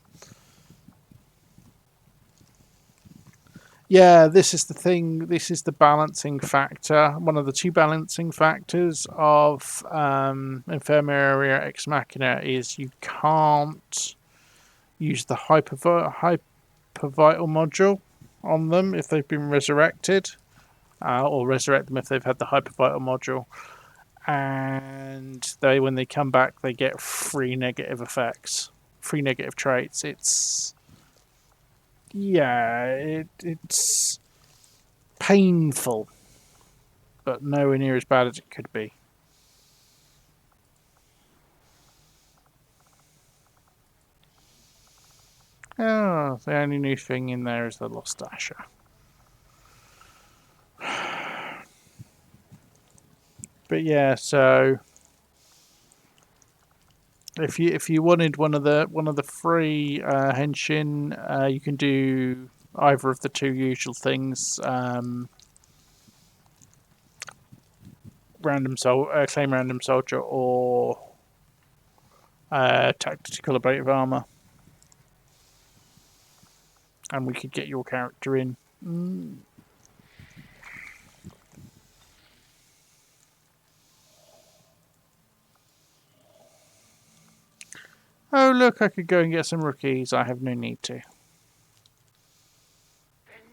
Speaker 1: Yeah, this is the thing. This is the balancing factor. One of the 2 balancing factors of Infirmary Ex Machina is you can't use the hypervital module on them if they've been resurrected, or resurrect them if they've had the hypervital module. And when they come back, they get 3 negative effects, 3 negative traits. It's painful, but nowhere near as bad as it could be. Oh, the only new thing in there is the Lost Asher. But yeah, so if you wanted one of the free henshin, you can do either of the 2 usual things. Claim random soldier, or tactical ablative armor, and we could get your character in. Oh, look, I could go and get some rookies. I have no need to.
Speaker 7: The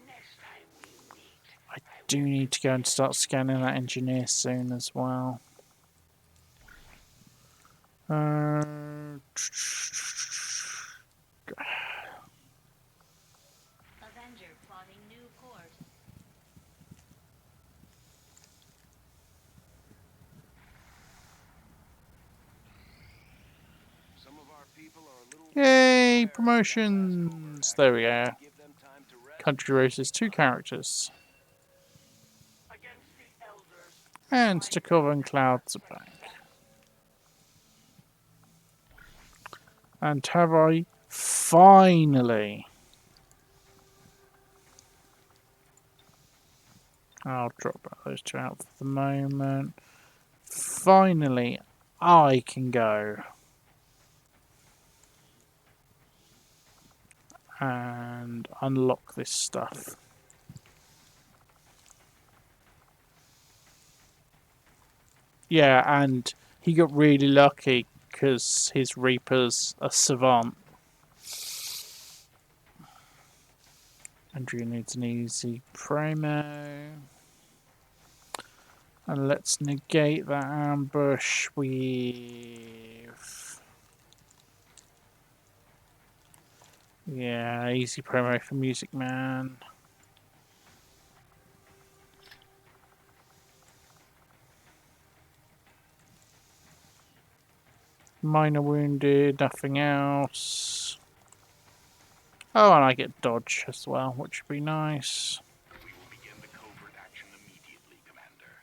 Speaker 7: next time we meet,
Speaker 1: I do need to go and start scanning that engineer soon as well.
Speaker 3: Avenger plotting new course.
Speaker 2: Some of our people are a little
Speaker 1: Yay,
Speaker 2: tired
Speaker 1: promotions! There we go.
Speaker 2: give them time to rest.
Speaker 1: Country races, 2 characters.
Speaker 7: against the elders,
Speaker 1: And Stakova and Clouds are back. And have I finally... I'll drop those 2 out for the moment. Finally, I can go and unlock this stuff. Yeah, and he got really lucky because his Reaper's a savant. Andrew needs an easy promo. And let's negate that ambush with... Yeah, easy promo for Music Man. Minor wounded, nothing else. Oh, and I get dodge as well, which would be nice.
Speaker 7: we will begin the covert action immediately, Commander.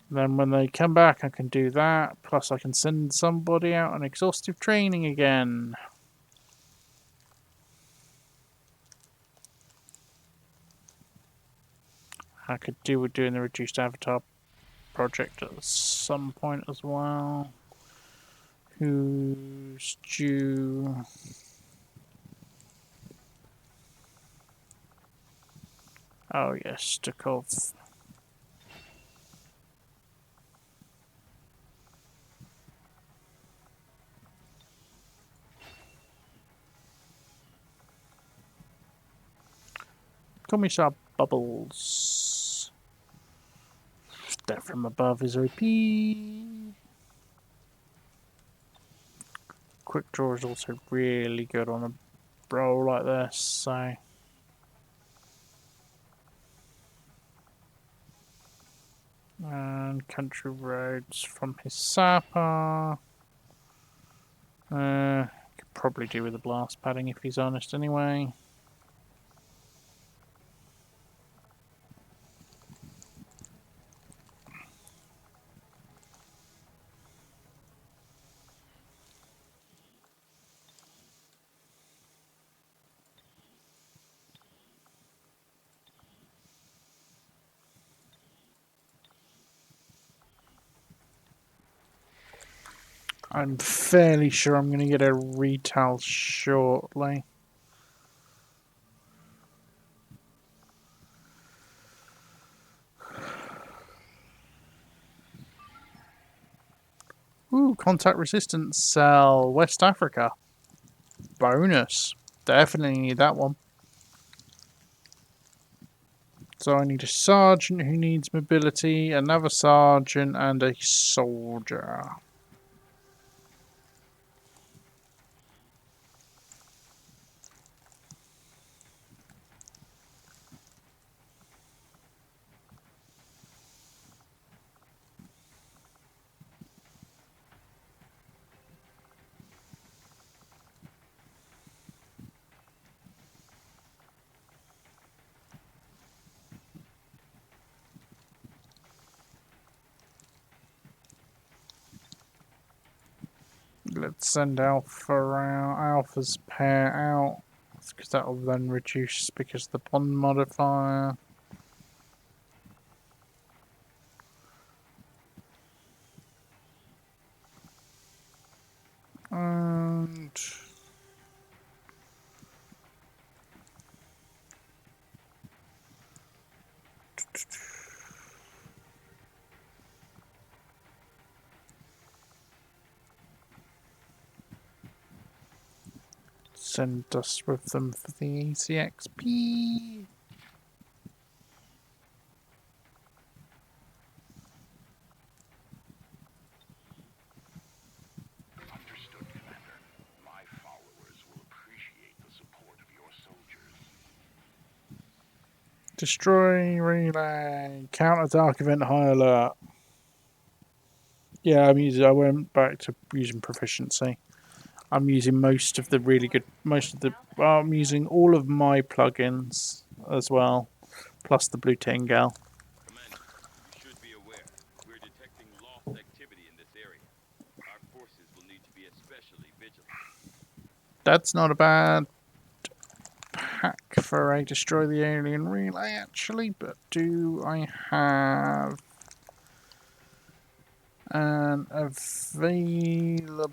Speaker 1: Then when they come back, I can do that. Plus, I can send somebody out on exhaustive training again. I could do with doing the reduced avatar project at some point as well. Who's due? Oh yes, Stakov. Commissar Bubbles. Step from above is OP. Quick draw is also really good on a roll like this, so. And country roads from his Sapper. Could probably do with a blast padding if he's honest anyway. I'm fairly sure I'm going to get a retail shortly. Ooh, contact resistance cell, West Africa. Bonus. Definitely need that one. So I need a sergeant who needs mobility, another sergeant, and a soldier. Let's send Alpha out, Alpha's pair out, because that will then reduce because of the bond modifier. And send us with them for the ECXP.
Speaker 2: Understood, Commander. My followers will appreciate the support of your soldiers.
Speaker 1: Destroy relay. Counter dark event high alert. Yeah, I went back to using proficiency. I'm using most of the really good, I'm using all of my plugins as well, plus the Blue Tingal.
Speaker 5: Commander, you should be aware. We're detecting lost activity in this area. Our forces will need to be especially vigilant.
Speaker 1: That's not a bad pack for a destroy the alien relay, actually, but do I have an available...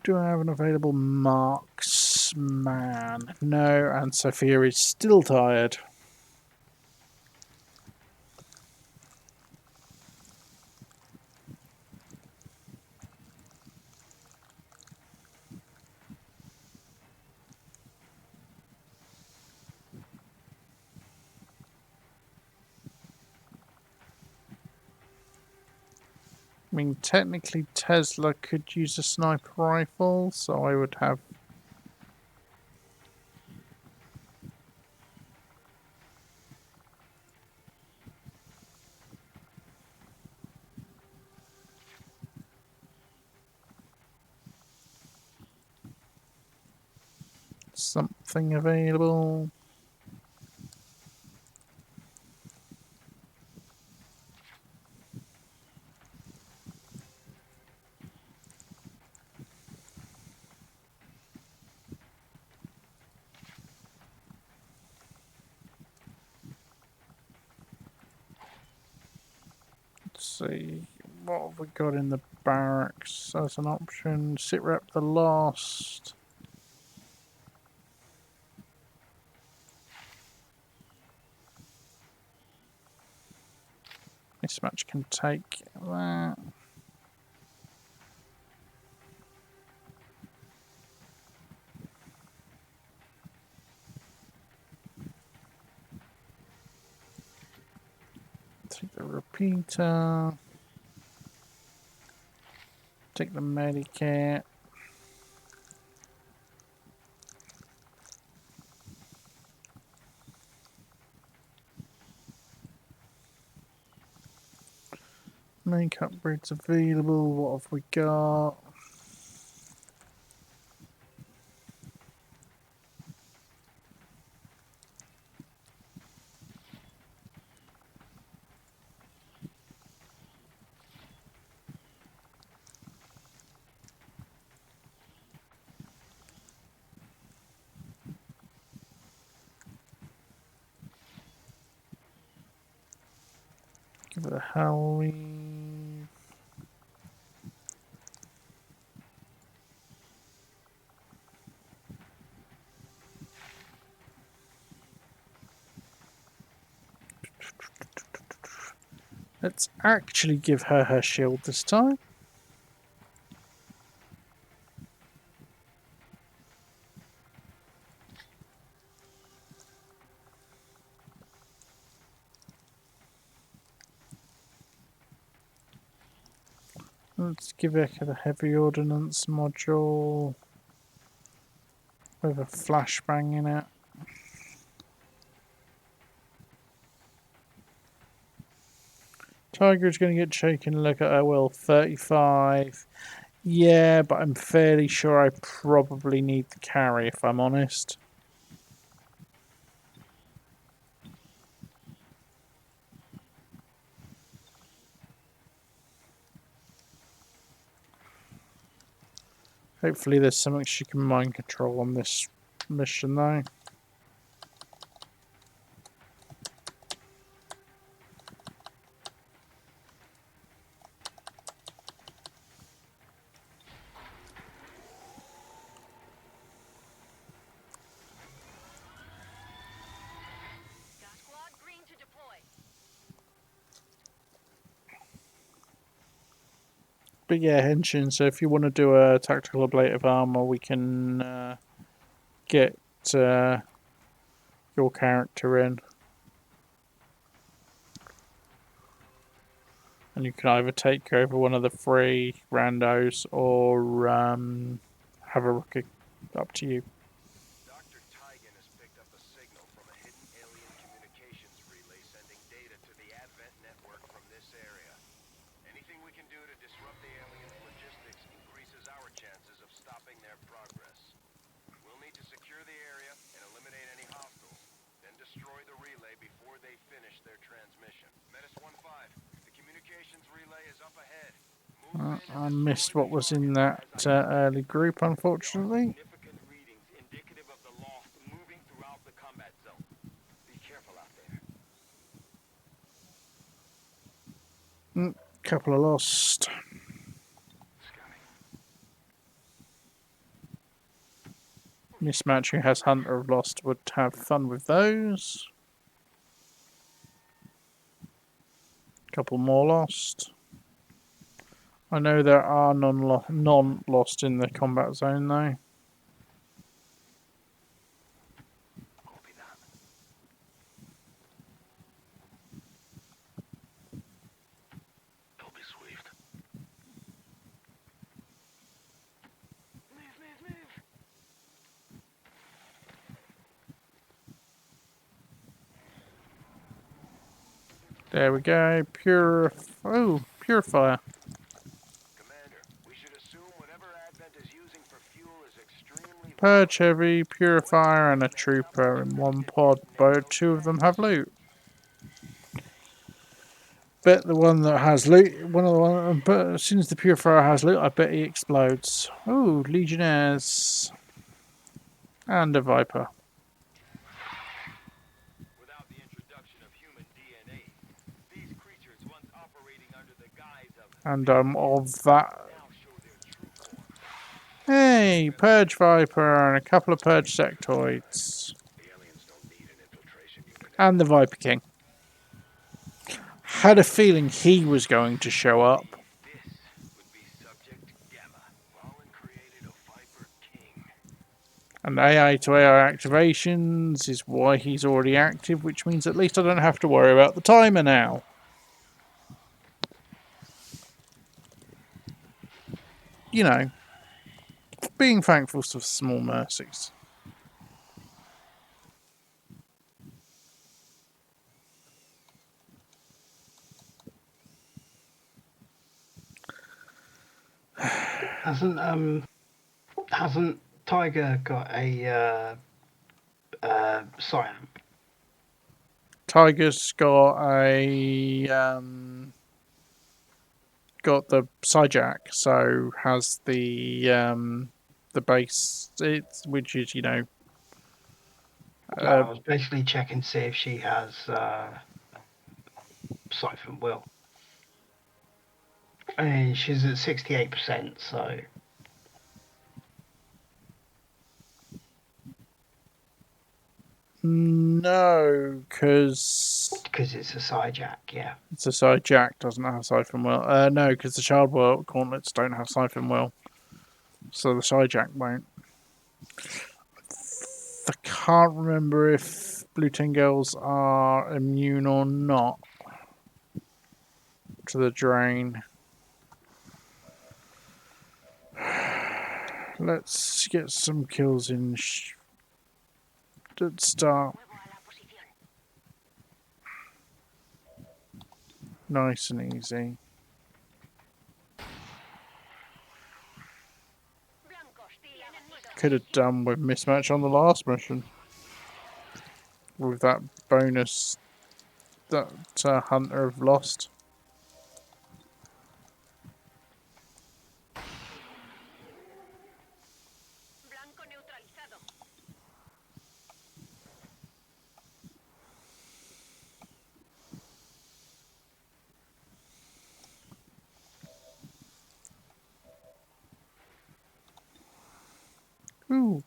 Speaker 1: Do I have an available marksman? No, and Sophia is still tired. I mean, technically Tesla could use a sniper rifle, so I would have... something available. Let's see, what have we got in the barracks as an option? Sit rep the last. This match can take that. Take the repeater. Take the medikit. Make upgrades available. What have we got? Give it a Halloween. Let's actually give her her shield this time. Let's give her the heavy ordnance module with a flashbang in it. Tiger's going to get shaken. Look at her will. 35. Yeah, but I'm fairly sure I probably need the carry, if I'm honest. Hopefully there's something she can mind control on this mission, though.
Speaker 3: Squad green to deploy.
Speaker 1: But yeah, Henshin, so if you want to do a tactical ablative armor, we can get your character in. And you can either take over one of the 3 randos or have a rookie. Up to you.
Speaker 2: Dr. Tygan has picked up a signal from a hidden alien communications relay sending data to the Advent network from this area. Anything we can do to disrupt the aliens' logistics increases our chances of stopping their progress. We'll need to secure the area and eliminate any hostiles, then destroy the relay before they finish their transmission. Metis 1-5, the communications relay is up ahead.
Speaker 1: I missed what was in that early group, unfortunately.
Speaker 5: Significant readings indicative of the lost moving throughout the combat zone. Be careful out there.
Speaker 1: Couple of lost. Mismatch who has Hunter of Lost would have fun with those. Couple more lost. I know there are non-lost in the combat zone though.
Speaker 7: Copy that. Copy Swift. Move.
Speaker 1: There we go. Purifier.
Speaker 2: Commander, we should assume whatever Advent is using for fuel is extremely
Speaker 1: Purge Heavy, Purifier, and a Trooper in one pod. Both 2 of them have loot. Bet the one that has loot, but as soon as the Purifier has loot, I bet he explodes. Ooh, Legionnaires. And a Viper.
Speaker 5: Without the introduction of human DNA, these creatures once operating under the guise of
Speaker 1: And of that.
Speaker 5: now show their true form.
Speaker 1: Hey, Purge Viper and a couple of Purge Sectoids.
Speaker 2: The aliens don't need an infiltration unit.
Speaker 1: And the Viper King. Had a feeling he was going to show up.
Speaker 5: This would be Subject Gamma.
Speaker 2: Rollin created a Viper King.
Speaker 1: And AI to AI activations is why he's already active, which means at least I don't have to worry about the timer now. You know, being thankful for small mercies.
Speaker 6: Hasn't Tiger got a Cyan?
Speaker 1: Tiger's got a got the Sijack, so has the base, which is, you know,
Speaker 6: I was basically checking to see if she has Siphon Will. And she's at 68%, so
Speaker 1: no, because
Speaker 6: it's a Sijack, yeah.
Speaker 1: it's a Sijack doesn't have Siphon Will. No, because the Child World Gauntlets don't have Siphon Will, so the Sijack won't. I can't remember if Blue Tin Girls are immune or not to the drain. Let's get some kills in. Let's start nice and easy. Could have done with mismatch on the last mission with that bonus that Hunter have lost.
Speaker 3: Blanco neutralizado.
Speaker 1: Ooh.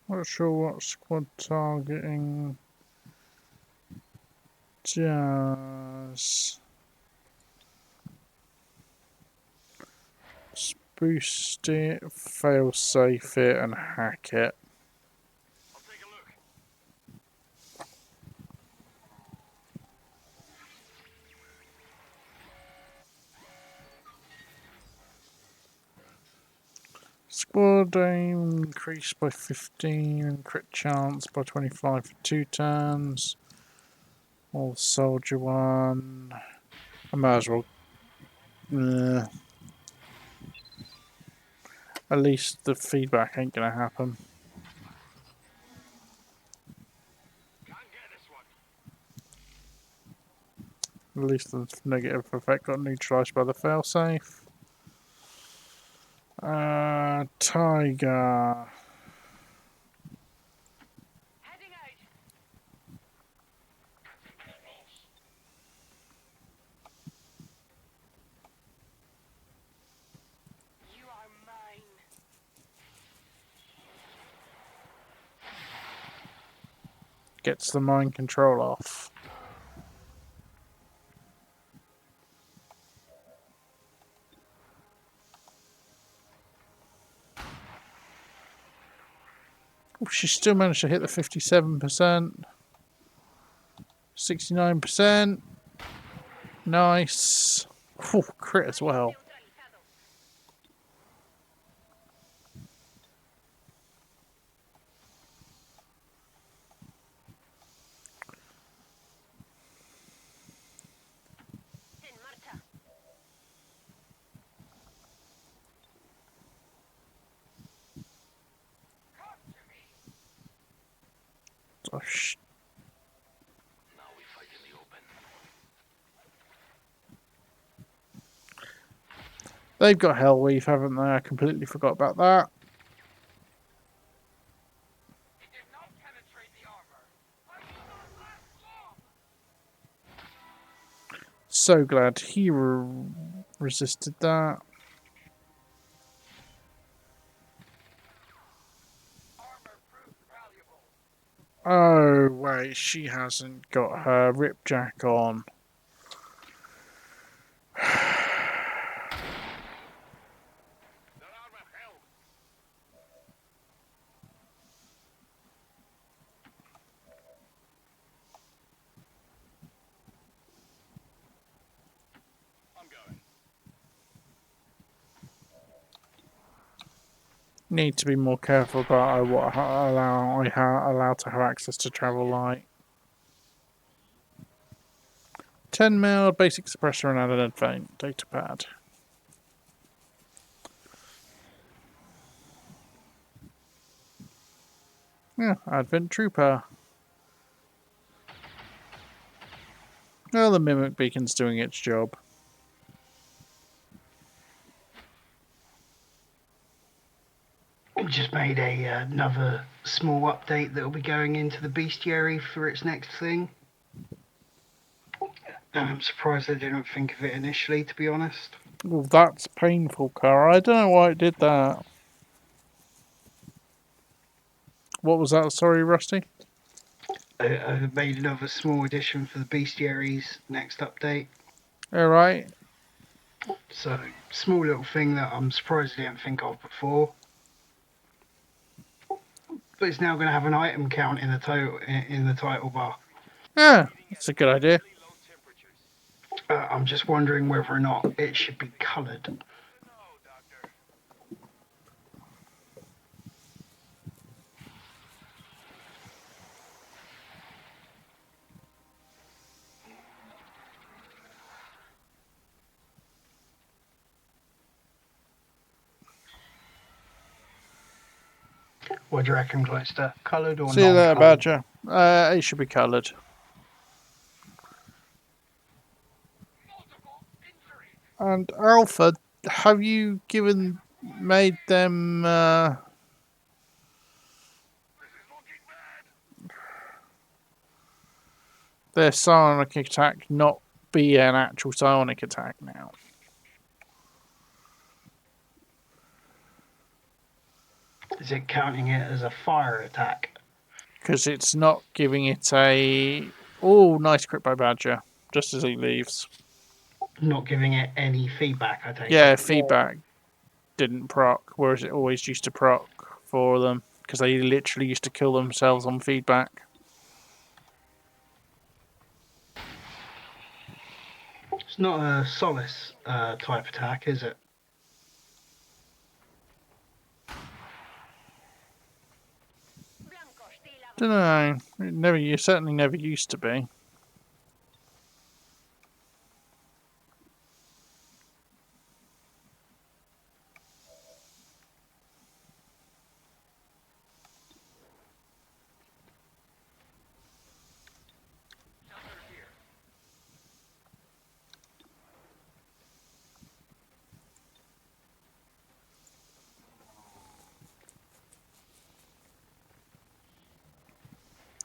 Speaker 1: Not sure what squad targeting does. boost it, fail safe it, and hack it.
Speaker 2: I'll take a look.
Speaker 1: Squad aim increased by 15, crit chance by 25 for 2 turns. All soldier one. I might as well. At least the feedback ain't gonna happen.
Speaker 2: Can't get this one.
Speaker 1: At least the negative effect got neutralised by the failsafe. Tiger.
Speaker 3: Heading out. You are mine.
Speaker 1: Gets the mind control off. Oh, she still managed to hit the 57%. 69%. Nice. Oh, crit as well. Oh,
Speaker 2: Now we fight in the open.
Speaker 1: they've got Hellweave, haven't they? I completely forgot about that.
Speaker 2: It did not penetrate the armor. I will not last long.
Speaker 1: So glad he resisted that.
Speaker 2: Armor proved valuable.
Speaker 1: Oh, wait, she hasn't got her Ripjack on.
Speaker 2: That armor held. I'm going.
Speaker 1: Need to be more careful about what I allow to have access to travel light. 10 mil, basic suppressor and added advent data pad. Yeah, Advent Trooper. Well, the Mimic Beacon's doing its job.
Speaker 6: We just made another small update that will be going into the bestiary for its next thing. I'm surprised they didn't think of it initially, to be honest.
Speaker 1: Well, that's painful, Cara. I don't know why it did that. What was that? Sorry, Rusty?
Speaker 6: I made another small addition for the bestiary's next update.
Speaker 1: Alright.
Speaker 6: So, small little thing that I'm surprised I didn't think of before. But it's now going to have an item count in the title bar.
Speaker 1: Yeah, that's a good idea.
Speaker 2: Low temperatures.
Speaker 6: I'm just wondering whether or not it should be coloured.
Speaker 2: No, Doctor.
Speaker 6: What do you reckon, Gloucester? Coloured or
Speaker 1: See you later,
Speaker 6: non-coloured?
Speaker 1: Badger. It should be coloured.
Speaker 2: Multiple injuries.
Speaker 1: And Alpha, have you made them
Speaker 2: This is looking bad.
Speaker 1: their psionic attack not be an actual psionic attack now?
Speaker 6: Is it counting it as a fire attack?
Speaker 1: Because it's not giving it a... Oh, nice crit by Badger. Just as he leaves.
Speaker 6: Not giving it any feedback, I take
Speaker 1: Yeah,
Speaker 6: it.
Speaker 1: feedback didn't proc, whereas it always used to proc for them, because they literally used to kill themselves on feedback.
Speaker 6: It's not a solace type attack, is it?
Speaker 1: Don't know. It never. You certainly never used to be.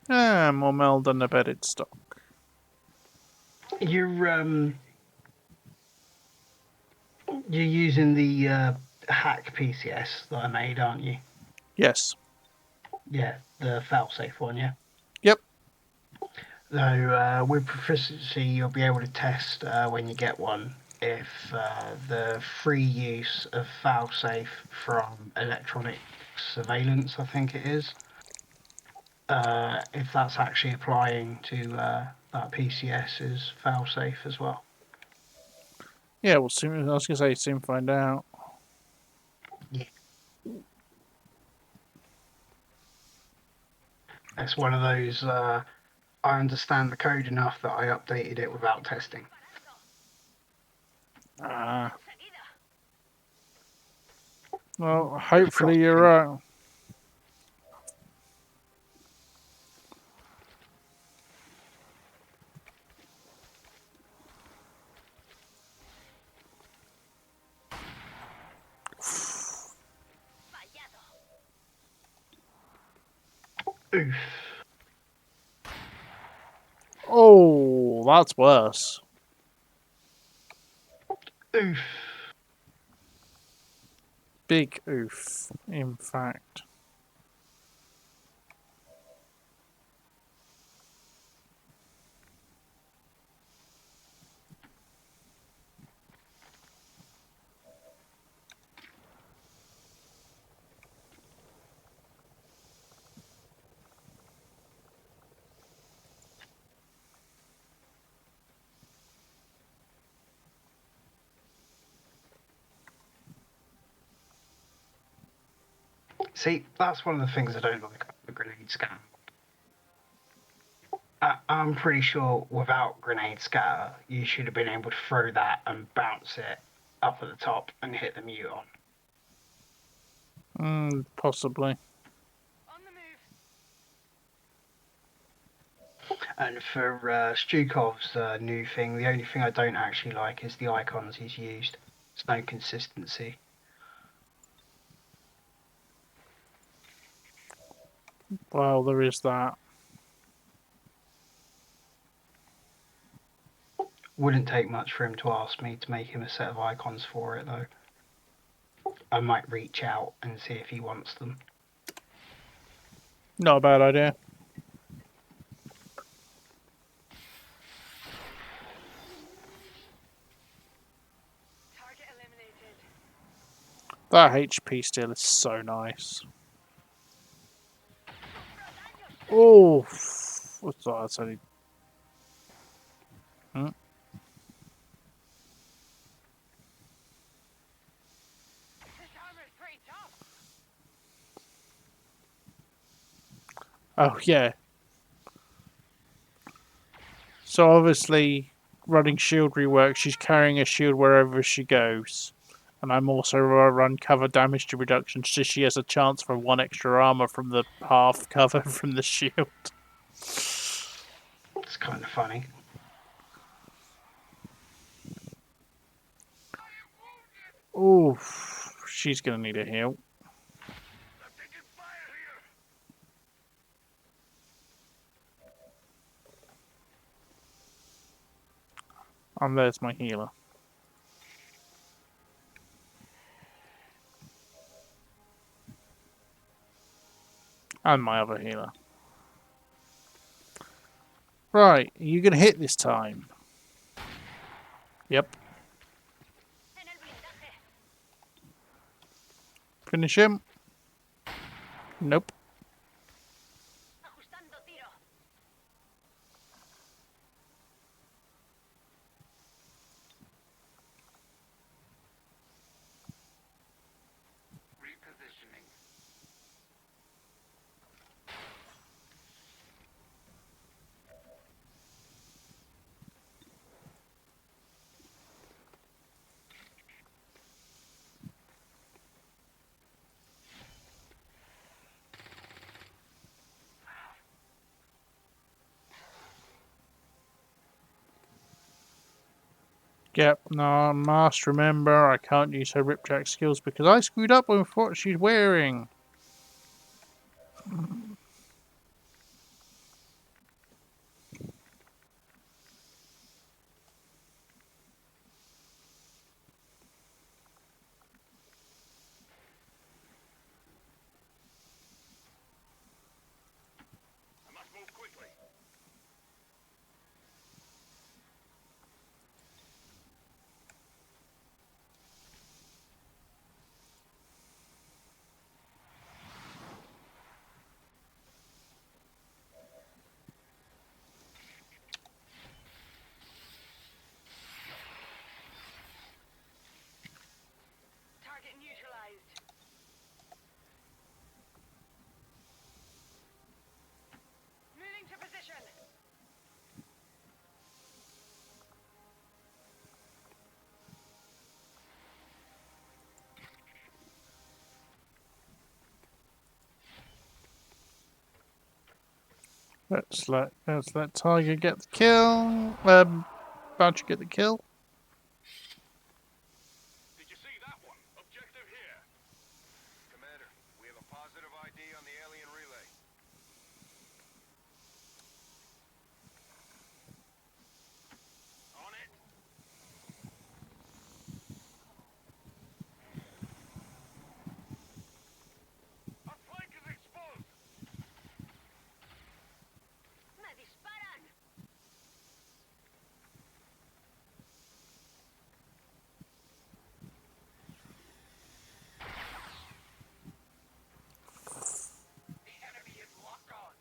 Speaker 1: Ah, more meld and embedded stock.
Speaker 6: You're using the hack PCS that I made, aren't you?
Speaker 1: Yes.
Speaker 6: Yeah, the failsafe one, yeah.
Speaker 1: Yep.
Speaker 6: So with proficiency, you'll be able to test when you get one if the free use of failsafe from electronic surveillance, I think it is, if that's actually applying to that PCS is failsafe as well.
Speaker 1: Yeah, we'll soon. I was gonna say soon find out.
Speaker 6: Yeah. It's one of those. I understand the code enough that I updated it without testing.
Speaker 1: Ah. Well, hopefully you're right.
Speaker 6: Oof.
Speaker 1: Oh, that's worse.
Speaker 6: Oof.
Speaker 1: Big oof, in fact.
Speaker 6: See, that's one of the things I don't like about the grenade scatter. I'm pretty sure without grenade scatter, you should have been able to throw that and bounce it up at the top and hit the mute on.
Speaker 1: Possibly.
Speaker 3: On the move.
Speaker 6: And for Stukov's new thing, the only thing I don't actually like is the icons he's used. There's no consistency.
Speaker 1: Well, there is that.
Speaker 6: Wouldn't take much for him to ask me to make him a set of icons for it, though. I might reach out and see if he wants them.
Speaker 1: Not a bad idea.
Speaker 3: Target eliminated.
Speaker 1: That HP still is so nice. Oh, what's that? That's only.
Speaker 3: This armor's pretty tough.
Speaker 1: Oh, yeah. So obviously, running shield rework, she's carrying a shield wherever she goes. And I'm also run cover damage to reduction, so she has a chance for 1 extra armor from the half cover from the shield.
Speaker 6: It's kind of funny.
Speaker 1: Oh, she's gonna need a heal. And there's my healer. And my other healer. Right, are you gonna hit this time? Yep.
Speaker 3: En el blindaje.
Speaker 1: Finish him. Nope.
Speaker 3: Ajustando tiro.
Speaker 7: Repositioning.
Speaker 1: Yep, no, I must remember I can't use her ripjack skills because I screwed up with what she's wearing.
Speaker 2: I must move quickly.
Speaker 3: Target neutralized. Moving to position.
Speaker 1: Let's let Tiger get the kill. Badger get the kill.
Speaker 2: Did you see that one? Objective here. Commander, we have a positive ID on the alien relay. On it. Our flank is exposed.
Speaker 3: Me disparan.
Speaker 7: The enemy is locked on.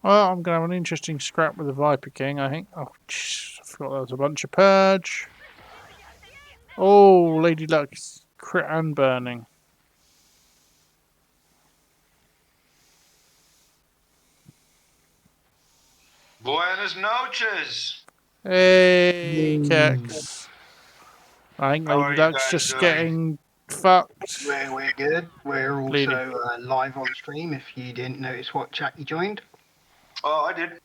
Speaker 1: Well, I'm gonna have an interesting scrap with the Viper King, I think. Oh, jeez, I forgot there was a bunch of purge. Oh, Lady Luck's crit and burning.
Speaker 9: Buenas noches.
Speaker 1: Hey, Kex. I think
Speaker 9: How are
Speaker 1: Lady
Speaker 9: you
Speaker 1: Luck's
Speaker 9: guys
Speaker 1: just
Speaker 9: doing?
Speaker 1: getting fucked.
Speaker 6: We're good. We're
Speaker 1: Bleeding.
Speaker 6: also live on stream if you didn't notice what chat you joined.
Speaker 9: Oh, I did.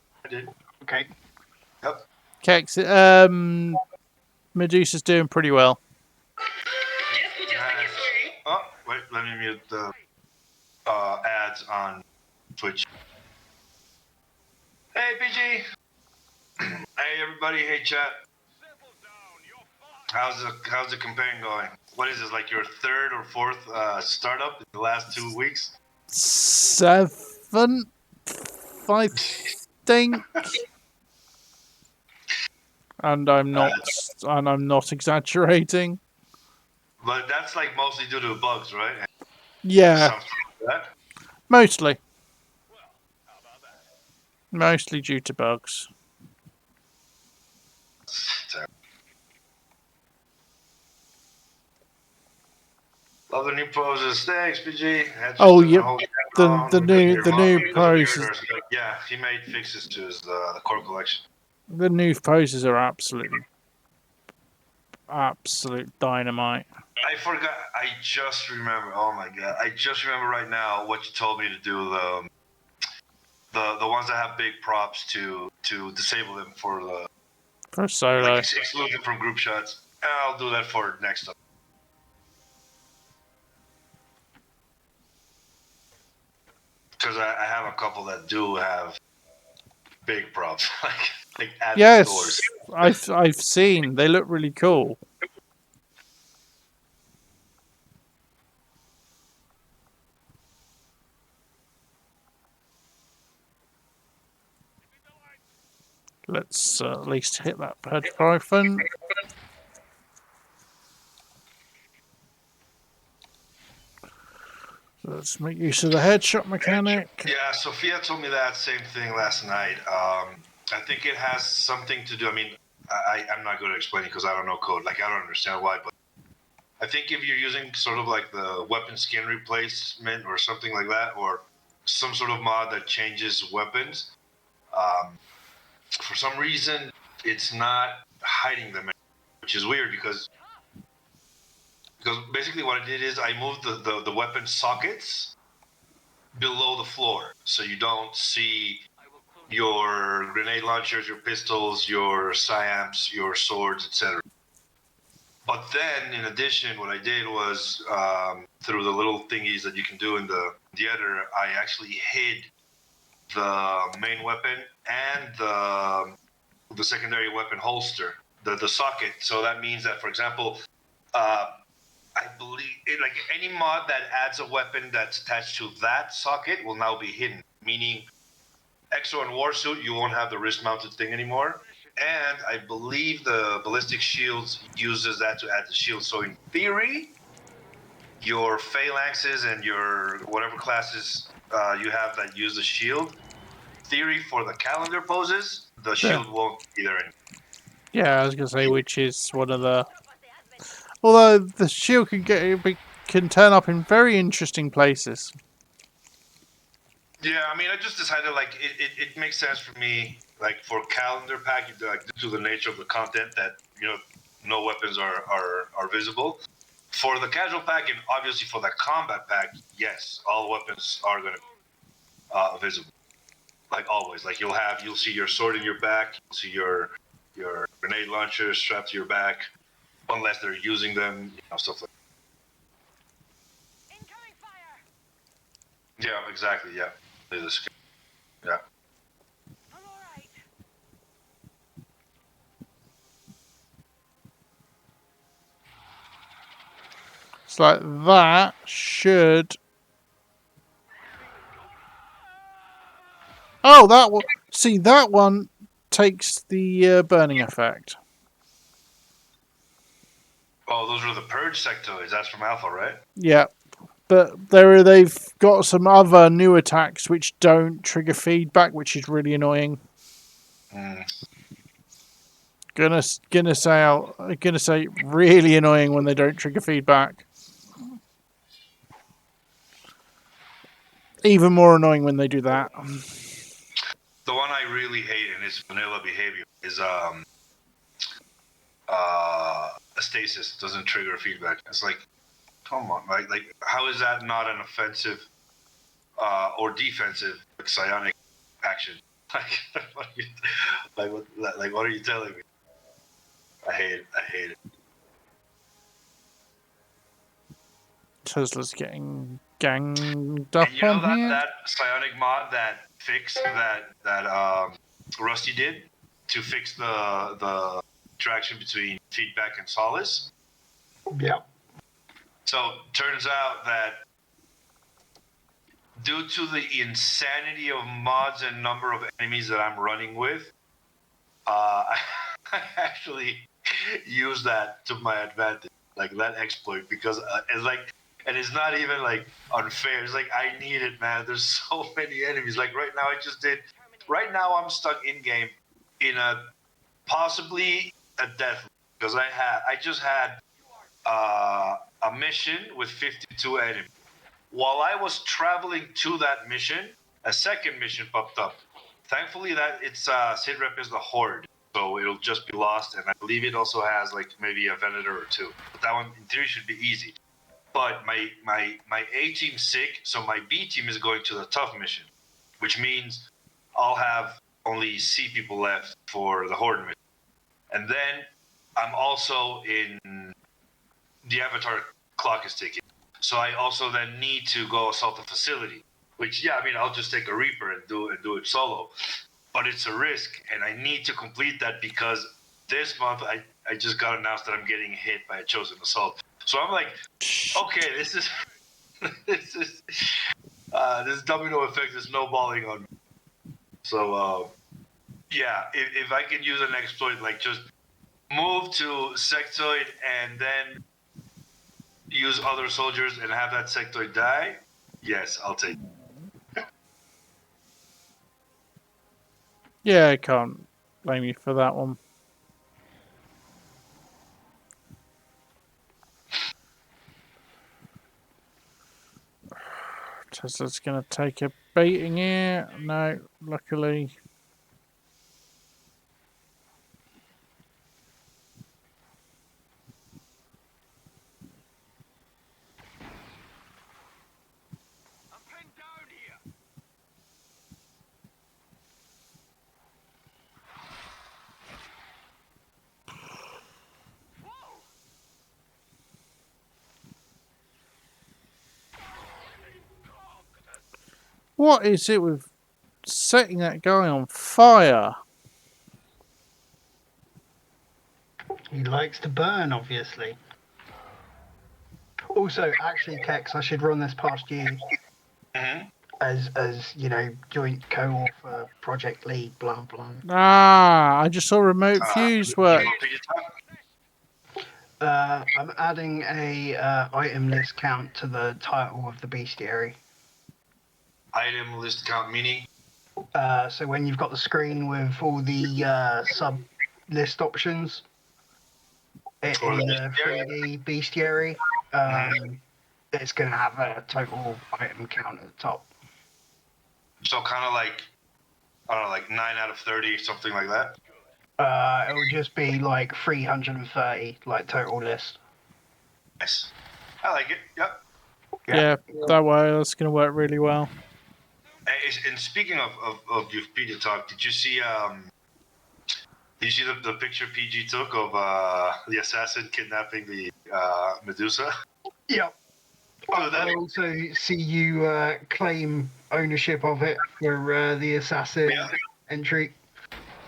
Speaker 6: Okay.
Speaker 9: Yep.
Speaker 1: Kex, Medusa's doing pretty well.
Speaker 9: Nice. Oh, wait, let me mute the ads on Twitch. Hey, PG. Hey, everybody. Hey, chat.
Speaker 2: Settle down. You're fine.
Speaker 9: How's the campaign going? What is this, like your third or fourth startup in the last 2 weeks?
Speaker 1: 7th, I think. And I'm not exaggerating.
Speaker 9: But that's like mostly due to bugs, right?
Speaker 1: Yeah,
Speaker 9: Something like that.
Speaker 1: mostly.
Speaker 2: Well, how about that?
Speaker 1: Mostly due to bugs.
Speaker 9: Love the new poses. Thanks, PG. That just
Speaker 1: Oh,
Speaker 9: doesn't
Speaker 1: yep.
Speaker 9: hold you
Speaker 1: The
Speaker 9: down
Speaker 1: the
Speaker 9: because of
Speaker 1: new
Speaker 9: your
Speaker 1: the
Speaker 9: mod-
Speaker 1: new
Speaker 9: because of
Speaker 1: poses
Speaker 9: yours. Yeah, he made fixes to his the core collection.
Speaker 1: the new poses are absolute dynamite.
Speaker 9: I forgot. I just remember. Oh my god! I just remember right now what you told me to do. The ones that have big props to disable them for the
Speaker 1: For solo.
Speaker 9: exclude them from group shots. I'll do that for next up. Because I have a couple that do have big props, like at the stores.
Speaker 1: Yes, I've seen. They look really cool. Let's at least hit that purge python. Let's make use of the headshot mechanic.
Speaker 9: Yeah, Sophia told me that same thing last night. I think it has something to do. I mean, I'm not going to explain it because I don't know code. Like, I don't understand why, but I think if you're using sort of like the weapon skin replacement or something like that, or some sort of mod that changes weapons, for some reason it's not hiding them, which is weird because basically what I did is I moved the weapon sockets below the floor so you don't see your grenade launchers, your pistols, your SIAMs, your swords, etc. But then, in addition, what I did was through the little thingies that you can do in the editor, I actually hid the main weapon and the secondary weapon holster, the socket. So that means that, for example, I believe like any mod that adds a weapon that's attached to that socket will now be hidden. Meaning, Exo and Warsuit, you won't have the wrist-mounted thing anymore. And I believe the ballistic shields uses that to add the shield. So in theory, your phalanxes and your whatever classes you have that use the shield, theory for the calendar poses, the shield won't be there anymore.
Speaker 1: Yeah, I was gonna say, which is one of the. Although the shield can turn up in very interesting places.
Speaker 9: Yeah, I mean, I just decided like it makes sense for me, like for calendar pack, like due to the nature of the content that no weapons are visible. For the casual pack and obviously for the combat pack, yes, all weapons are gonna be visible, like always. Like you'll see your sword in your back, you'll see your grenade launcher strapped to your back, unless they're using them, stuff like.
Speaker 3: Incoming fire!
Speaker 9: Yeah, exactly. Yeah, yeah.
Speaker 3: I'm alright.
Speaker 1: It's like that should. Oh, that one. See, that one takes the burning effect.
Speaker 9: Oh, those are the purge sectoids. That's from Alpha, right?
Speaker 1: Yeah, but they've got some other new attacks which don't trigger feedback, which is really annoying. Gonna say really annoying when they don't trigger feedback. Even more annoying when they do that.
Speaker 9: The one I really hate, and it's vanilla behavior, is stasis doesn't trigger feedback. It's like, come on, like how is that not an offensive or defensive psionic action? What are you telling me? I hate it.
Speaker 1: Tesla's getting ganged up
Speaker 9: And you know
Speaker 1: on here.
Speaker 9: that psionic mod that fixed that Rusty did to fix the interaction between feedback and solace.
Speaker 6: Yeah.
Speaker 9: So turns out that due to the insanity of mods and number of enemies that I'm running with, I actually use that to my advantage, like that exploit, because it's like, and it's not even like unfair. It's like I need it, man. There's so many enemies. Like right now, right now I'm stuck in game in a possibly a death because I just had a mission with 52 enemies. While I was traveling to that mission, a second mission popped up. Thankfully, that it's Sid Rep is the Horde, so it'll just be lost. And I believe it also has like maybe a Venator or two. But that one in theory should be easy. But my A team's sick, so my B team is going to the tough mission, which means I'll have only C people left for the Horde mission. And then I'm also in the Avatar clock is ticking. So I also then need to go assault the facility, which, yeah, I mean, I'll just take a Reaper and do it solo. But it's a risk, and I need to complete that because this month I just got announced that I'm getting hit by a chosen assault. So I'm like, okay, this is this domino effect is snowballing on me. So Yeah, if I can use an exploit, like just move to sectoid and then use other soldiers and have that sectoid die, yes, I'll take it.
Speaker 1: Yeah, I can't blame you for that one. Tesla's going to take a beating here. No, luckily.
Speaker 2: I'm pinned down here. Whoa!
Speaker 1: What is it with setting that guy on fire?
Speaker 6: He likes to burn, obviously. Also, actually, Kex, I should run this past you
Speaker 9: Mhm.
Speaker 6: as you know, joint co-author, project lead, blah blah.
Speaker 1: Ah, I just saw remote fuse work.
Speaker 6: I'm adding a item list count to the title of the bestiary.
Speaker 9: Item list count meaning?
Speaker 6: So when you've got the screen with all the sub list options in
Speaker 9: Or the
Speaker 6: the
Speaker 9: bestiary?
Speaker 6: 3D bestiary, it's going to have a total item count at the top.
Speaker 9: So kind of like, I don't know, like 9 out of 30, something like that?
Speaker 6: It will just be like 330, like total list.
Speaker 9: Nice. I like it, yep.
Speaker 1: Yeah, that way, that's going to work really well.
Speaker 9: And speaking of your Peter talk, did you see the picture PG took of the assassin kidnapping the Medusa?
Speaker 6: Yep. I also see you claim ownership of it for the assassin entry.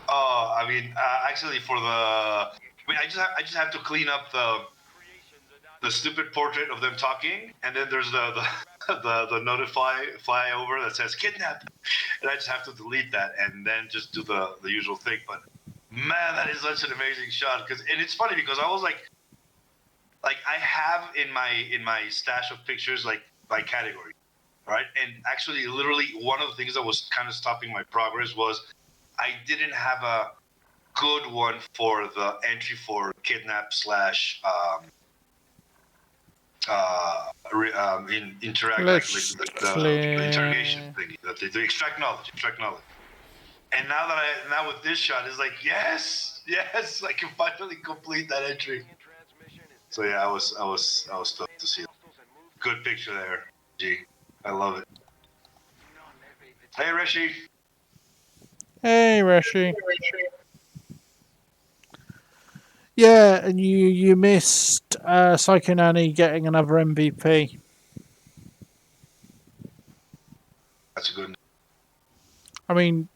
Speaker 9: Oh, I mean, actually, I just have to clean up the stupid portrait of them talking, and then there's the notify flyover that says kidnap, and I just have to delete that and then just do the usual thing. But man, that is such an amazing shot, and it's funny because I was like I have in my stash of pictures like by category, right? And actually, literally, one of the things that was kind of stopping my progress was I didn't have a good one for the entry for kidnap slash interact,
Speaker 1: Let's
Speaker 9: like
Speaker 1: clear.
Speaker 9: the interrogation thingy that they do, extract knowledge. And now with this shot, it's like yes, I can finally complete that entry. So yeah, I was stoked to see it. Good picture there, G. I love it. Hey, Rishi.
Speaker 1: Hey, Rashi. Yeah, and you missed Psycho Nanny getting another MVP.
Speaker 9: That's a good.
Speaker 1: I mean,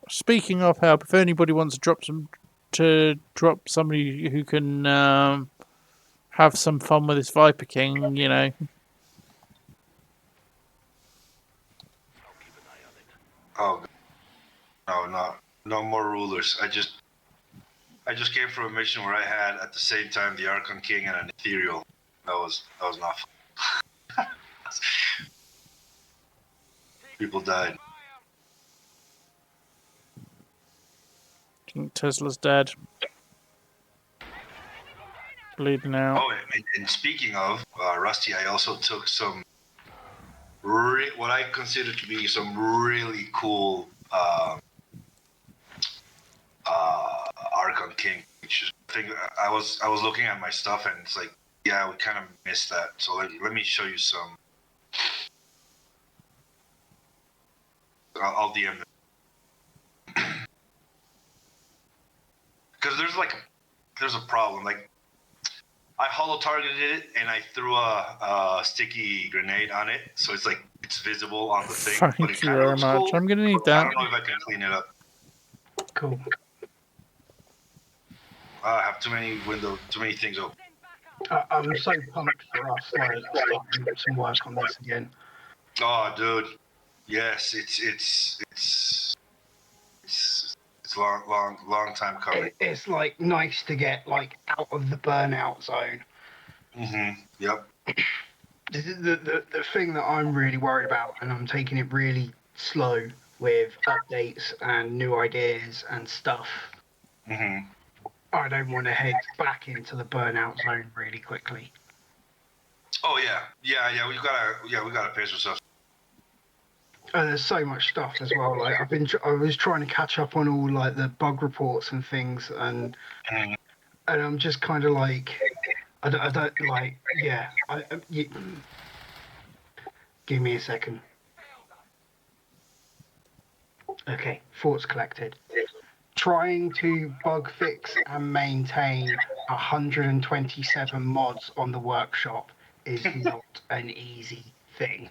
Speaker 1: speaking of help, if anybody wants to drop somebody who can have some fun with this Viper King, you know.
Speaker 9: Oh no more rulers. I just came from a mission where I had at the same time the Archon King and an Ethereal. That was not fun. People died.
Speaker 1: I think Tesla's dead. Bleeding out.
Speaker 9: Oh, and speaking of Rusty, I also took some what I consider to be some really cool Archon King pictures. I think I was looking at my stuff and it's like, yeah, we kind of missed that. So let me show you some. I'll DM them. Because there's a problem. Like I holo targeted it and I threw a sticky grenade on it, so it's like it's visible on the thing. But
Speaker 1: Thank
Speaker 9: it
Speaker 1: you
Speaker 9: kind of
Speaker 1: very
Speaker 9: looks
Speaker 1: much.
Speaker 9: cool.
Speaker 1: I'm gonna need
Speaker 9: I
Speaker 1: that.
Speaker 9: don't know if I can clean it up.
Speaker 6: Cool.
Speaker 9: I have too many things open.
Speaker 6: I'm so pumped for us, like starting some work on this again.
Speaker 9: Oh, dude, yes, it's long time coming.
Speaker 6: It's like nice to get like out of the burnout zone.
Speaker 9: Yep.
Speaker 6: The thing that I'm really worried about, and I'm taking it really slow with updates and new ideas and stuff. I don't want to head back into the burnout zone really quickly.
Speaker 9: Oh yeah. We gotta pace ourselves.
Speaker 6: And there's so much stuff as well. Like I was trying to catch up on all like the bug reports and things, and I'm just kind of like, I don't like, yeah. Give me a second. Okay, thoughts collected. Trying to bug fix and maintain 127 mods on the workshop is not an easy thing.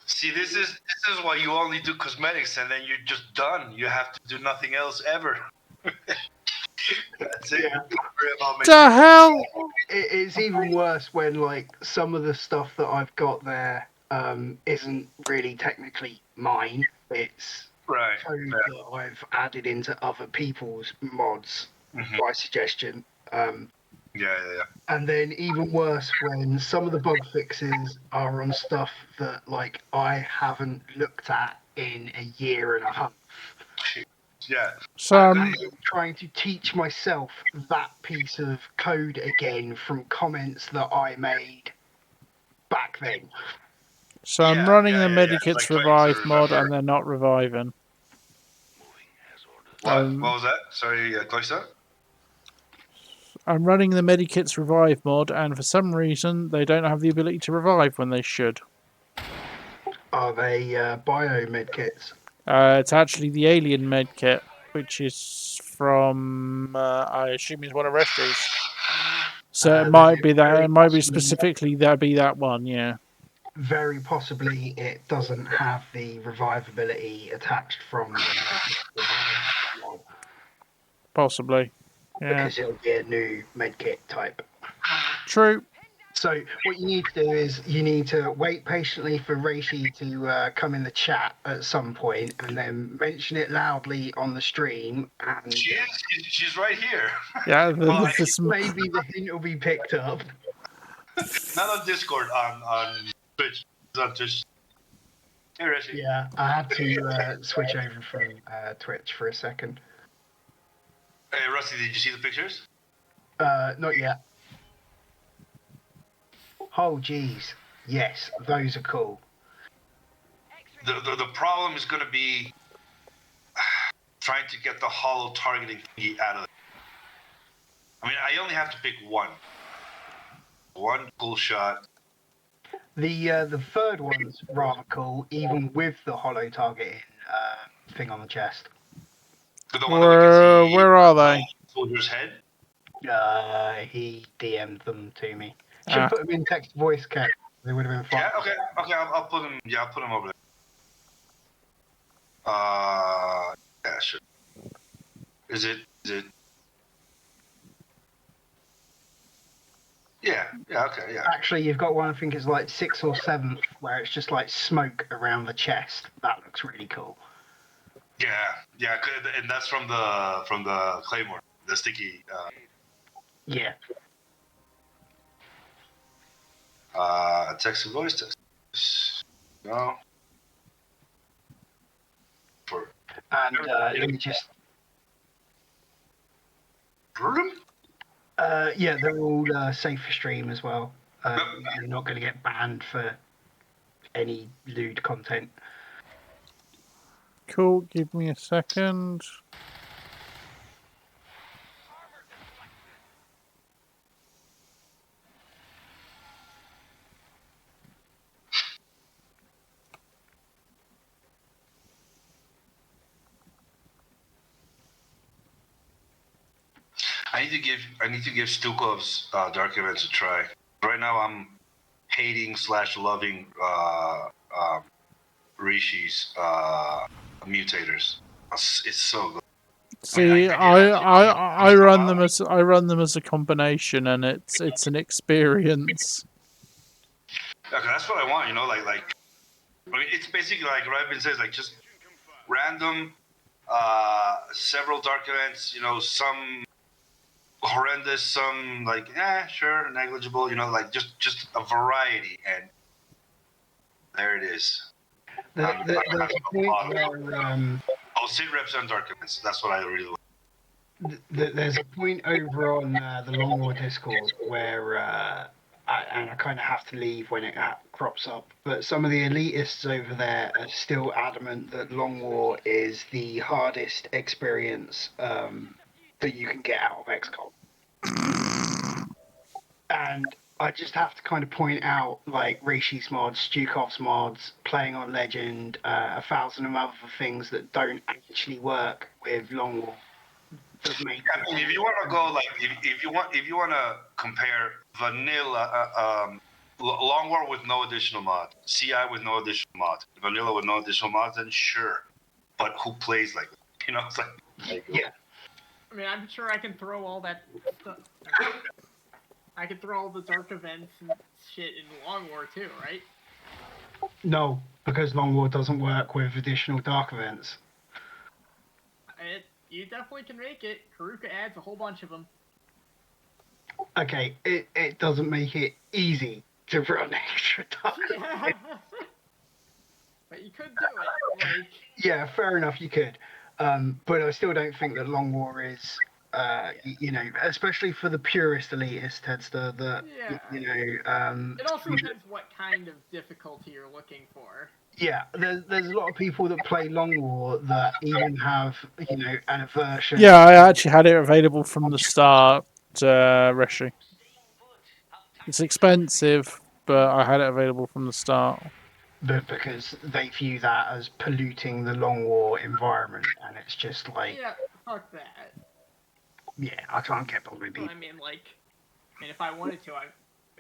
Speaker 9: See, this is why you only do cosmetics, and then you're just done. You have to do nothing else ever. That's it.
Speaker 6: Yeah.
Speaker 1: The hell?
Speaker 6: It's even worse when like some of the stuff that I've got there isn't really technically mine. It's
Speaker 9: Right.
Speaker 6: code that I've added into other people's mods by suggestion.
Speaker 9: Yeah.
Speaker 6: And then even worse when some of the bug fixes are on stuff that like I haven't looked at in a year and a half.
Speaker 9: Yeah.
Speaker 1: So
Speaker 6: I'm trying to teach myself that piece of code again from comments that I made back then.
Speaker 1: So I'm
Speaker 9: Yeah,
Speaker 1: running
Speaker 9: yeah,
Speaker 1: the
Speaker 9: yeah, yeah.
Speaker 1: Medikits
Speaker 9: Like trying to
Speaker 1: Revive mod,
Speaker 9: remember.
Speaker 1: and they're not reviving.
Speaker 9: What was that? Sorry, Cloister?
Speaker 1: I'm running the Medikits Revive mod, and for some reason they don't have the ability to revive when they should.
Speaker 6: Are they bio medkits?
Speaker 1: It's actually the Alien medkit, which is from I assume is one of Resty's. So it might be that. It might be specifically that one. Yeah.
Speaker 6: Very possibly it doesn't have the revivability attached from the mod,
Speaker 1: Possibly. Yeah.
Speaker 6: because it'll be a new medkit type.
Speaker 1: True.
Speaker 6: So what you need to do is you need to wait patiently for Reishi to come in the chat at some point, and then mention it loudly on the stream. And
Speaker 9: She's right here.
Speaker 1: Yeah.
Speaker 6: maybe the hint will be picked up.
Speaker 9: Not on Discord, on Twitch. It's on Twitch. Hey, Rishi.
Speaker 6: Yeah, I had to switch over from Twitch for a second.
Speaker 9: Hey, Rusty, did you see the pictures?
Speaker 6: Not yet. Oh, geez. Yes, those are cool.
Speaker 9: The problem is going to be trying to get the hollow targeting thingy out of it. I mean, I only have to pick one. One cool shot.
Speaker 6: The third one's rather cool, even with the hollow targeting thing on the chest.
Speaker 9: The one that we can see
Speaker 1: Where are they?
Speaker 9: Soldier's head.
Speaker 6: He DM'd them to me. Should put them in text voice chat. They would have been fine.
Speaker 9: Yeah, okay. I'll put them. Yeah, I'll put them over there. Yeah, sure. Is it? Yeah. Okay. Yeah.
Speaker 6: Actually, you've got one. I think it's like 6th or 7th, where it's just like smoke around the chest. That looks really cool.
Speaker 9: Yeah, and that's from the Claymore, the sticky.
Speaker 6: Yeah.
Speaker 9: Text to voice text. No.
Speaker 6: And let me just. Yeah, they're all safe for stream as well. You're not going to get banned for any lewd content.
Speaker 1: Cool. Give me a second.
Speaker 9: I need to give Stukov's Dark Events a try. Right now, I'm hating / loving Rishi's mutators. It's so good.
Speaker 1: See, I run them as a combination, and it's an experience.
Speaker 9: Okay, that's what I want. Like I mean, it's basically like Raven says, like just random Several dark events, some horrendous, some like, sure, negligible, like just a variety. And there it is.
Speaker 6: There's a point where
Speaker 9: Sit reps and dark events. That's what I really like.
Speaker 6: there's a point over on the Long War Discord where I kind of have to leave when it crops up. But some of the elitists over there are still adamant that Long War is the hardest experience that you can get out of XCOM. And I just have to kind of point out, like, Rishi's mods, Stukov's mods, playing on Legend, 1,000 of other things that don't actually work with Long War.
Speaker 9: If you want to go, like, if you want to compare vanilla Long War with no additional mods, CI with no additional mods, vanilla with no additional mods, then sure. But who plays like that? It's like,
Speaker 6: yeah.
Speaker 8: I mean, I'm sure I can throw all that stuff. I can throw all the dark events and shit in Long War too, right?
Speaker 6: No, because Long War doesn't work with additional dark events.
Speaker 8: You definitely can make it. Karuka adds a whole bunch of them.
Speaker 6: Okay, it doesn't make it easy to run extra dark events.
Speaker 8: But you could do it. Like,
Speaker 6: yeah, fair enough, you could. But I still don't think that Long War is, especially for the purist elitist, Tedster, that,
Speaker 8: it also depends what kind of difficulty you're looking for.
Speaker 6: Yeah, there's a lot of people that play Long War that even have, an aversion.
Speaker 1: Yeah, I actually had it available from the start, Rishi. It's expensive, but I had it available from the start.
Speaker 6: But because they view that as polluting the Long War environment, and it's just like...
Speaker 8: Yeah, fuck that.
Speaker 6: Yeah, I can't get bothered with people.
Speaker 8: I mean, if I wanted to,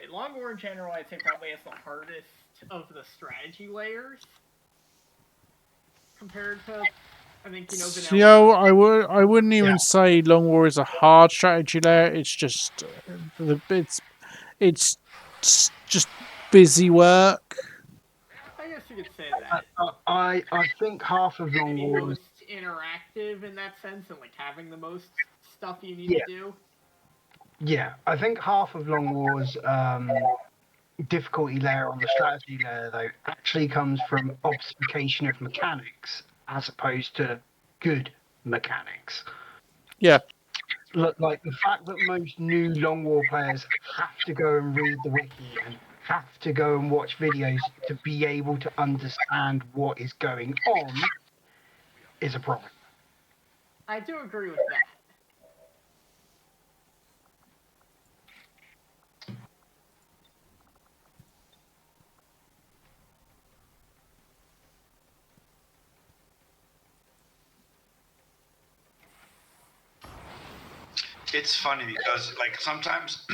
Speaker 8: Long War in general, I'd say probably is the hardest of the strategy layers. Compared to, I think, vanilla.
Speaker 1: I wouldn't even say Long War is a hard strategy layer. It's just it's just busy work.
Speaker 8: I guess you could say that.
Speaker 6: I think half of Long War
Speaker 8: most interactive in that sense, and like having the most stuff you need to do.
Speaker 6: Yeah, I think half of Long War's difficulty layer on the strategy layer, though, actually comes from obfuscation of mechanics as opposed to good mechanics.
Speaker 1: Yeah.
Speaker 6: Like the fact that most new Long War players have to go and read the wiki and have to go and watch videos to be able to understand what is going on is a problem.
Speaker 8: I do agree with that.
Speaker 9: It's funny because, like, sometimes,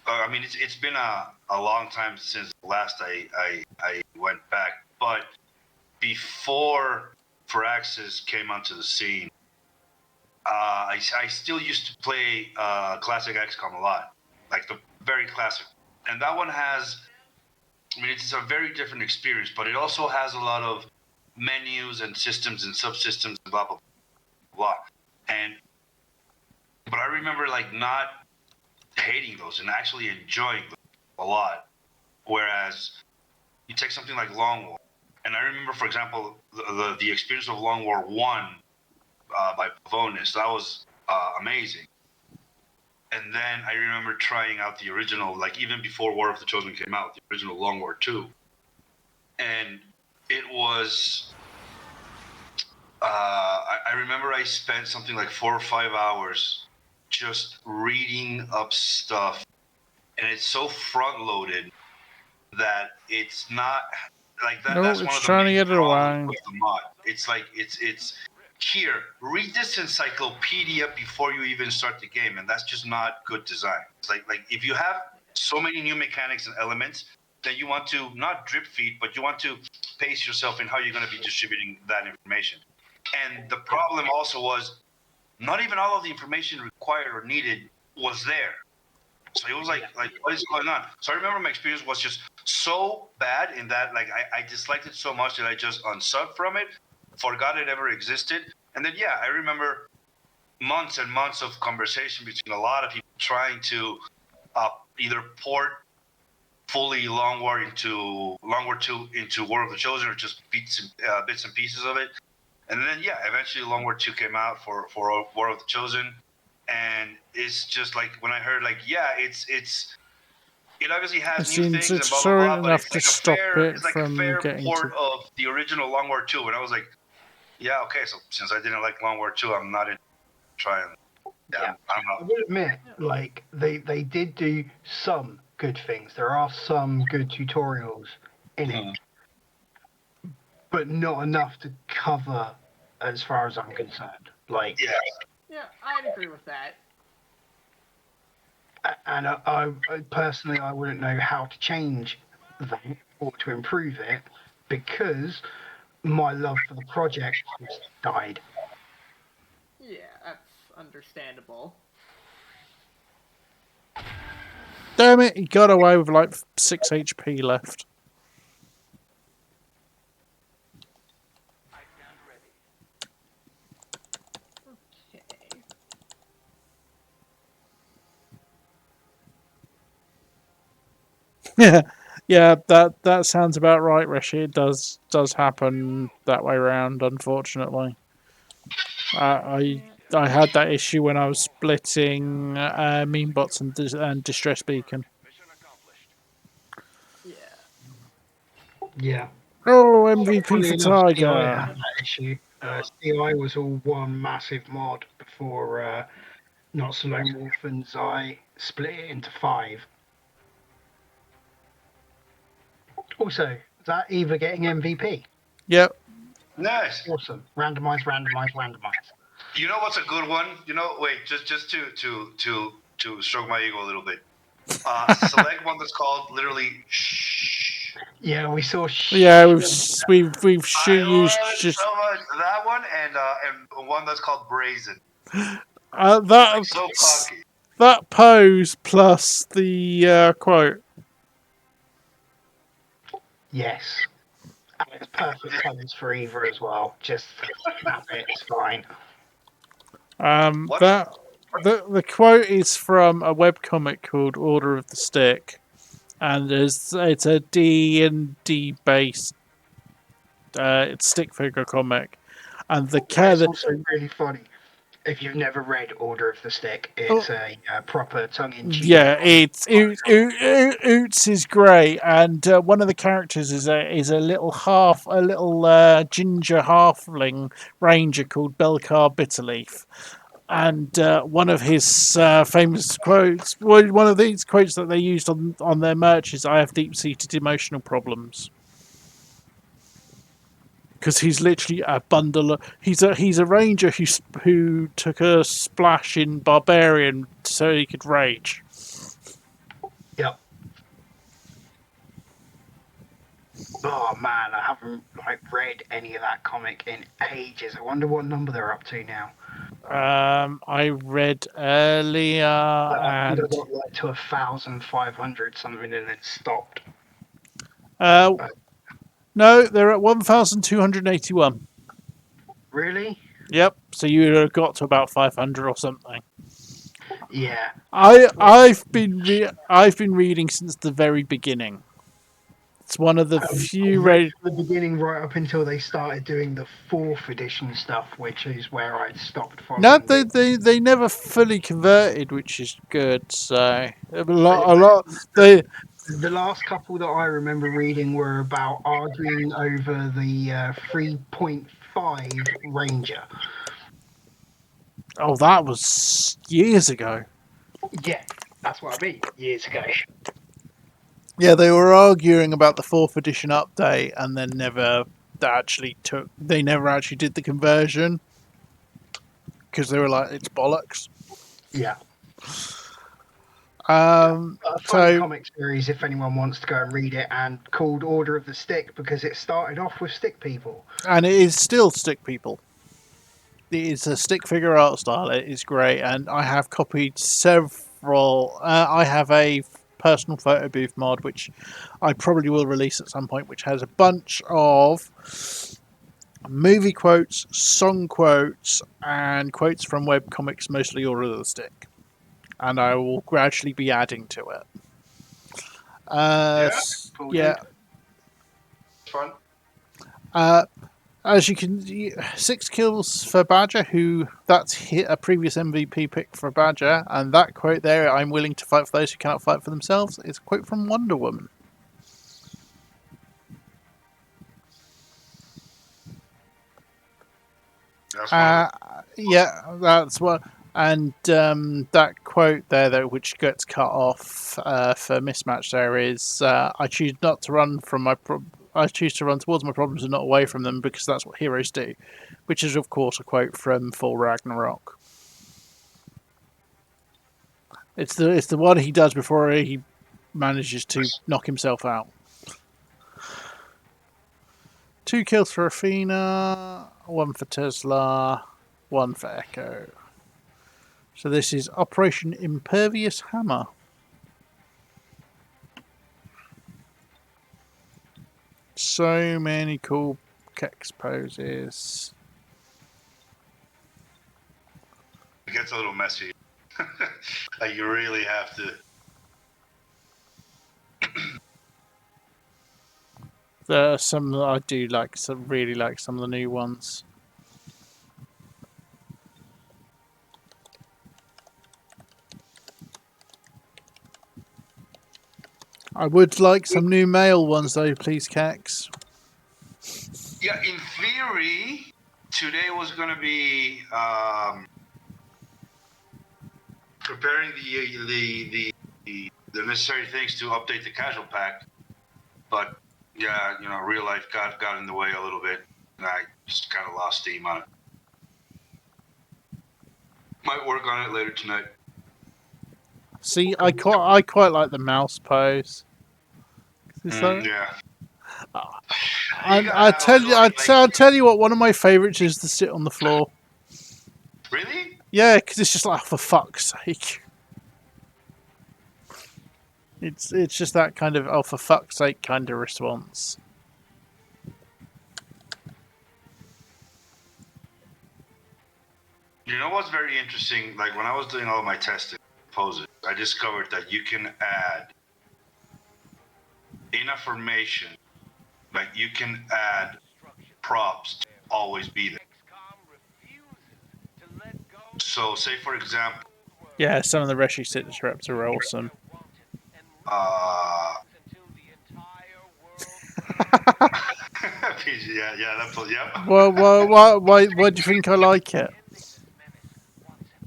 Speaker 9: I mean, it's been a long time since last I went back, but before Firaxis came onto the scene, I still used to play classic XCOM a lot, like the very classic, and that one has, I mean, it's a very different experience, but it also has a lot of menus and systems and subsystems and blah blah blah, but I remember, like, not hating those and actually enjoying them a lot. Whereas you take something like Long War, and I remember, for example, the experience of Long War 1 by Pavonis, that was amazing. And then I remember trying out the original, like, even before War of the Chosen came out, the original Long War 2. And it was... I remember I spent something like 4 or 5 hours just reading up stuff, and it's so front-loaded that it's not like that.
Speaker 1: No,
Speaker 9: that's
Speaker 1: it's
Speaker 9: one of the
Speaker 1: trying to
Speaker 9: main
Speaker 1: get it
Speaker 9: problems
Speaker 1: away.
Speaker 9: with the mod. It's like it's here. Read this encyclopedia before you even start the game, and that's just not good design. It's like if you have so many new mechanics and elements, then you want to not drip feed, but you want to pace yourself in how you're going to be distributing that information. And the problem also was, not even all of the information required or needed was there. So it was like what is going on? So I remember my experience was just so bad in that, like, I disliked it so much that I just unsubbed from it, forgot it ever existed, And then I remember months and months of conversation between a lot of people trying to either port fully Long War 2 into War of the Chosen, or just bits and pieces of it. And then eventually Long War 2 came out for War of the Chosen, and it's just like when I heard it obviously has
Speaker 1: It
Speaker 9: new
Speaker 1: seems
Speaker 9: things and
Speaker 1: it's
Speaker 9: blah blah
Speaker 1: sorry
Speaker 9: blah, but
Speaker 1: enough to stop it
Speaker 9: it's like a
Speaker 1: from
Speaker 9: fair
Speaker 1: getting
Speaker 9: port
Speaker 1: to.
Speaker 9: of the original Long War 2. And I was like, yeah, okay, so since I didn't like Long War 2, I'm not in trying.
Speaker 6: Yeah.
Speaker 9: I'm
Speaker 6: I will admit, like they did do some good things. There are some good tutorials in it, but not enough to cover, as far as I'm concerned. Like,
Speaker 8: Yeah, I'd agree with that.
Speaker 6: and I personally, I wouldn't know how to change that or to improve it, because my love for the project just died.
Speaker 8: Yeah, that's understandable.
Speaker 1: Damn it! He got away with like 6 HP left.
Speaker 8: Okay.
Speaker 1: Yeah, that sounds about right, Rishi. It does happen that way round, unfortunately. I had that issue when I was splitting meme bots and distress beacon.
Speaker 2: Mission accomplished.
Speaker 8: Yeah.
Speaker 6: Yeah.
Speaker 1: Oh, MVP
Speaker 6: Funny
Speaker 1: for
Speaker 6: enough, CI
Speaker 1: Tiger.
Speaker 6: had that issue. CI was all one massive mod before Not So Lone Wolf and Zai split it into 5. Also, that Eva getting MVP.
Speaker 1: Yep.
Speaker 9: nice.
Speaker 6: Awesome. Randomize, randomize, randomize.
Speaker 9: You know what's a good one? Wait, just to stroke my ego a little bit. Select one that's called literally shh.
Speaker 6: Yeah, we saw.
Speaker 1: Yeah, we've
Speaker 9: I
Speaker 1: used
Speaker 9: love it
Speaker 1: just
Speaker 9: so much. That one and one that's called brazen.
Speaker 1: that
Speaker 9: So cocky.
Speaker 1: that pose plus the quote.
Speaker 6: Yes. And it's perfect colours for Eva as well. Just snap it, it's fine.
Speaker 9: What?
Speaker 1: That the quote is from a webcomic called Order of the Stick, and it's a D&D based it's stick figure comic, and
Speaker 6: It's also really funny. If you've never read Order of the Stick, it's a proper tongue-in-cheek.
Speaker 1: yeah, Oots is great, and one of the characters is a little ginger halfling ranger called Belcar Bitterleaf. And one of his famous quotes, one of these quotes that they used on their merch is, "I have deep-seated emotional problems." Because he's literally a bundle of... He's a ranger who took a splash in Barbarian so he could rage.
Speaker 6: Yep. Oh man, I haven't read any of that comic in ages. I wonder what number they're up to now.
Speaker 1: I read earlier
Speaker 6: I
Speaker 1: and...
Speaker 6: got to 1,500 something and then stopped.
Speaker 1: No, they're at 1,281.
Speaker 6: Really?
Speaker 1: Yep, so you would have got to about 500 or something.
Speaker 6: Yeah.
Speaker 1: I've been reading since the very beginning. It's one of the few
Speaker 6: read from the beginning right up until they started doing the 4th edition stuff, which is where I stopped following.
Speaker 1: No, they never fully converted, which is good. So a lot. The
Speaker 6: last couple that I remember reading were about arguing over the 3.5 Ranger.
Speaker 1: Oh, that was years ago.
Speaker 6: Yeah, that's what I mean. Years ago.
Speaker 1: Yeah, they were arguing about the 4th edition update, and then they never actually did the conversion because they were like, it's bollocks.
Speaker 6: Yeah.
Speaker 1: A
Speaker 6: funny comic series, if anyone wants to go and read it, and called Order of the Stick because it started off with stick people.
Speaker 1: And it is still stick people. It's a stick figure art style. It is great, and I have copied several. I have a personal photo booth mod, which I probably will release at some point, which has a bunch of movie quotes, song quotes, and quotes from webcomics, mostly all realistic. And I will gradually be adding to it.
Speaker 9: Yeah,
Speaker 6: Cool,
Speaker 1: Yeah.
Speaker 6: dude.
Speaker 9: it's fun.
Speaker 1: As you can, 6 kills for Badger, who that's hit a previous MVP pick for Badger, and that quote there, "I'm willing to fight for those who cannot fight for themselves," is a quote from Wonder Woman.
Speaker 9: That's one of
Speaker 1: Yeah, that's what. And that quote there, though, which gets cut off for mismatch, there is, "I choose not to run from my I choose to run towards my problems and not away from them because that's what heroes do," which is, of course, a quote from Full Ragnarok. It's the one he does before he manages to knock himself out. 2 kills for Athena, 1 for Tesla, 1 for Echo. So this is Operation Impervious Hammer. So many cool Kex poses.
Speaker 9: It gets a little messy. Like you really have to.
Speaker 1: There are some that I do like, some really like some of the new ones. I would like some new male ones though, please, Kex.
Speaker 9: Yeah, in theory, today was going to be preparing the necessary things to update the casual pack, but yeah, you know, real life got in the way a little bit, and I just kind of lost steam on it. Might work on it later tonight.
Speaker 1: See, I quite like the mouse pose.
Speaker 9: Yeah.
Speaker 1: I tell you what, one of my favourites is to sit on the floor.
Speaker 9: Really?
Speaker 1: Yeah, because it's just like, for fuck's sake. It's just that kind of, oh, for fuck's sake kind of response.
Speaker 9: You know what's very interesting? Like when I was doing all my testing poses, I discovered that you can add in a formation, like you can add props to always be there. So, say for example,
Speaker 1: Yeah, some of the Reshi Citrus reps are awesome.
Speaker 9: yeah.
Speaker 1: Why do you think I like it?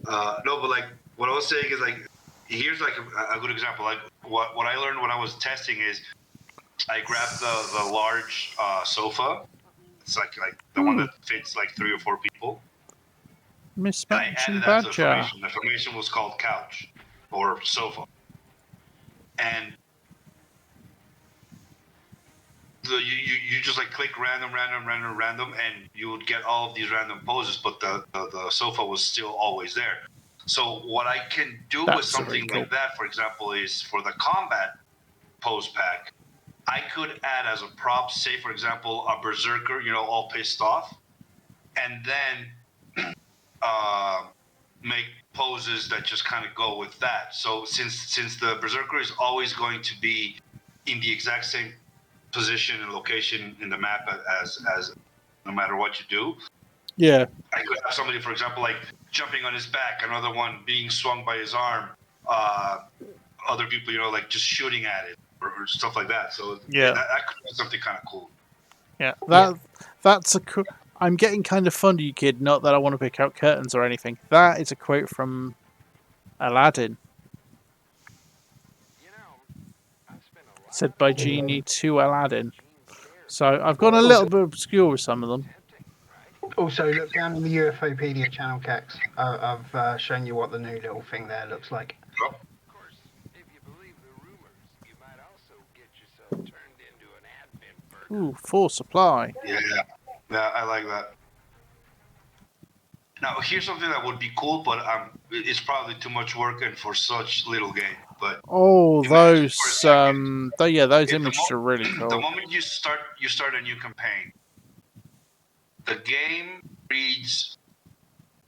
Speaker 9: No, but like what I was saying is like, here's like a good example. Like what I learned when I was testing is, I grabbed the large sofa. It's like the one that fits like 3 or 4 people. And I
Speaker 1: Mismatch
Speaker 9: added
Speaker 1: and
Speaker 9: that to the
Speaker 1: Badger.
Speaker 9: formation. The formation was called couch or sofa, and you just like click random, and you would get all of these random poses, but the sofa was still always there. So what I can do with
Speaker 1: That's
Speaker 9: something
Speaker 1: really cool.
Speaker 9: like that, for example, is for the combat pose pack, I could add as a prop, say for example, a berserker, you know, all pissed off, and then make poses that just kind of go with that. So since the berserker is always going to be in the exact same position and location in the map as no matter what you do.
Speaker 1: Yeah.
Speaker 9: I could have somebody, for example, like jumping on his back, another one being swung by his arm, other people, you know, like just shooting at it or stuff like that. So
Speaker 1: Yeah.
Speaker 9: that could be something kind of cool.
Speaker 1: Yeah, that's a cool. I'm getting kind of fond of you, kid. Not that I want to pick out curtains or anything. That is a quote from Aladdin, said by Genie to Aladdin. So I've gone a little bit obscure with some of them.
Speaker 6: Also, look down in the UFOpedia channel, Kex. I've shown you what the new little thing there looks like.
Speaker 9: Oh.
Speaker 1: Ooh, full supply.
Speaker 9: Yeah, I like that. Now, here's something that would be cool, but it's probably too much work and for such little game. But
Speaker 1: Oh,
Speaker 9: imagine
Speaker 1: those
Speaker 9: for a second,
Speaker 1: those
Speaker 9: if
Speaker 1: images are really cool.
Speaker 9: the moment you start a new campaign, the game reads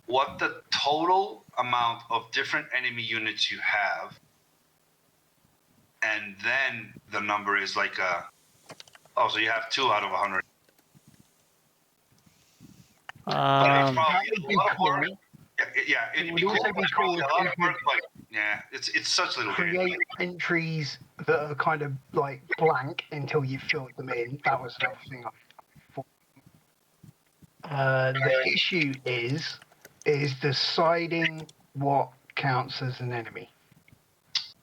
Speaker 9: what the total amount of different enemy units you have, and then the number is like so you have 2 out of 100. But it's
Speaker 1: Um,
Speaker 9: probably
Speaker 6: That would
Speaker 9: a
Speaker 6: be
Speaker 9: lot of work.
Speaker 6: cool.
Speaker 9: Yeah,
Speaker 6: It
Speaker 9: it'd
Speaker 6: would
Speaker 9: be
Speaker 6: also
Speaker 9: cool,
Speaker 6: be
Speaker 9: but it's
Speaker 6: cool
Speaker 9: probably a
Speaker 6: if
Speaker 9: lot
Speaker 6: you
Speaker 9: of work. Like, yeah, it's such little game.
Speaker 6: create entries that are kind of like blank until you filled them in. That was another thing I thought. The issue is deciding what counts as an enemy.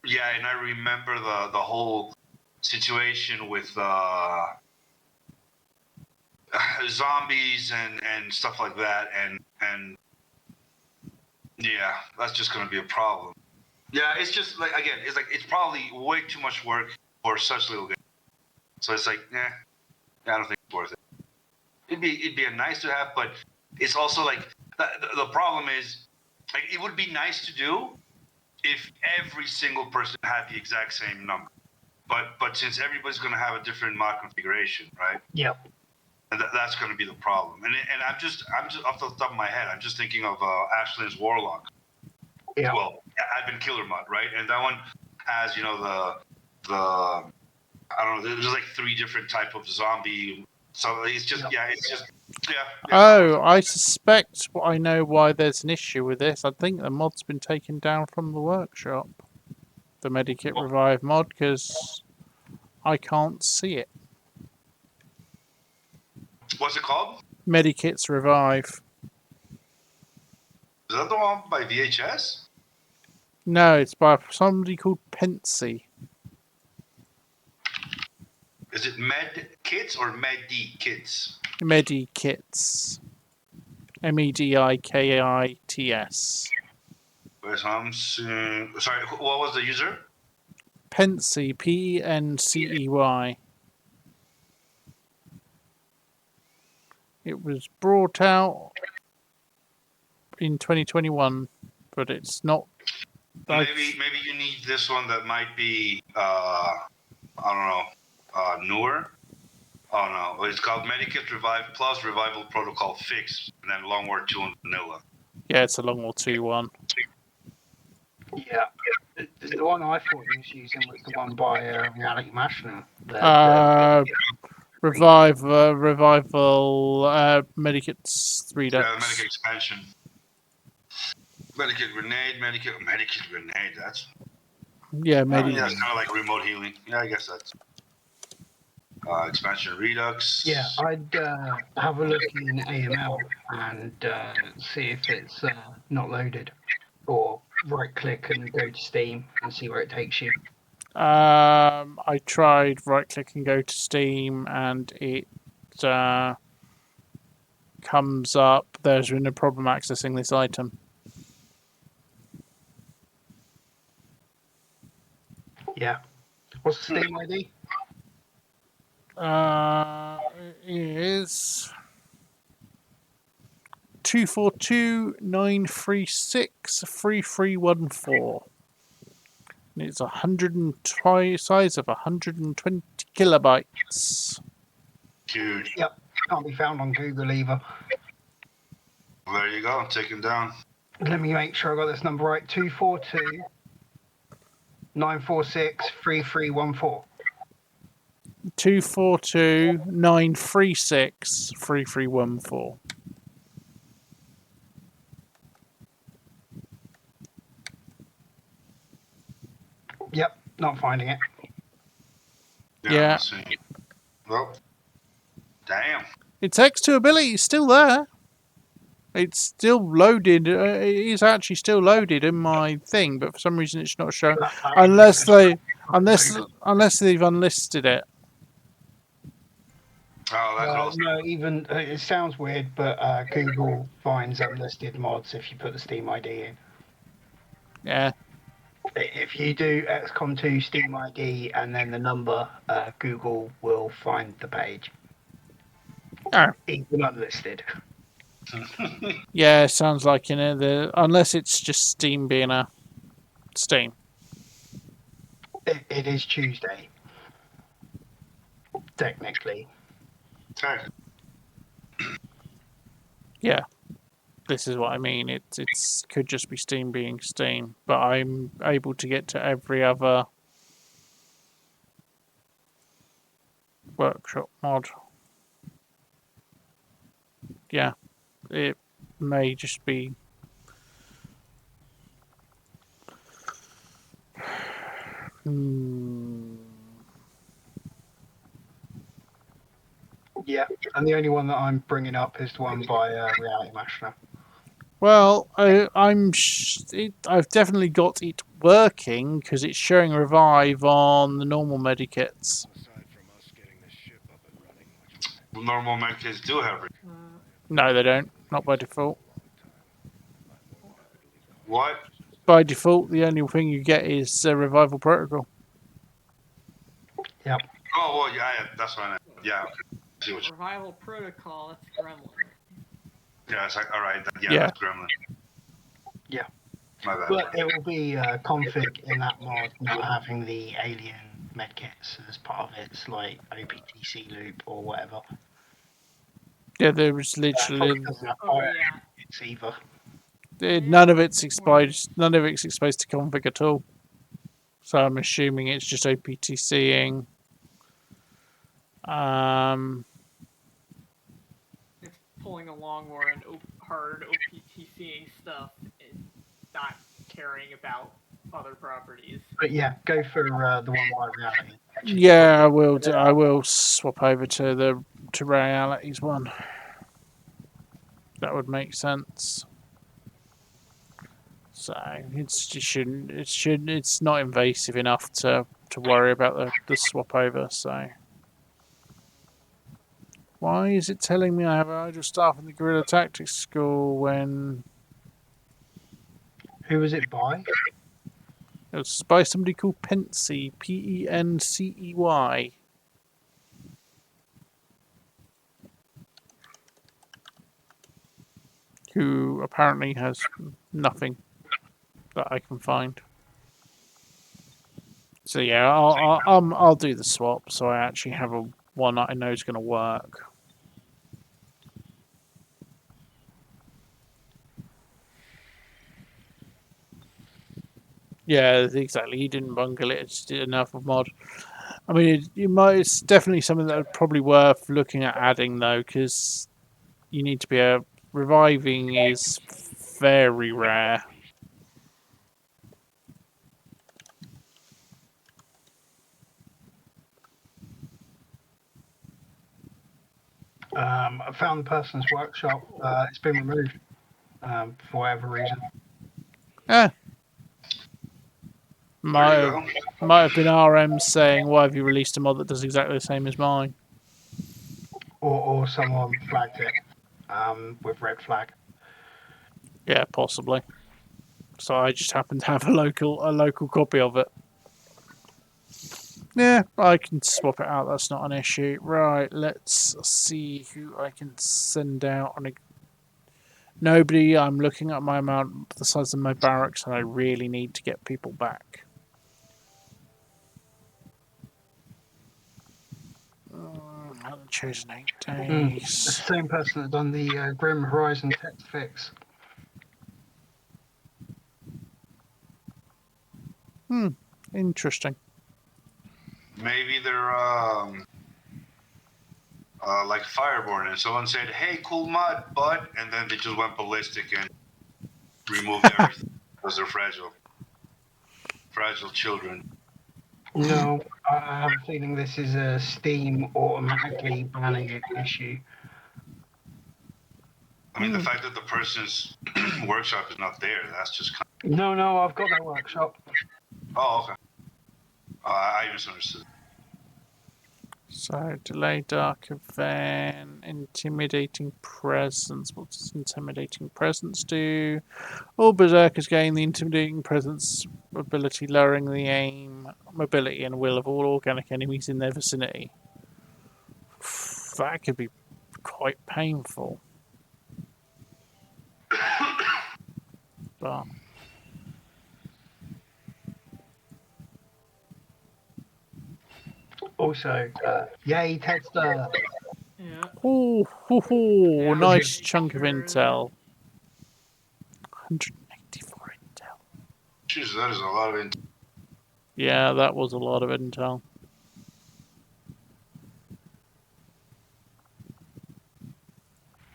Speaker 9: Yeah, and I remember the whole situation with zombies and stuff like that, and yeah, that's just gonna be a problem. Yeah, it's just like, again, it's probably way too much work for such little game. So it's like, I don't think it's worth it. It'd be a nice to have, but it's also like the problem is, like, it would be nice to do if every single person had the exact same number. But since everybody's going to have a different mod configuration, right?
Speaker 6: Yep.
Speaker 9: And that's going to be the problem. And I'm just off the top of my head, I'm just thinking of Ashland's Warlock.
Speaker 6: Yeah.
Speaker 9: Well, Advent Killer mod, right? And that one has, you know, the I don't know. There's like 3 different type of zombie. So it's just
Speaker 1: oh, I suspect I know why there's an issue with this. I think the mod's been taken down from the workshop. The Medikit Revive mod, because I can't see it.
Speaker 9: What's it called?
Speaker 1: Medikits Revive.
Speaker 9: Is that the one by VHS?
Speaker 1: No, it's by somebody called Pensy.
Speaker 9: Is it Med Kits or Medi Kits?
Speaker 1: Medikits. Medikits.
Speaker 9: Sorry, what was the user?
Speaker 1: Pensy, Pencey. It was brought out in 2021, but it's not.
Speaker 9: Maybe you need this one that might be I don't know, newer. Oh no, it's called Medikit Revive Plus Revival Protocol Fix, and then Long War 2 and Vanilla.
Speaker 1: Yeah, it's a Long War 2 one.
Speaker 6: Yeah. The one I thought he was using was the one by Reality Mashner.
Speaker 1: Revival Medikits 3
Speaker 9: Yeah,
Speaker 1: decks.
Speaker 9: Medikit expansion. Medikit Grenade. That's
Speaker 1: Yeah,
Speaker 9: that's kind of like remote healing. Yeah, I guess that's expansion Redux.
Speaker 6: Yeah, I'd have a look in AML and see if it's not loaded, or right click and go to Steam and see where it takes you.
Speaker 1: I tried right click and go to Steam, and it comes up. There's been a problem accessing this item.
Speaker 6: Yeah. What's the Steam ID?
Speaker 1: It is 242-936-3314. And it's size of 120 kilobytes.
Speaker 9: Huge.
Speaker 6: Yep. Can't be found on Google either.
Speaker 9: There you go. Taken down.
Speaker 6: Let me make sure I got this number right. 242-946-3314.
Speaker 1: 242-936-3314.
Speaker 6: Yep, not finding it.
Speaker 1: Yeah.
Speaker 9: Well, damn.
Speaker 1: Its X2 ability is still there. It's still loaded. It is actually still loaded in my thing, but for some reason it's not showing. Unless they've unlisted it.
Speaker 9: Oh, that's awesome.
Speaker 6: No, even it sounds weird, but Google finds unlisted mods if you put the Steam ID in.
Speaker 1: Yeah.
Speaker 6: If you do XCOM 2 Steam ID and then the number, Google will find the page.
Speaker 1: Oh.
Speaker 6: Even unlisted.
Speaker 1: Yeah, sounds like, you know, unless it's just Steam being a Steam.
Speaker 6: It is Tuesday. Technically.
Speaker 9: Okay.
Speaker 1: Yeah, this is what I mean. It could just be Steam being Steam, but I'm able to get to every other workshop mod. Yeah, it may just be. Hmm.
Speaker 6: Yeah, and the only one that I'm bringing up is the one by Reality Mashner.
Speaker 1: Well, I've definitely got it working because it's showing revive on the normal medikits.
Speaker 2: Aside from us getting this ship up and running, which was
Speaker 9: Normal medkits do have it.
Speaker 1: No, they don't. Not by default.
Speaker 9: What?
Speaker 1: By default, the only thing you get is revival protocol.
Speaker 6: Yep.
Speaker 9: Oh, well, yeah, that's what I meant. Yeah, okay. I see what you.
Speaker 8: Revival Protocol, that's Gremlin.
Speaker 9: Yeah, it's like, all right,
Speaker 1: Yeah.
Speaker 9: that's Gremlin.
Speaker 6: Yeah.
Speaker 9: My bad.
Speaker 6: But it will be config in that mod not having the alien medkits as part of its like OPTC loop or whatever.
Speaker 1: Yeah, there was
Speaker 6: Probably
Speaker 1: literally
Speaker 6: doesn't have
Speaker 8: Oh,
Speaker 6: fire
Speaker 8: yeah.
Speaker 6: medkits either.
Speaker 1: none of it's exposed. None of it's exposed to config at all. So I'm assuming it's just OPTCing.
Speaker 8: It's pulling along more in hard OPTCA stuff and not caring about other properties.
Speaker 6: But yeah, go for the one by Reality.
Speaker 1: Yeah, I will. I will swap over to Reality's one. That would make sense. So it's not invasive enough to worry about the swap over. So why is it telling me I have idle staff in the guerrilla tactics school when
Speaker 6: Who was it by?
Speaker 1: it was by somebody called Pensey, Pencey, who apparently has nothing that I can find. So yeah, I'll do the swap. So I actually have a one that I know is going to work. Yeah, exactly. He didn't bungle it. It's enough of mod. I mean, it's definitely something that would probably worth looking at adding though, because you need to be reviving is very rare.
Speaker 6: I found the person's workshop. It's been removed for whatever reason.
Speaker 1: Eh. Might
Speaker 9: There you
Speaker 1: have,
Speaker 9: go.
Speaker 1: might have been RM saying, "Why have you released a mod that does exactly the same as mine?"
Speaker 6: Or someone flagged it with red flag.
Speaker 1: Yeah, possibly. So I just happen to have a local copy of it. Yeah, I can swap it out. That's not an issue. Right, let's see who I can send out on a. Nobody. I'm looking at my amount, the size of my barracks, and I really need to get people back. I haven't chosen 8 days.
Speaker 6: It's the same person that done the Grim Horizon text fix.
Speaker 1: Interesting.
Speaker 9: Maybe they're like Fireborn, and someone said, "Hey, cool mod, bud," and then they just went ballistic and removed everything because they're fragile children.
Speaker 6: No, I have a feeling this is a Steam automatically banning it issue.
Speaker 9: I mean, the fact that the person's workshop is not there, that's just kind
Speaker 6: No, I've got their workshop.
Speaker 9: of... Oh, okay. I misunderstood.
Speaker 1: So, delay dark event, intimidating presence. What does intimidating presence do? All berserkers gain the intimidating presence ability, lowering the aim, mobility, and will of all organic enemies in their vicinity. That could be quite painful. But
Speaker 6: Also, yay, Tedster.
Speaker 8: Yeah. Yeah.
Speaker 1: Oh,
Speaker 4: Yeah.
Speaker 1: nice chunk of
Speaker 8: Sure.
Speaker 1: intel. 184 intel.
Speaker 9: Jeez, that is a lot of intel.
Speaker 1: Yeah, that was a lot of intel.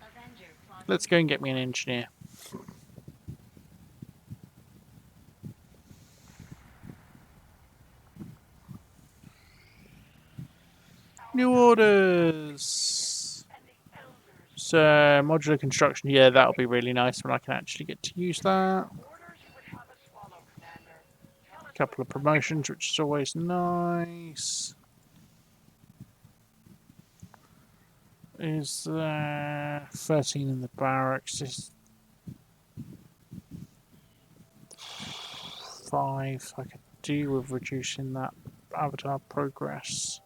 Speaker 3: Avenger clock.
Speaker 1: Let's go and get me an engineer. New orders. So, modular construction. Yeah, that'll be really nice when I can actually get to use that. Couple of promotions, which is always nice. Is there 13 in the barracks? Is 5. I could do with reducing that avatar progress.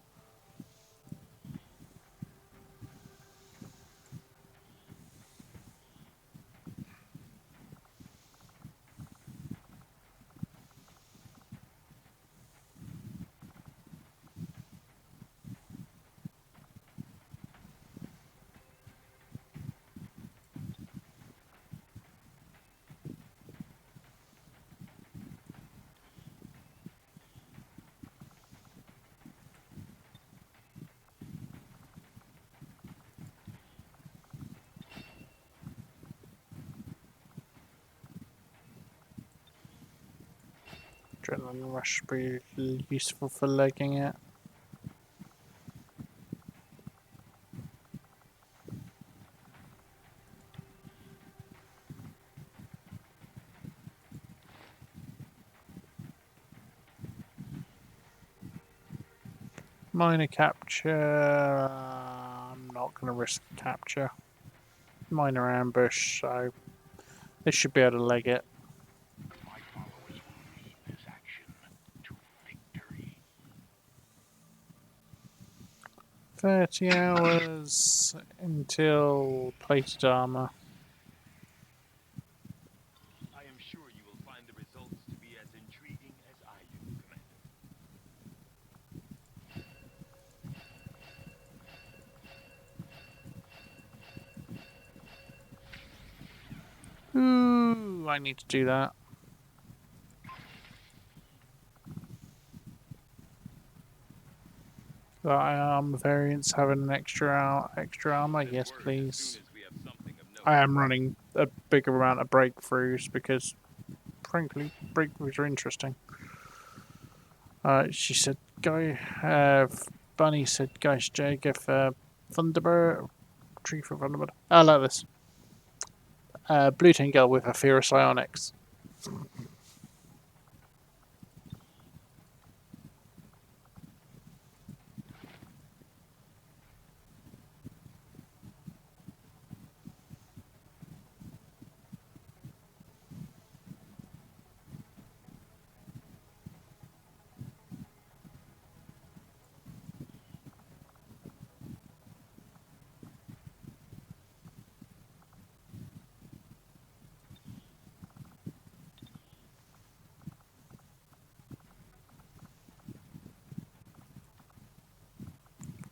Speaker 1: Adrenaline rush would be useful for legging it. Minor capture. I'm not going to risk capture. Minor ambush, so they should be able to leg it.
Speaker 7: My followers will lead this action to victory.
Speaker 1: 30 hours until plated armor.
Speaker 5: I am sure you will find the results to be as intriguing as I do, Commander.
Speaker 1: Ooh, I need to do that. Variants having an extra armor,
Speaker 5: Send
Speaker 1: yes
Speaker 5: word as
Speaker 1: please.
Speaker 5: soon as we have something of note.
Speaker 1: I am running a bigger amount of breakthroughs because, frankly, breakthroughs are interesting. She said, "Go." Bunny said, "Guys, Jager for Thunderbird, tree for Thunderbird." I like this. Blue Tin Girl with a fear of psionics.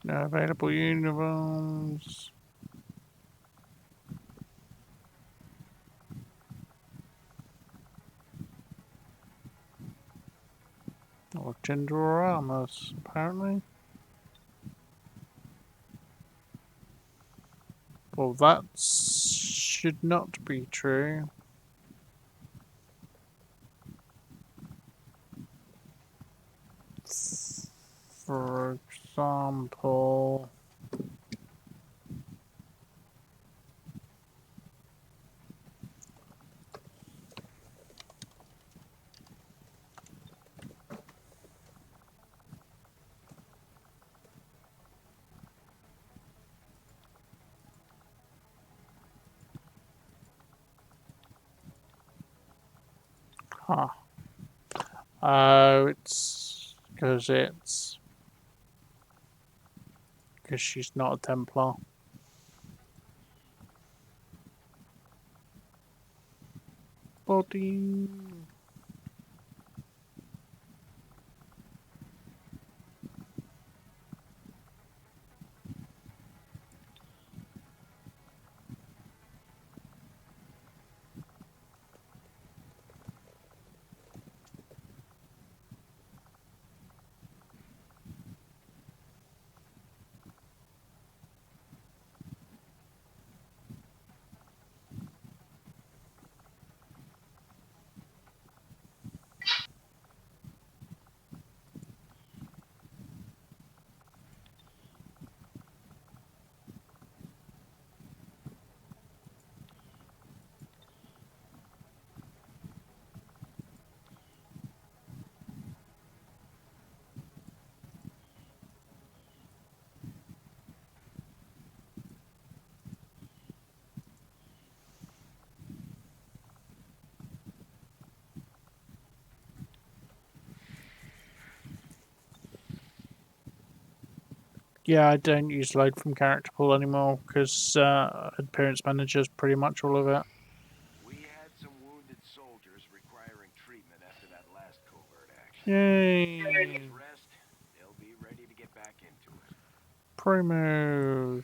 Speaker 1: No available uniforms. Or gender or armors, apparently. Well, that should not be true. For example, huh. Oh, it's because she's not a Templar. Body. Yeah, I don't use load from character pool anymore because appearance manager is pretty much all of it.
Speaker 2: We had some wounded soldiers requiring treatment after that last covert action.
Speaker 1: Yay!
Speaker 2: With rest, they'll be ready to get back into it.
Speaker 1: Promos.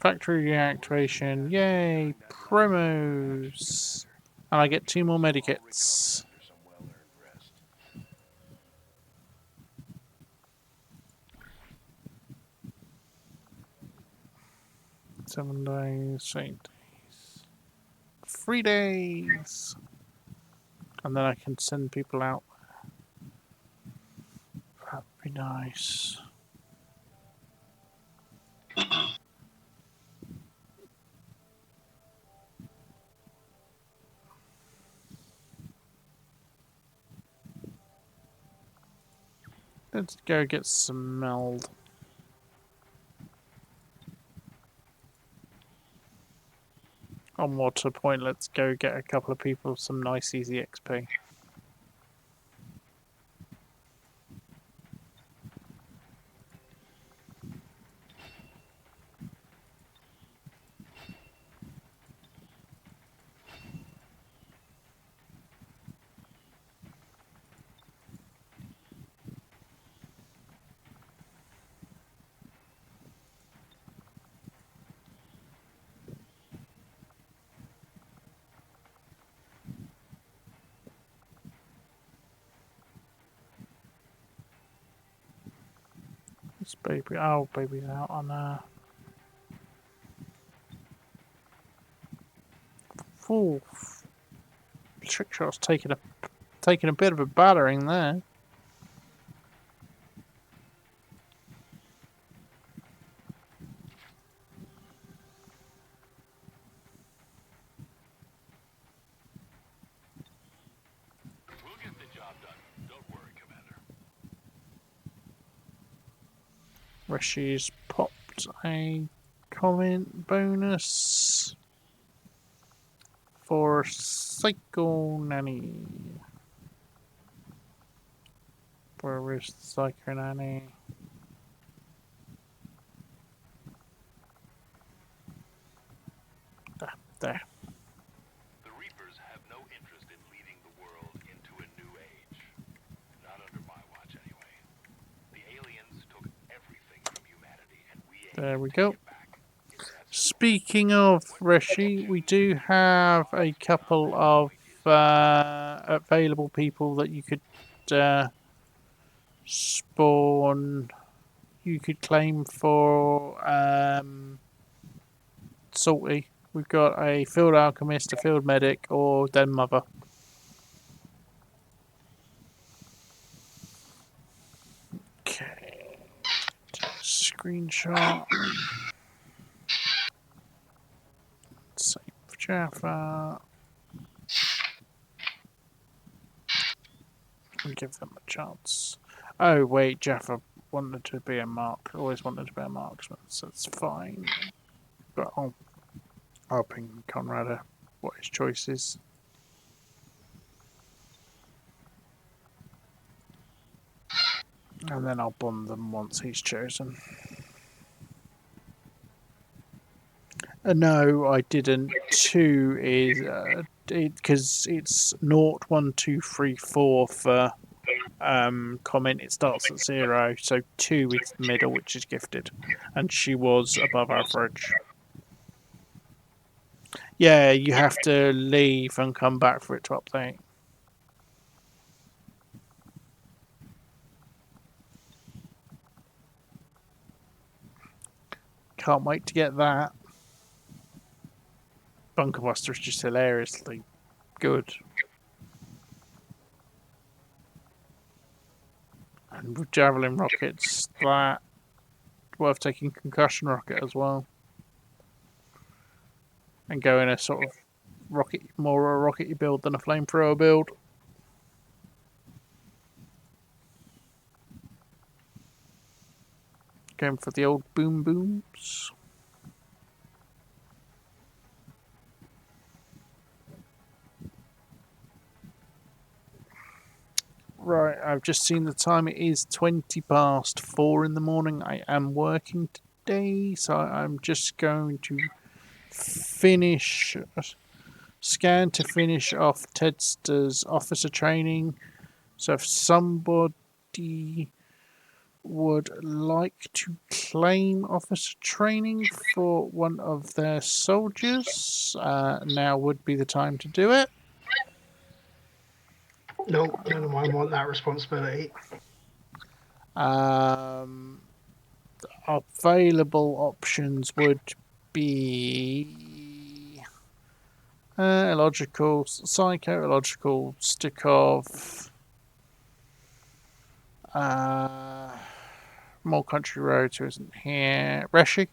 Speaker 1: Factory reactivation. Yay! Promos. And I get 2 more medikits.
Speaker 2: After some well-earned rest.
Speaker 1: 7 days, 8 days. 3 days. And then I can send people out. That'd be nice. Let's go get some meld. On water point, let's go get a couple of people some nice easy XP. This baby, oh, baby's out on Ooh, trick shot's taking a bit of a battering there.
Speaker 2: We'll get the job done. Don't worry, Commander.
Speaker 1: Rishi's popped a comment bonus for Psycho Nanny. Where is Psycho Nanny? There.
Speaker 2: The Reapers have no interest in leading the world into a new age. Not under my watch, anyway. The aliens took everything from humanity, and we aim
Speaker 1: There we
Speaker 2: to
Speaker 1: go.
Speaker 2: take it back.
Speaker 1: Speaking of Rishi, we do have a couple of available people that you could spawn. You could claim for Salty. We've got a field alchemist, a field medic, or den mother. Okay. Screenshot. Save Jaffa. And give them a chance. Oh wait, Jaffa wanted to be a mark. Always wanted to be a marksman, so it's fine. But I'll ping Conrad what his choice is. And then I'll bond them once he's chosen. No, I didn't. 2 is because it's 0, 1, 2, 3, 4 for comment. It starts at 0, so 2 is the middle, which is gifted, and she was above average. Yeah, you have to leave and come back for it to update. Can't wait to get that. Bunker Buster is just hilariously good. And with Javelin rockets, that worth taking concussion rocket as well. And go in a sort of more a rockety build than a flamethrower build. Going for the old boom booms. Right, I've just seen the time. It is 4:20 in the morning. I am working today, so I'm just going to finish scan to finish off Tedster's officer training. So if somebody would like to claim officer training for one of their soldiers, now would be the time to do it.
Speaker 6: No, none of mine want that responsibility.
Speaker 1: Available options would be illogical, psycho, illogical, Stikov, more country roads who isn't here, Reshi,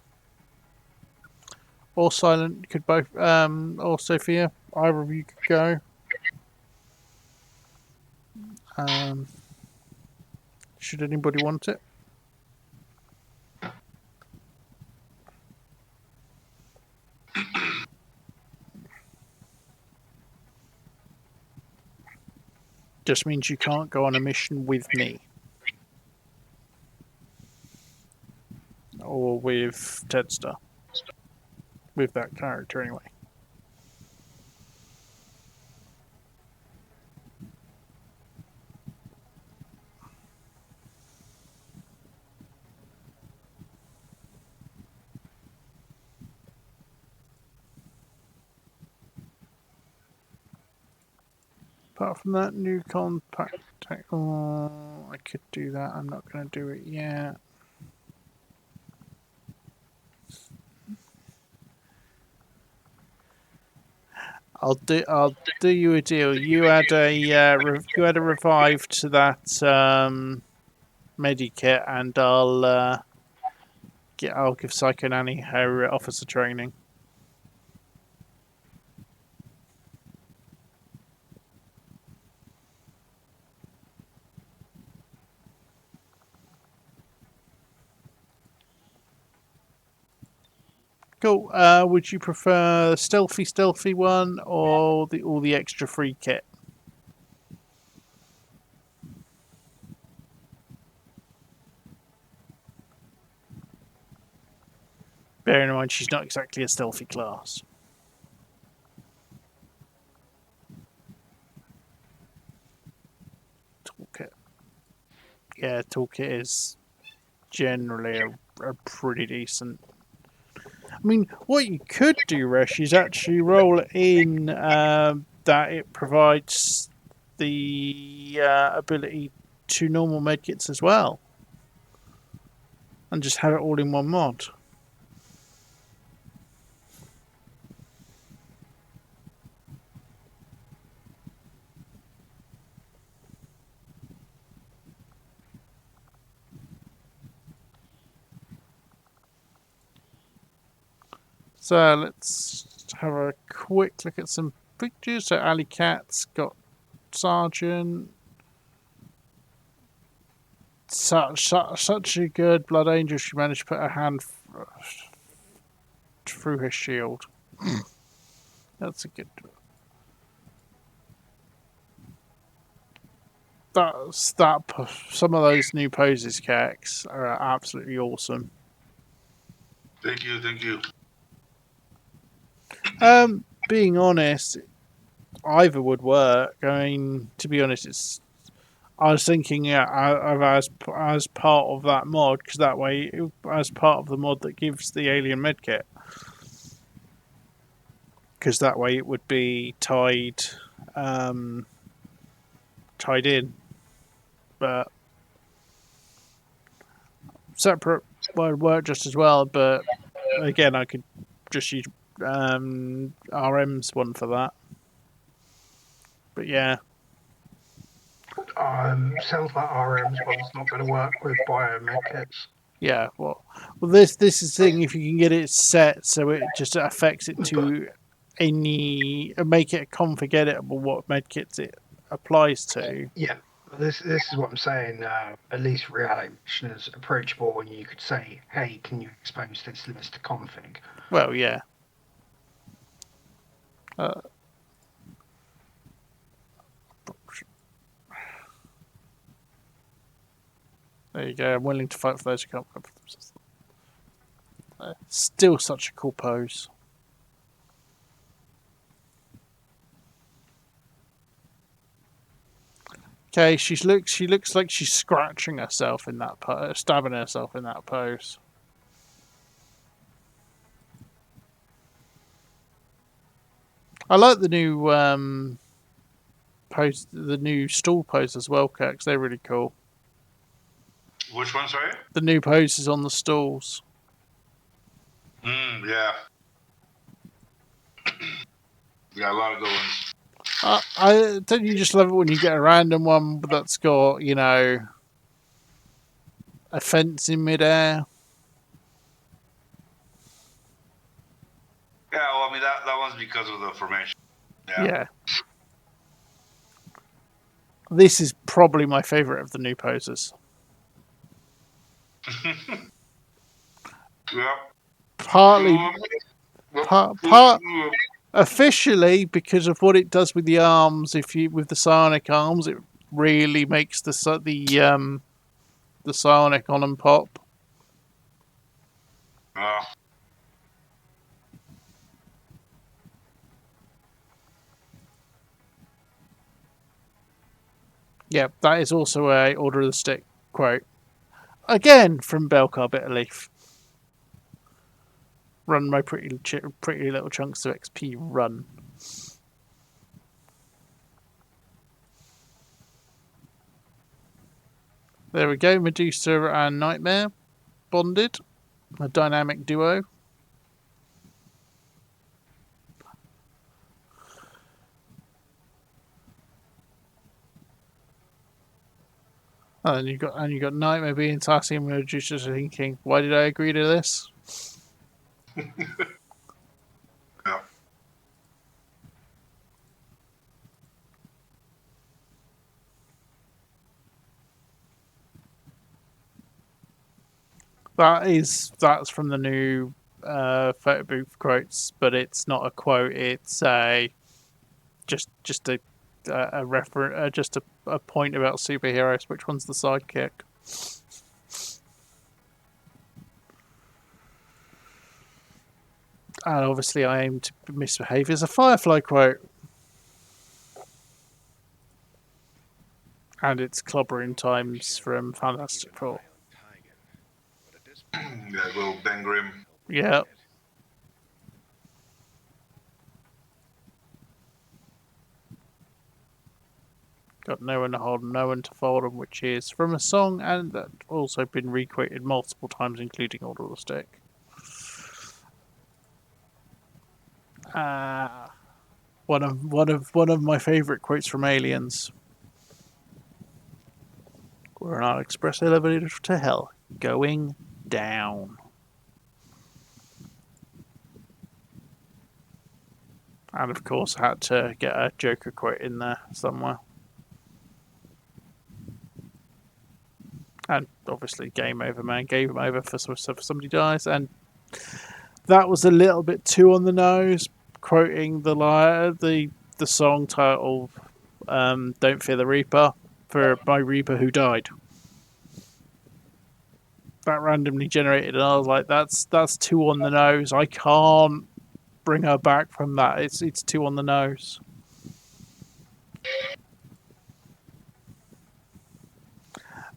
Speaker 1: or Silent could both, or Sophia, either of you could go. Should anybody want it? Just means you can't go on a mission with me. Or with Tedster. With that character, anyway. Apart from that, new compact. Oh, I could do that. I'm not going to do it yet. I'll do you a deal. You had a revive to that medikit, and I'll give Psycho Nanny her officer training. Cool. Would you prefer stealthy one or all the extra free kit? Bearing in mind she's not exactly a stealthy class. Toolkit. Yeah, toolkit is generally a pretty decent. I mean, what you could do, Resh, is actually roll it in that it provides the ability to normal medkits as well. And just have it all in one mod. So let's have a quick look at some pictures. So Alley Cat's got Sergeant. Such a good Blood Angel. She managed to put her hand through her shield. That's a good. Some of those new poses, Cax, are absolutely awesome.
Speaker 9: Thank you.
Speaker 1: Being honest, either would work. I mean, to be honest, I was thinking as part of that mod, because that way, as part of the mod that gives the alien medkit, because that way it would be tied in, but separate would work just as well. But again, I could just use RM's one for that. But yeah.
Speaker 6: Sounds like RM's one's not going to work with biomed kits.
Speaker 1: Yeah, well, this is the thing. If you can get it set so it just affects it to make it config editable what medkits it applies to.
Speaker 6: Yeah, this is what I'm saying. At least reality mission is approachable when you could say, "Hey, can you expose this list to config?"
Speaker 1: Well, yeah. There you go. I'm willing to fight for those who can't fight for themselves. Still such a cool pose. Okay, she looks like she's scratching herself in that pose, stabbing herself in that pose. I like the new pose, the new stool pose as well, Kirk. They're really cool.
Speaker 9: Which one, sorry?
Speaker 1: The new poses on the stools.
Speaker 9: Yeah. Yeah, a lot of good ones.
Speaker 1: I don't you just love it when you get a random one that's got, you know, a fence in midair.
Speaker 9: Yeah, well, I mean, that one's because of the formation.
Speaker 1: Yeah. This is probably my favourite of the new poses.
Speaker 9: Yeah.
Speaker 1: Partly, officially because of what it does with the arms. With the psionic arms, it really makes the psionic on and pop. Yeah, that is also a Order of the Stick quote. Again from Belcar Bitterleaf. Run my pretty little chunks of XP, run. There we go, Medusa and Nightmare bonded. A dynamic duo. And you got Nightmare being sassy and Medusa thinking, why did I agree to this?
Speaker 9: Yeah.
Speaker 1: That's from the new photo booth quotes, but it's not a quote. It's just a reference, just a point about superheroes. Which one's the sidekick? And obviously, I aim to misbehave as a Firefly quote. And it's clobbering times from Fantastic Four.
Speaker 9: Yeah, little Ben Grimm.
Speaker 1: Yeah. Got no one to hold, no one to fold them, which is from a song and that also been requoted multiple times, including Order of the Stick. One of my favourite quotes from Aliens. We're on our express elevator to hell, going down. And of course, I had to get a Joker quote in there somewhere. And obviously, game over, man. Game over for somebody dies, and that was a little bit too on the nose, quoting the song title, "Don't Fear the Reaper," for my Reaper who died. That randomly generated, and I was like, "That's too on the nose. I can't bring her back from that. It's too on the nose."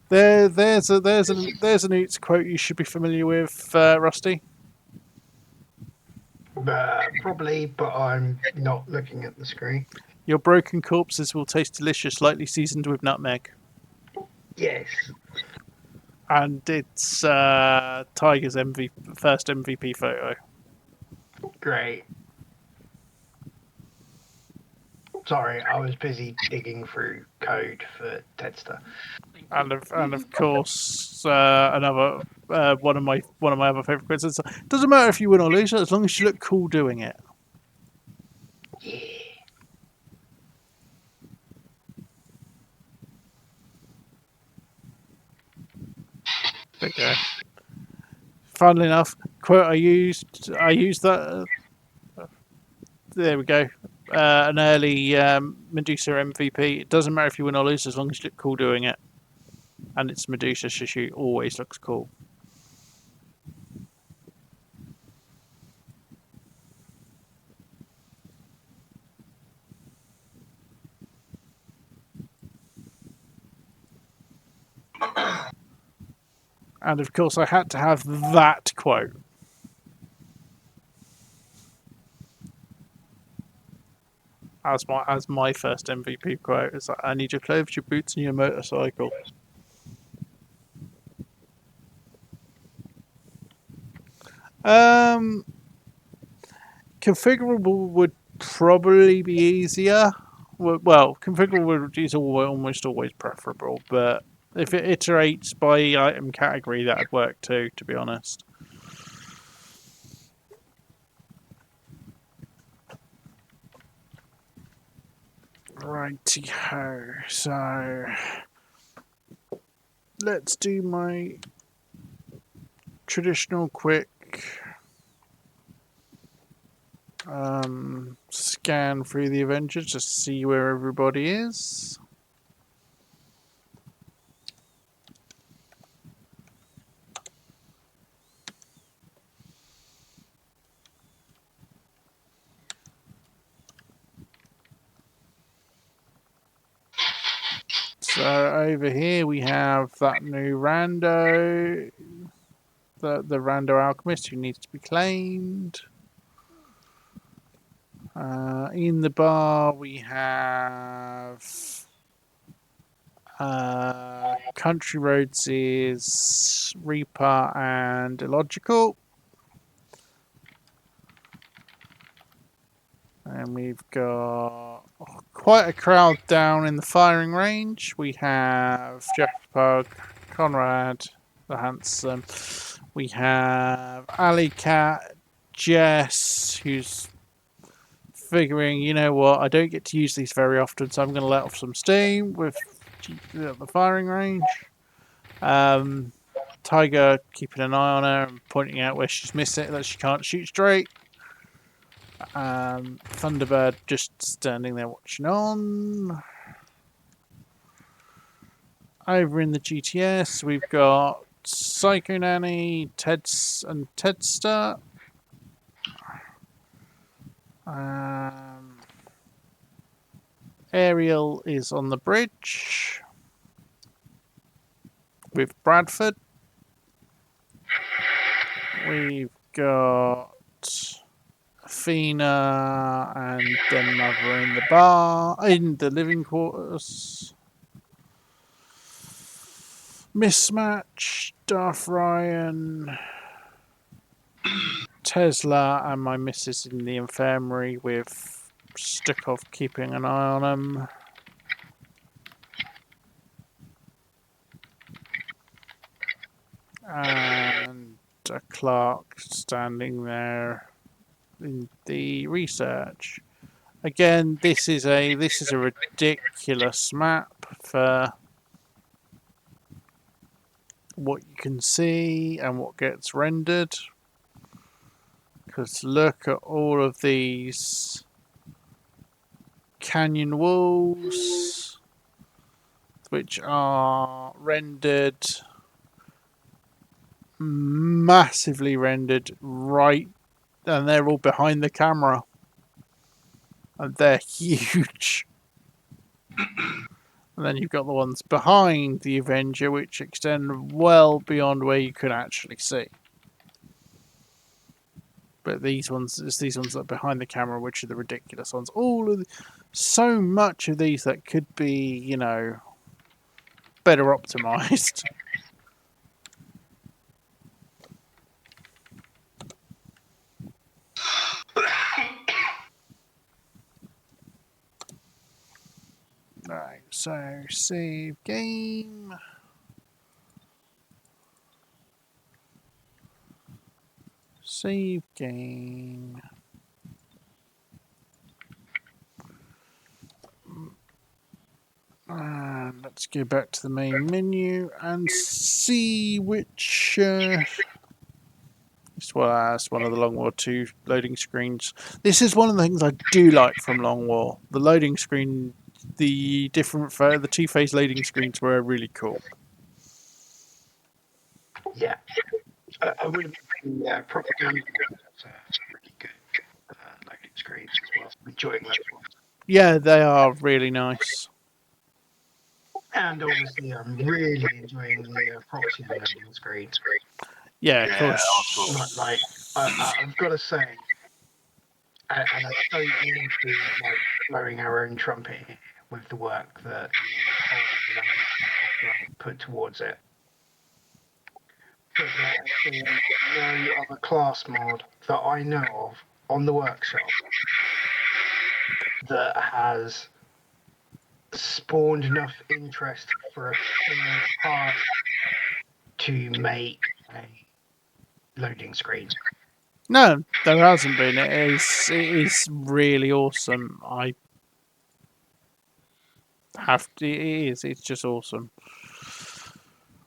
Speaker 1: There's an Oots quote you should be familiar with, Rusty.
Speaker 6: Probably, but I'm not looking at the screen.
Speaker 1: Your broken corpses will taste delicious, lightly seasoned with nutmeg.
Speaker 6: Yes.
Speaker 1: And it's Tiger's first MVP photo.
Speaker 6: Great. Sorry, I was busy digging through code for Tedster.
Speaker 1: And of course, another one of my other favourite quotes. It doesn't matter if you win or lose, as long as you look cool doing it.
Speaker 6: Yeah.
Speaker 1: There you go. Funnily enough, quote I used that. There we go. An early Medusa MVP. It doesn't matter if you win or lose, as long as you look cool doing it. and its Medusa tissue always looks cool. And of course, I had to have that quote. As my first MVP quote. It's like, I need your clothes, your boots, and your motorcycle. Configurable would probably be easier. Well, configurable is almost always preferable, but if it iterates by item category, that'd work too, to be honest. Righty-ho. So, let's do my traditional quick scan through the Avengers just to see where everybody is. So over here we have that new rando, the rando alchemist who needs to be claimed. In the bar we have Country Roads is Reaper and Illogical. And we've got quite a crowd down in the firing range. We have Jeff Pug, Conrad the Handsome. We have Alley Cat, Jess, who's figuring, you know what, I don't get to use these very often, so I'm going to let off some steam with the firing range. Tiger keeping an eye on her and pointing out where she's missing, that she can't shoot straight. Thunderbird just standing there watching on. Over in the GTS, we've got Psycho Nanny, Tedster. Ariel is on the bridge with Bradford. We've got Athena and then Mother in the bar, in the living quarters. Mismatch, Darth Ryan, Tesla, and my missus in the infirmary with Stukov keeping an eye on him. And a Clark standing there in the research. Again, this is a ridiculous map for what you can see and what gets rendered. Because look at all of these canyon walls, which are rendered, massively rendered right, and they're all behind the camera. And they're huge. And then you've got the ones behind the Avenger, which extend well beyond where you could actually see. But it's these ones that are behind the camera, which are the ridiculous ones. So much of these that could be, you know, better optimized. Right, so save game. Save game. And let's go back to the main menu and see which. It's one of the Long War 2 loading screens. This is one of the things I do like from Long War. The loading screen, the two-phase loading screens were really cool.
Speaker 6: Yeah. I would have been propaganda. Really good loading screens as well. I'm enjoying those ones.
Speaker 1: Yeah, they are really nice.
Speaker 6: And obviously, I'm really enjoying the proxy loading screens.
Speaker 1: Yeah, of
Speaker 9: Yeah,
Speaker 1: course.
Speaker 6: Like I've got to say, and I don't mean to be like blowing our own trumpet here with the work that put towards it. But there has been no other class mod that I know of on the workshop that has spawned enough interest for a third party to make a loading screen.
Speaker 1: No, there hasn't been. It is really awesome. I have to. It is. It's just awesome.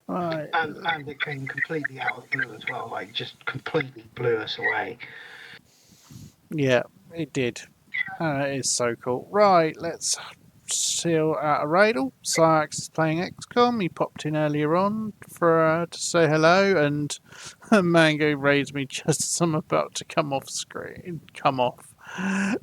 Speaker 1: Right.
Speaker 6: And it came completely out of the blue as well, like just completely blew us away.
Speaker 1: Yeah, it did. It is so cool. Right, let's seal out a raid. Oh, Cyax is playing XCOM. He popped in earlier on for to say hello, and Mango raised me just as I'm about to come off screen. Come off.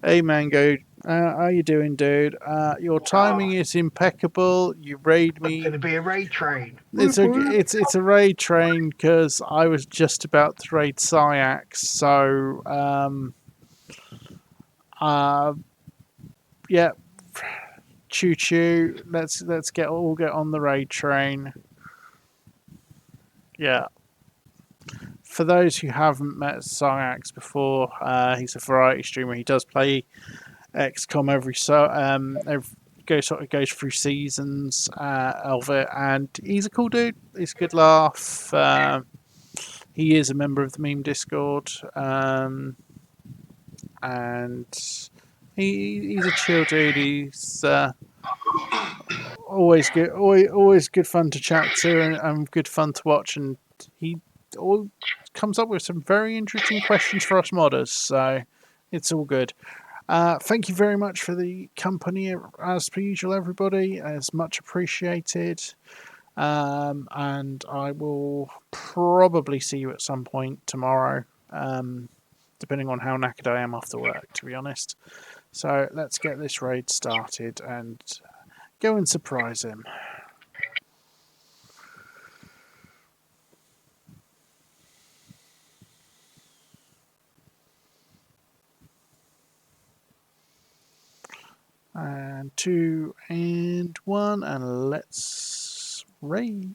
Speaker 1: Hey, Mango. How you doing, dude? Your timing is impeccable. You raid
Speaker 6: It's
Speaker 1: me.
Speaker 6: going to be a raid train.
Speaker 1: It's a raid train because I was just about to raid Cyax, so yeah, choo choo. Let's get on the raid train. Yeah. For those who haven't met Cyax before, he's a variety streamer. He does play XCOM goes through seasons of it, and he's a cool dude. He's a good laugh. He is a member of the meme Discord, and he's a chill dude. He's always good, always good fun to chat to, and good fun to watch. And he comes up with some very interesting questions for us modders. So it's all good. Thank you very much for the company as per usual, everybody. It's much appreciated. And I will probably see you at some point tomorrow, depending on how knackered I am after work, to be honest. So let's get this raid started and go and surprise him. And 2 and 1, and let's raid.